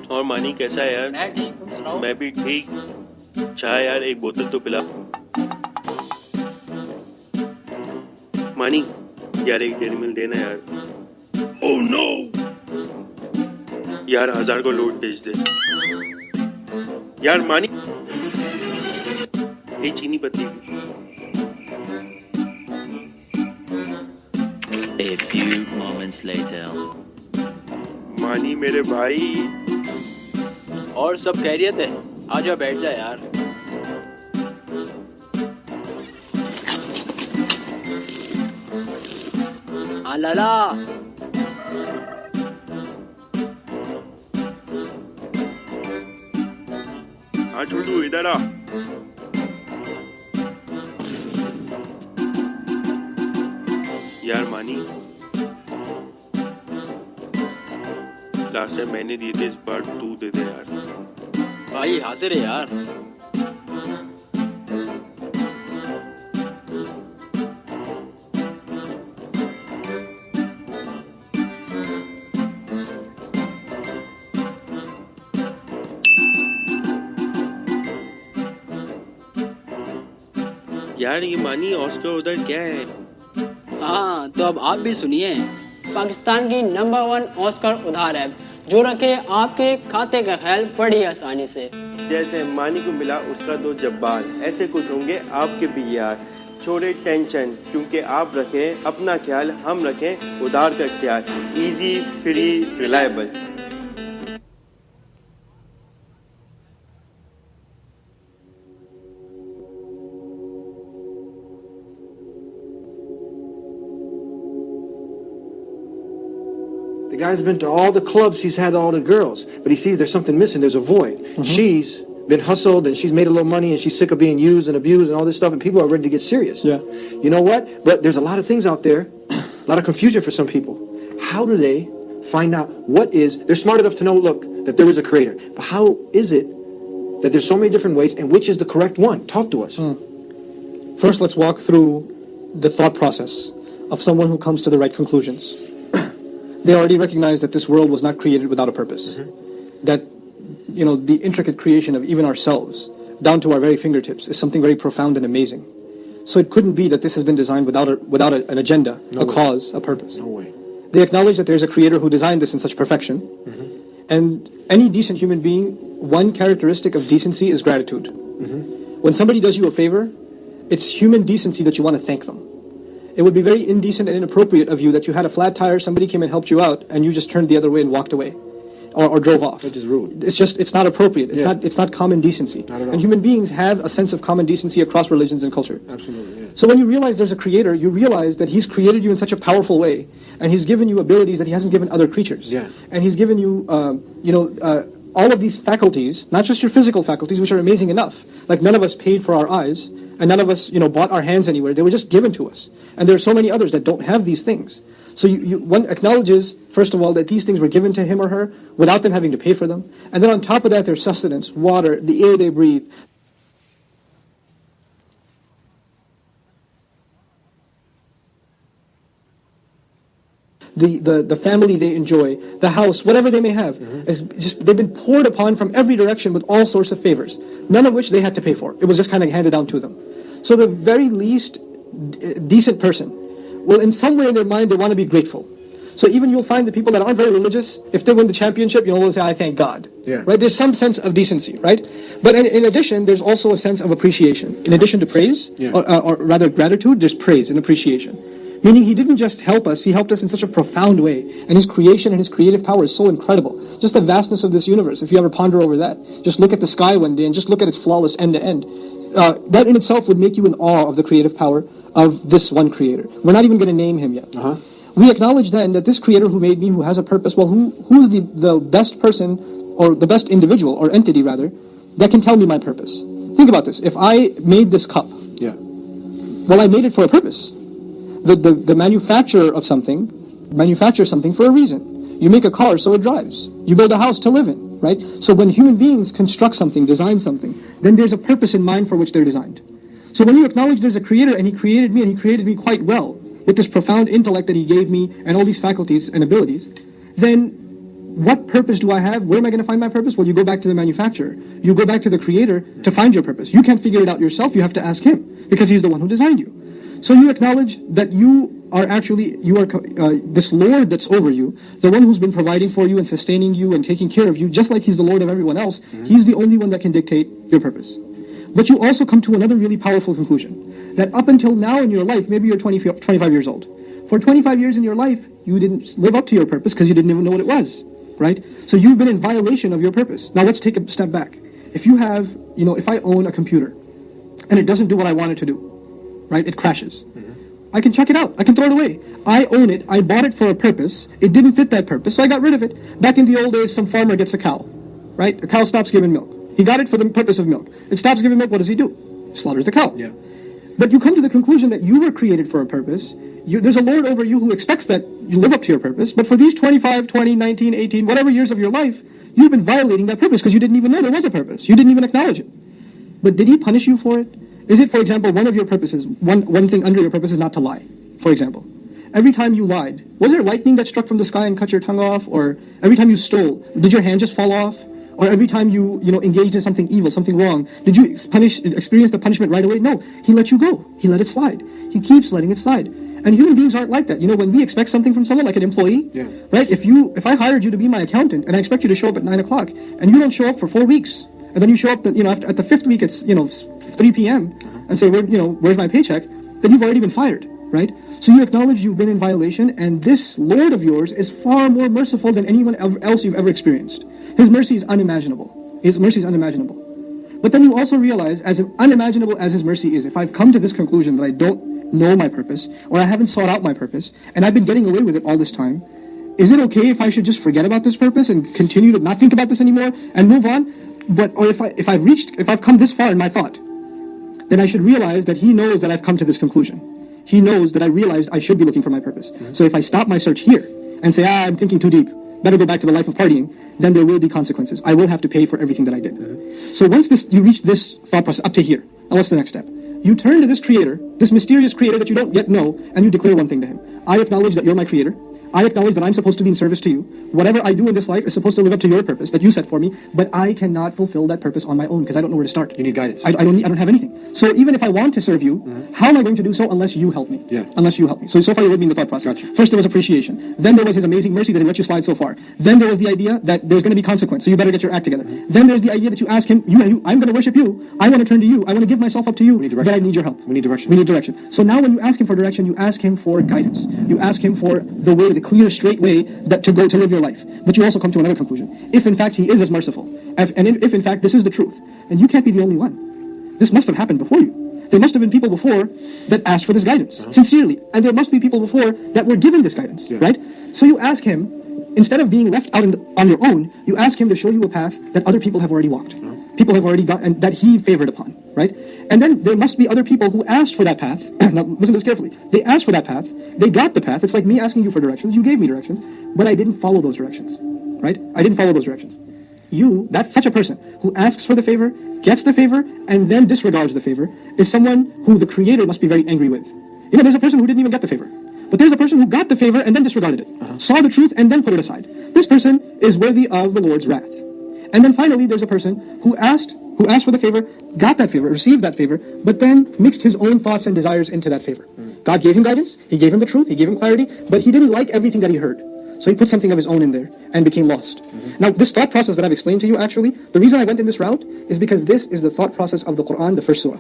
Speaker 20: और मानी कैसा है यार? मैं ठीक, तुम सुनाओ? मैं भी ठीक। चाय यार, एक बोतल तो पिला। मानी, यार एक डेयरी मिल्क देना यार। Oh no! यार 1000 को लोड भेज दे। यार मानी। ये चीनी पत्ती भी।
Speaker 21: A few moments later.
Speaker 20: मानी मेरे भाई।
Speaker 22: और सब खैरियत है? आजा बैठ जा यार। लाला
Speaker 20: हाँ छोटू इधर आ। यार मानी लास्ट टाइम मैंने दिए थे, इस बार तू दे दे यार।
Speaker 22: भाई हाजिर है यार।
Speaker 20: यार ये मानी ऑस्कर उधर क्या है?
Speaker 22: हाँ तो अब आप भी सुनिए। पाकिस्तान की नंबर 1 ऑस्कर उधार है, जो रखे आपके खाते का ख्याल बड़ी आसानी से।
Speaker 20: जैसे मानी को मिला उसका दो जब्बार, ऐसे कुछ होंगे आपके भी यार। छोड़े टेंशन, क्योंकि आप रखें अपना ख्याल, हम रखें उधार का ख्याल। Easy, free, reliable.
Speaker 23: The guy's been to all the clubs, he's had all the girls, but he sees there's something missing, there's a void. She's been hustled and she's made a little money and she's sick of being used and abused and all this stuff, and people are ready to get serious. Yeah. You know what? But there's a lot of things out there, a lot of confusion for some people. How do they find out what is, they're smart enough to know, look, that there is a creator, but how is it that there's so many different ways and which is the correct one? Talk to us.
Speaker 24: First, let's walk through the thought process of someone who comes to the right conclusions. They already recognize that this world was not created without a purpose. That, you know, the intricate creation of even ourselves, down to our very fingertips, is something very profound and amazing. So it couldn't be that this has been designed without an agenda, a cause, a purpose.
Speaker 23: No way.
Speaker 24: They acknowledge that there's a creator who designed this in such perfection. And any decent human being, one characteristic of decency is gratitude. When somebody does you a favor, it's human decency that you want to thank them. It would be very indecent and inappropriate of you that you had a flat tire, somebody came and helped you out, and you just turned the other way and walked away, or drove off.
Speaker 23: Which is rude.
Speaker 24: It's not appropriate. It's not common decency.
Speaker 23: Not at all.
Speaker 24: And human beings have a sense of common decency across religions and culture.
Speaker 23: Absolutely, yeah.
Speaker 24: So when you realize there's a creator, you realize that he's created you in such a powerful way, and he's given you abilities that he hasn't given other creatures.
Speaker 23: Yeah.
Speaker 24: And he's given you, all of these faculties, not just your physical faculties, which are amazing enough. Like none of us paid for our eyes, and none of us, bought our hands anywhere. They were just given to us. And there are so many others that don't have these things. So one acknowledges, first of all, that these things were given to him or her without them having to pay for them. And then on top of that, there's sustenance, water, the air they breathe. The family they enjoy, the house, whatever they may have, is just they've been poured upon from every direction with all sorts of favors, none of which they had to pay for. It was just kind of handed down to them. So the very least decent person will, in some way in their mind, they want to be grateful. So even you'll find the people that aren't very religious, if they win the championship, they'll say, I thank God.
Speaker 23: Yeah.
Speaker 24: Right? There's some sense of decency, right? But in addition, there's also a sense of appreciation. In addition to praise, or rather gratitude, there's praise and appreciation. Meaning he didn't just help us, he helped us in such a profound way. And his creation and his creative power is so incredible. Just the vastness of this universe, if you ever ponder over that. Just look at the sky one day and just look at its flawless end to end. That in itself would make you in awe of the creative power of this one creator. We're not even going to name him yet. We acknowledge then that this creator who made me, who has a purpose, well, who's the best person, or the best individual, or entity rather, that can tell me my purpose? Think about this. If I made this cup, well, I made it for a purpose. The manufacturer of something manufactures something for a reason. You make a car so it drives. You build a house to live in, right? So when human beings construct something, design something, then there's a purpose in mind for which they're designed. So when you acknowledge there's a creator and he created me, and he created me quite well, with this profound intellect that he gave me and all these faculties and abilities, then what purpose do I have? Where am I going to find my purpose? Well, you go back to the manufacturer. You go back to the creator to find your purpose. You can't figure it out yourself. You have to ask him, because he's the one who designed you. So you acknowledge that you are this Lord that's over you, the one who's been providing for you and sustaining you and taking care of you, just like he's the Lord of everyone else. He's the only one that can dictate your purpose. But you also come to another really powerful conclusion, that up until now in your life, maybe you're 25 years old. For 25 years in your life, you didn't live up to your purpose because you didn't even know what it was, right? So you've been in violation of your purpose. Now let's take a step back. If you have, if I own a computer and it doesn't do what I want it to do, right? It crashes. I can chuck it out. I can throw it away. I own it. I bought it for a purpose. It didn't fit that purpose, so I got rid of it. Back in the old days, some farmer gets a cow, right? A cow stops giving milk. He got it for the purpose of milk. It stops giving milk. What does he do? Slaughters the cow.
Speaker 23: Yeah.
Speaker 24: But you come to the conclusion that you were created for a purpose. There's a Lord over you who expects that you live up to your purpose. But for these 25, 20, 19, 18, whatever years of your life, you've been violating that purpose because you didn't even know there was a purpose. You didn't even acknowledge it. But did he punish you for it? Is it, for example, one of your purposes, one thing under your purpose is not to lie, for example? Every time you lied, was there lightning that struck from the sky and cut your tongue off? Or every time you stole, did your hand just fall off? Or every time you engaged in something evil, something wrong, did you experience the punishment right away? No, he let you go. He let it slide. He keeps letting it slide. And human beings aren't like that. When we expect something from someone, like an employee, right? If I hired you to be my accountant and I expect you to show up at 9 o'clock and you don't show up for 4 weeks, and then you show up, at the 5th week it's 3 p.m. and say, where's my paycheck? Then you've already been fired, right? So you acknowledge you've been in violation, and this Lord of yours is far more merciful than anyone else you've ever experienced. His mercy is unimaginable. His mercy is unimaginable. But then you also realize, as unimaginable as His mercy is, if I've come to this conclusion that I don't know my purpose, or I haven't sought out my purpose, and I've been getting away with it all this time, is it okay if I should just forget about this purpose and continue to not think about this anymore and move on? Or if I've come this far in my thought, then I should realize that He knows that I've come to this conclusion. He knows that I realized I should be looking for my purpose. So if I stop my search here and say, I'm thinking too deep, better go back to the life of partying, then there will be consequences. I will have to pay for everything that I did. So once you reach this thought process up to here, now what's the next step? You turn to this creator, this mysterious creator that you don't yet know, and you declare one thing to him. I acknowledge that you're my creator. I acknowledge that I'm supposed to be in service to you. Whatever I do in this life is supposed to live up to your purpose that you set for me, but I cannot fulfill that purpose on my own because I don't know where to start.
Speaker 23: You need guidance.
Speaker 24: I don't have anything. So even if I want to serve you, how am I going to do so unless you help me?
Speaker 23: Yeah.
Speaker 24: Unless you help me. So far you're with me in the thought process.
Speaker 23: Gotcha.
Speaker 24: First there was appreciation. Then there was His amazing mercy that He let you slide so far. Then there was the idea that there's going to be consequence, so you better get your act together. Then there's the idea that you ask Him, I'm going to worship you. I want to turn to you. I want to give myself up to you. But I need your help.
Speaker 23: We need direction.
Speaker 24: We need direction. So now when you ask Him for direction, you ask Him for guidance. You ask Him for the way, the clear, straight way that to live your life. But you also come to another conclusion. If in fact He is as merciful, if in fact this is the truth, then you can't be the only one. This must have happened before you. There must have been people before that asked for this guidance, sincerely. And there must be people before that were given this guidance, right? So you ask Him, instead of being left out on your own, you ask Him to show you a path that other people have already walked. People have already got, and that He favored upon, right? And then there must be other people who asked for that path. Now listen to this carefully. They asked for that path. They got the path. It's like me asking you for directions. You gave me directions, but I didn't follow those directions, right? I didn't follow those directions. That's such a person who asks for the favor, gets the favor, and then disregards the favor, is someone who the Creator must be very angry with. There's a person who didn't even get the favor. But there's a person who got the favor and then disregarded it, saw the truth and then put it aside. This person is worthy of the Lord's wrath. And then finally, there's a person who asked for the favor, got that favor, received that favor, but then mixed his own thoughts and desires into that favor. God gave him guidance, He gave him the truth, He gave him clarity, but he didn't like everything that he heard. So he put something of his own in there and became lost. Now, this thought process that I've explained to you, actually, the reason I went in this route is because this is the thought process of the Quran, the first surah.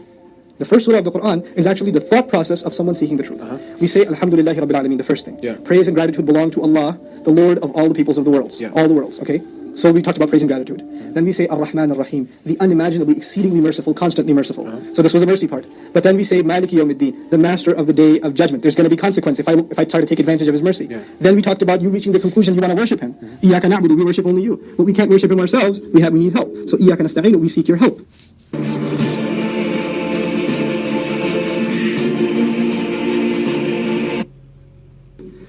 Speaker 24: The first surah of the Quran is actually the thought process of someone seeking the truth. We say, Alhamdulillahi Rabbil Alameen, the first thing. Praise and gratitude belong to Allah, the Lord of all the peoples of the world. All the worlds, okay? So we talked about praise and gratitude. Then we say Ar-Rahman Ar-Rahim, the unimaginably, exceedingly merciful, constantly merciful. So this was the mercy part. But then we say Maliki Yawmiddin, the master of the day of judgment. There's going to be consequence if I try to take advantage of His mercy. Then we talked about you reaching the conclusion you want to worship Him. Iyaka na'budu, we worship only you. But we can't worship Him ourselves, we need help. So Iyaka nasta'inu, we seek your help.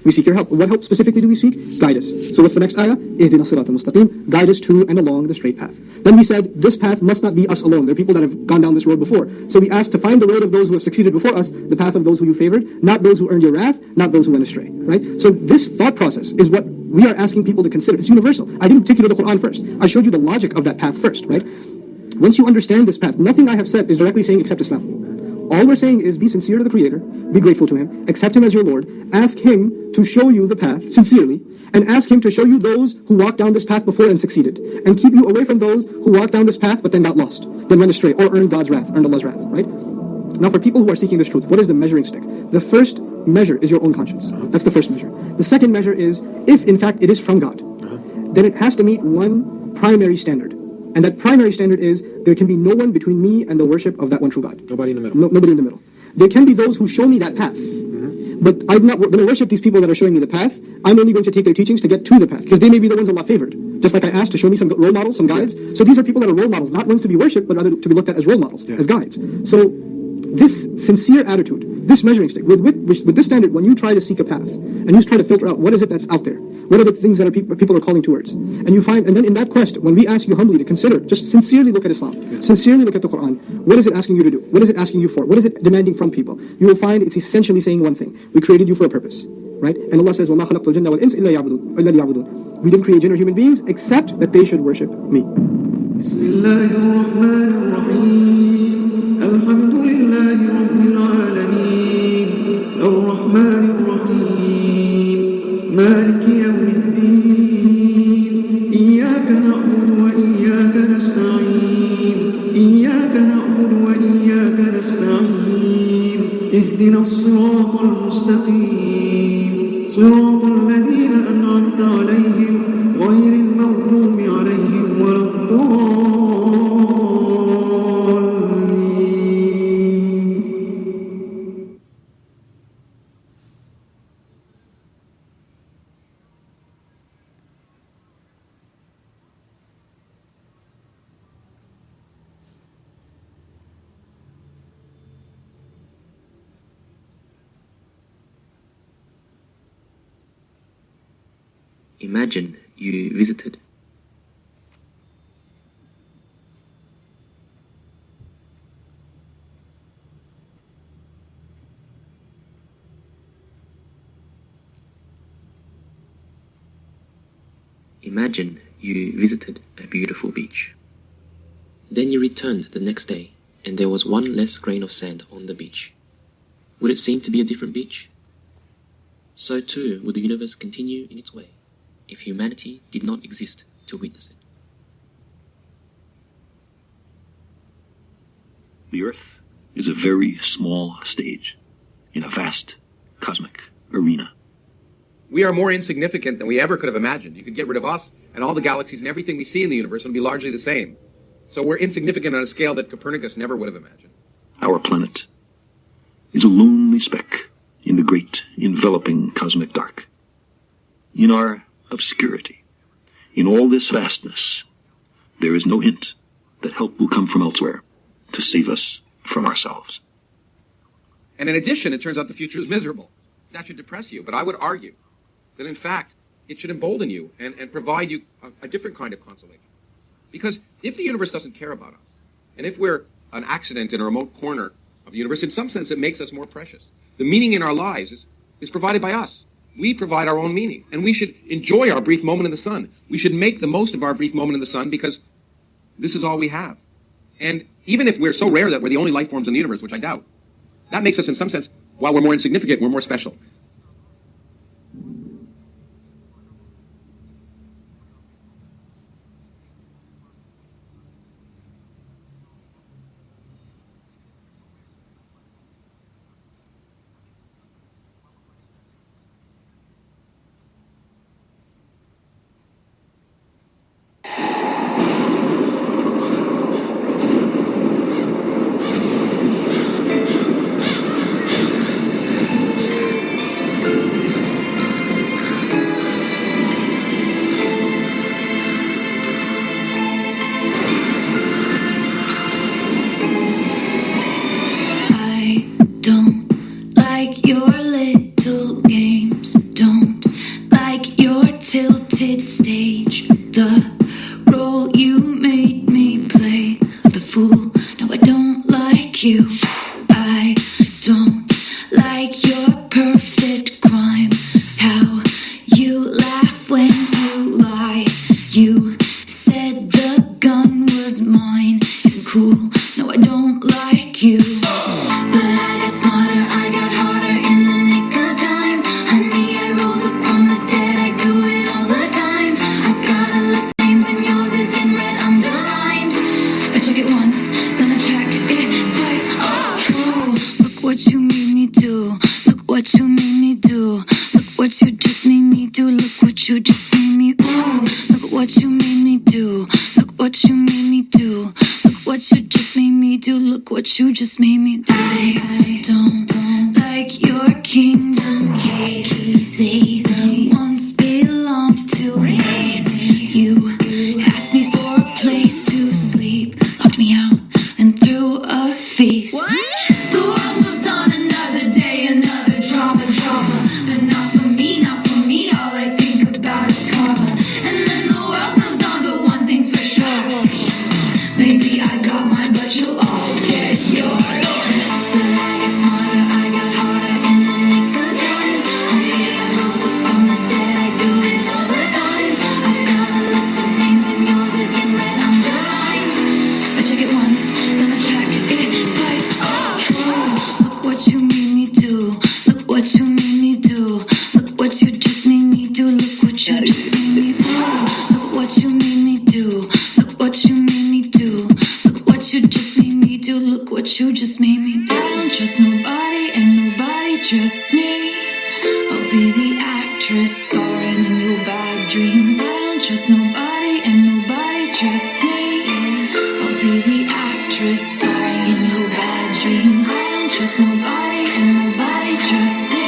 Speaker 24: We seek your help. What help specifically do we seek? Guide us. So what's the next ayah? Ihdina siratal mustaqim. Guide us to and along the straight path. Then we said, this path must not be us alone. There are people that have gone down this road before. So we asked to find the road of those who have succeeded before us, the path of those who you favored, not those who earned your wrath, not those who went astray. Right? So this thought process is what we are asking people to consider. It's universal. I didn't take you to the Quran first. I showed you the logic of that path first, right? Once you understand this path, nothing I have said is directly saying accept Islam. All we're saying is be sincere to the Creator, be grateful to Him, accept Him as your Lord, ask Him to show you the path sincerely, and ask him to show you those who walked down this path before and succeeded, and keep you away from those who walked down this path but then got lost, then went astray, or earned God's wrath, earned Allah's wrath, right? Now for people who are seeking this truth, what is the measuring stick? The first measure is your own conscience. That's the first measure. The second measure is, if in fact it is from God, then it has to meet one primary standard. And that primary standard is, there can be no one between me and the worship of that one true God.
Speaker 23: Nobody in the middle.
Speaker 24: Nobody in the middle. There can be those who show me that path. But I'm not going to worship these people that are showing me the path. I'm only going to take their teachings to get to the path, because they may be the ones Allah favored. Just like I asked to show me some role models, some guides. So these are people that are role models, not ones to be worshipped, but rather to be looked at as role models, as guides. So this sincere attitude, this measuring stick, with this standard, when you try to seek a path, and you try to filter out what is it that's out there, what are the things that people are calling towards, and you find, and then in that quest, when we ask you humbly to consider, just sincerely look at Islam, sincerely look at the Quran, what is it asking you to do? What is it asking you for? What is it demanding from people? You will find it's essentially saying one thing: we created you for a purpose, right? And Allah says, وَمَا خَلَقْتُ الْجِنَّ وَالْإِنسَ إِلَّا لِيَعْبُدُونَ. We didn't create jinn or human beings except that they should worship me.
Speaker 9: الحمد لله رب العالمين الرحمن الرحيم مالك يوم الدين إياك نعبد وإياك نستعين إياك نعبد وإياك نستعين اهدنا الصراط المستقيم صراط الذين أنعمت عليهم غير المغضوب عليهم ولا الضالين.
Speaker 3: Imagine you visited. Imagine you visited a beautiful beach. Then you returned the next day, and there was one less grain of sand on the beach. Would it seem to be a different beach? So too would the universe continue in its way, if humanity did not exist to witness it.
Speaker 8: The Earth is a very small stage in a vast cosmic arena.
Speaker 10: We are more insignificant than we ever could have imagined. You could get rid of us and all the galaxies and everything we see in the universe would be largely the same. So we're insignificant on a scale that Copernicus never would have imagined.
Speaker 8: Our planet is a lonely speck in the great enveloping cosmic dark. In our obscurity, in all this vastness, there is no hint that help will come from elsewhere to save us from ourselves.
Speaker 10: And in addition, it turns out the future is miserable. That should depress you, but I would argue that in fact, it should embolden you and provide you a different kind of consolation. Because if the universe doesn't care about us, and if we're an accident in a remote corner of the universe, in some sense it makes us more precious. The meaning in our lives is provided by us. We provide our own meaning, and we should enjoy our brief moment in the sun. We should make the most of our brief moment in the sun because this is all we have. And even if we're so rare that we're the only life forms in the universe, which I doubt, that makes us in some sense, while we're more insignificant, we're more special.
Speaker 2: Tilted stage, the role you made me play, the fool. No, I don't like you. I don't like your perfect crime. How you laugh when you lie. You said the gun was mine. Isn't cool. No, I don't like you. But I got smarter, I got harder in the nick of time. Honey, I rose up from the dead. I do it what you made me do. Look what you made me do. Look what you just made me do. Look what you just made me. Ooh. Look what you made me do. Look what you made me do. Look what you just made me do. Look what you just made me do. I don't like your kingdom keys. They once belonged to me. You asked me for a place to sleep, locked me out and threw a feast. What? The world moves on another day, another drama, but not for me, not for me. All I think about is karma. And then the world moves on, but one thing's for sure. Maybe I got mine, but you'll all get yours. But I get smarter, I got harder in the nick of times. I rose up from the dead, I do it all the times. I got a list of names and yours is in red underlined. I check it once, then I check it twice. Oh, look what you made me do. Look what you made me do. Look what you just made me do. Look what you just made me do. Look what you made me do. Look what you made me do. Look what you just made me do. Look what you just made me do. I don't trust nobody and nobody trusts me. I'll be the actress starring in your bad dreams. I don't trust nobody and nobody trusts me. I'll be the actress starring in your bad dreams. I don't trust nobody and nobody trusts me.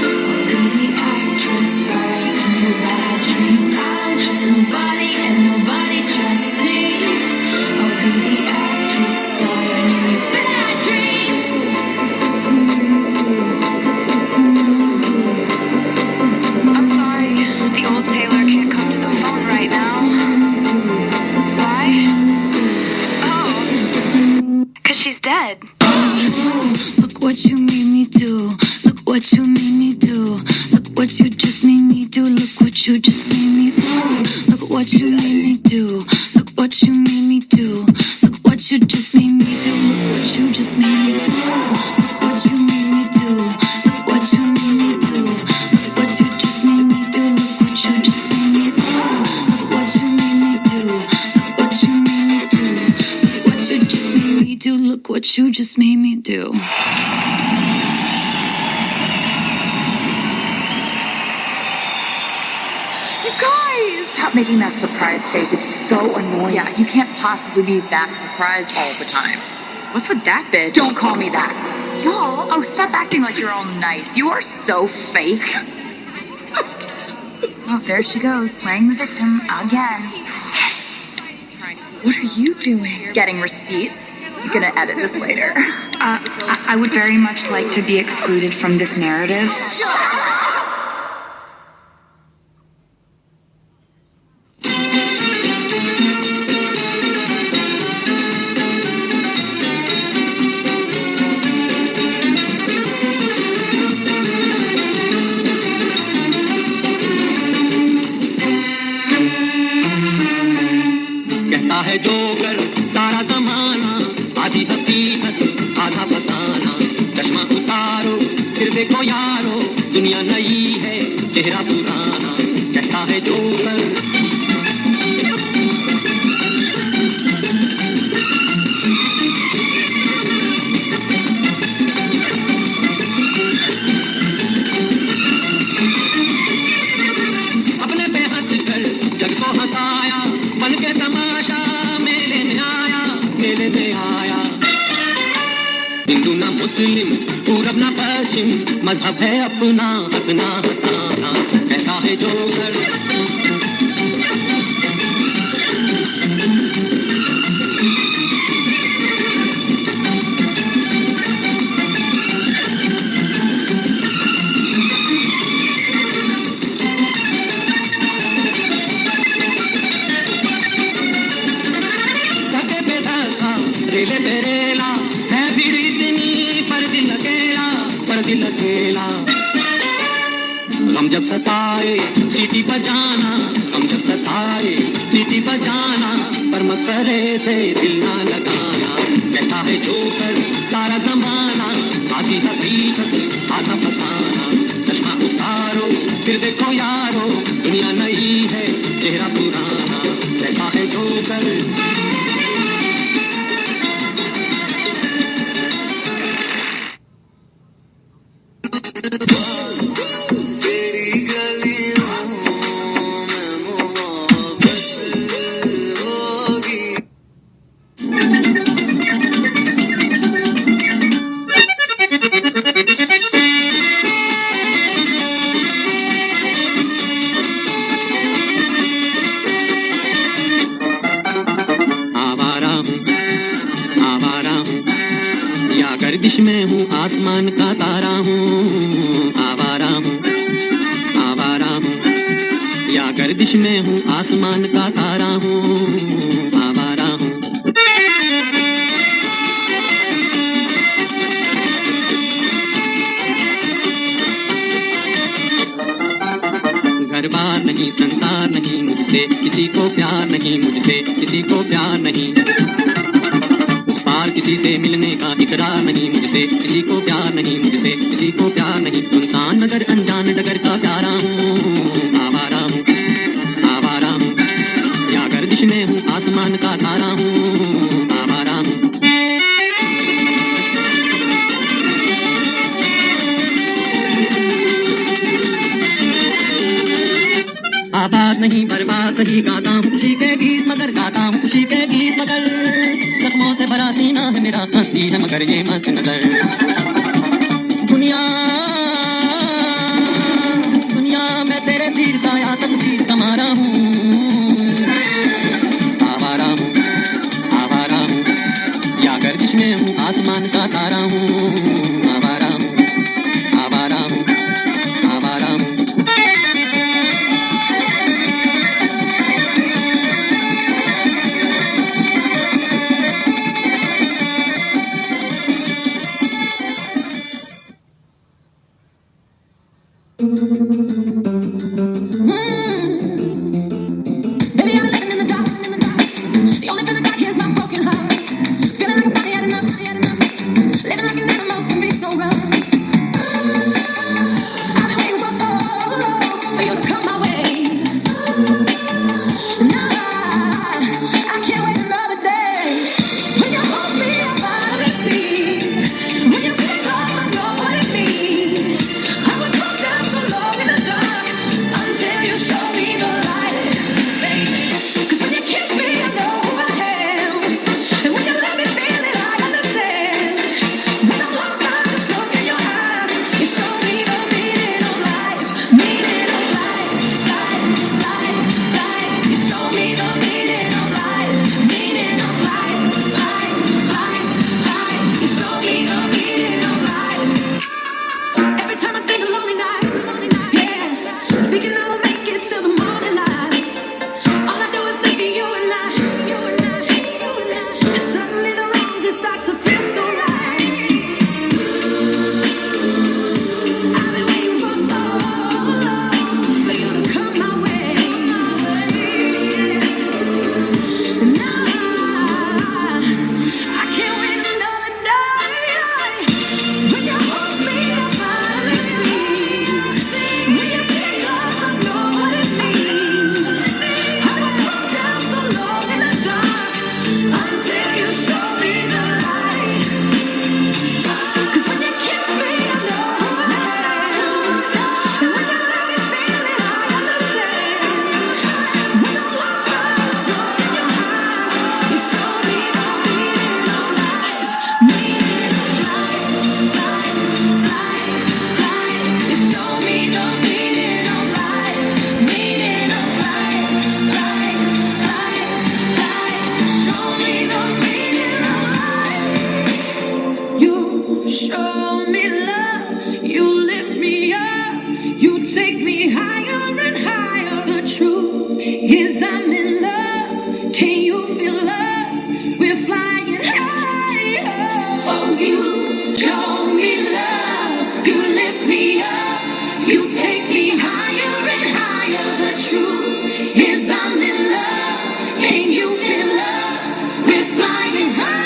Speaker 2: I'll be the actress starring in your bad dreams. I don't trust nobody and nobody trusts me. I'll be the actress starring in your bad dreams. I'm sorry, the old Taylor can't come to the phone right now. Why? Oh, 'cause she's dead. Look what you made me do. Look what you made me do. Look what you just made me do. Look what you just made me do. Look what you made me do. Look what you made me do. Look what you just made me do. Look what you just made me do. Look what you made me do. Look what you made me do. Look what you just made me do. Look what you just made me do. Look what you made me do. Look what you made me do. Look what you just made me do. Look what you just made me do.
Speaker 4: You guys! Stop making that surprise face. It's so annoying. Yeah, you can't possibly be that surprised all the time. What's with that bitch? Don't call me that. Y'all, oh, stop acting like you're all nice. You are so fake. Oh, there she goes, playing the victim again. What are you doing? Getting receipts. I'm gonna edit this later. I would very much like to be excluded from this narrative.
Speaker 6: कहता है जो कर सारा जमाना आधी हकीकत आधा फसाना चश्मा उतारो फिर देखो यारो दुनिया नई है चेहरा पुराना कहता है जो कर अपने पे हंस कर जग को हंसाया बन के तमाशा मेले में आया हिंदू ना मुस्लिम पूरब ना पश्चिम मजहब है अपना हंसना हंसाना कहता है जो घर धक्के पे धक्का रेले पे रेला है भीड़ इतनी पर दिल अकेला गम जब सताए सीटी बजाना गम जब सताए सीटी बजाना पर मसरे से दिल ना लगाना कहता है जो कर सारा जमाना आधी हकीकत आधा फसाना चश्मा उतारो फिर देखो यारो दुनिया नई है चेहरा पुराना कहता है जो कर
Speaker 5: तेरी गलियों में मोहब्बत होगी।
Speaker 6: आवारा हूँ या गर्दिश में हूँ आसमान का तारा हूँ। आवारा हूँ या गर्दिश में हूँ आसमान का तारा हूँ। आवारा हूँ घर बार नहीं संसार नहीं मुझसे किसी को प्यार नहीं, मुझसे किसी को प्यार नहीं। उस पार किसी से मिलने का इकरार नहीं, मुझसे किसी को प्यार नहीं, मुझसे किसी को प्यार नहीं। सुनसान नगर अनजान डगर का प्यारा हूँ। आवारा हूँ या गर्दिश में हूँ आसमान का तारा हूँ। आवारा हूँ आबाद नहीं बर्बाद सही गाता हूँ खुशी के गीत मगर गाता हूँ खुशी के गीत मगर। जख्मों से भरा सीना है मेरा हंसती है मगर ये मस्त नजर। दुनिया मैं तेरे तीर का या तकदीर का मारा हूँ। आवारा हूँ या गर्दिश में हूँ आसमान का तारा हूँ। आवारा हूँ
Speaker 2: We're flying high.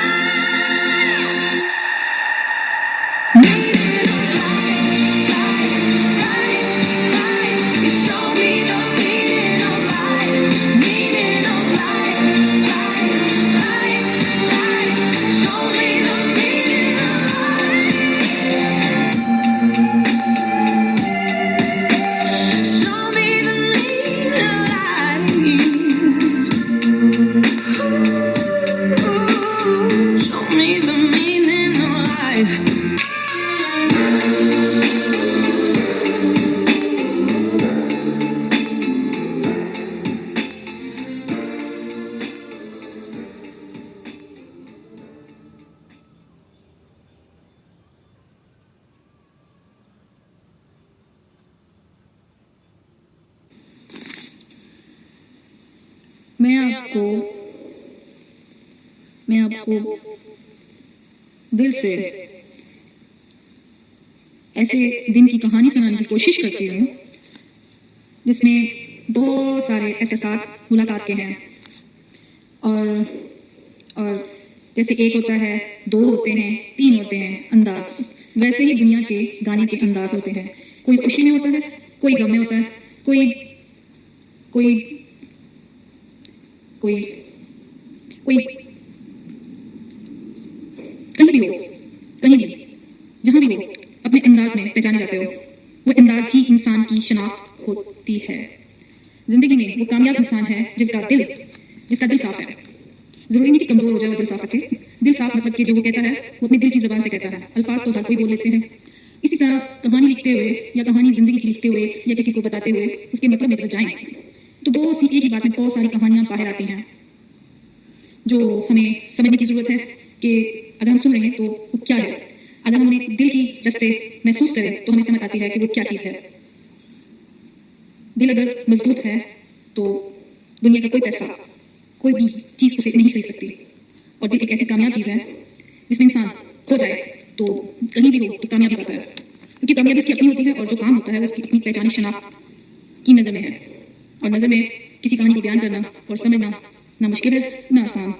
Speaker 11: मैं आपको दिल से ऐसे दिन की कहानी सुनाने की कोशिश करती हूँ जिसमें बहुत सारे एहसास मुलाकात के हैं और जैसे एक होता है, दो होते हैं, तीन होते हैं अंदाज, वैसे ही दुनिया के गाने के अंदाज होते हैं। कोई खुशी में होता है, कोई गम में होता है, कोई कोई कोई कोई कहीं भी हो, कहीं भी, जहां भी हो, अपने अंदाज में पहचाने जाते हो। वो अंदाज ही इंसान की शनाख्त होती है। जिंदगी में वो कामयाब इंसान है जिसका दिल साफ है। जरूरी नहीं कि कमजोर हो जाए और दिल साफ रखे। दिल साफ मतलब कि जो वो कहता है वो अपने दिल की जुबान से कहता है। अल्फाज तो हर कोई बोल लेते हैं। इसी तरह कहानी लिखते हुए या कहानी जिंदगी की लिखते हुए या किसी को बताते हुए उसके मतलब निकल जाएं तो बहुत सी एक ही बात में बहुत सारी कहानियां बाहर आती हैं जो हमें समझने की जरूरत है कि अगर हम सुन रहे हैं तो वो क्या है। अगर हम अपने दिल की रस्ते महसूस करें तो हमें समझ आती है कि वो क्या चीज़ है। दिल अगर मजबूत है तो दुनिया का कोई पैसा, कोई भी चीज़ उसे नहीं खरीद सकती। और दिल एक ऐसी कामयाब चीज़ है जिसमें इंसान खो जाए तो कहीं भी हो तो कामयाबी पाता है, क्योंकि कामयाबी उसकी अपनी होती है और जो काम होता है उसकी अपनी पहचानी शनाख्त की नज़र में है। और नज़र में किसी कहानी को बयान करना और समझना ना मुश्किल है ना आसान।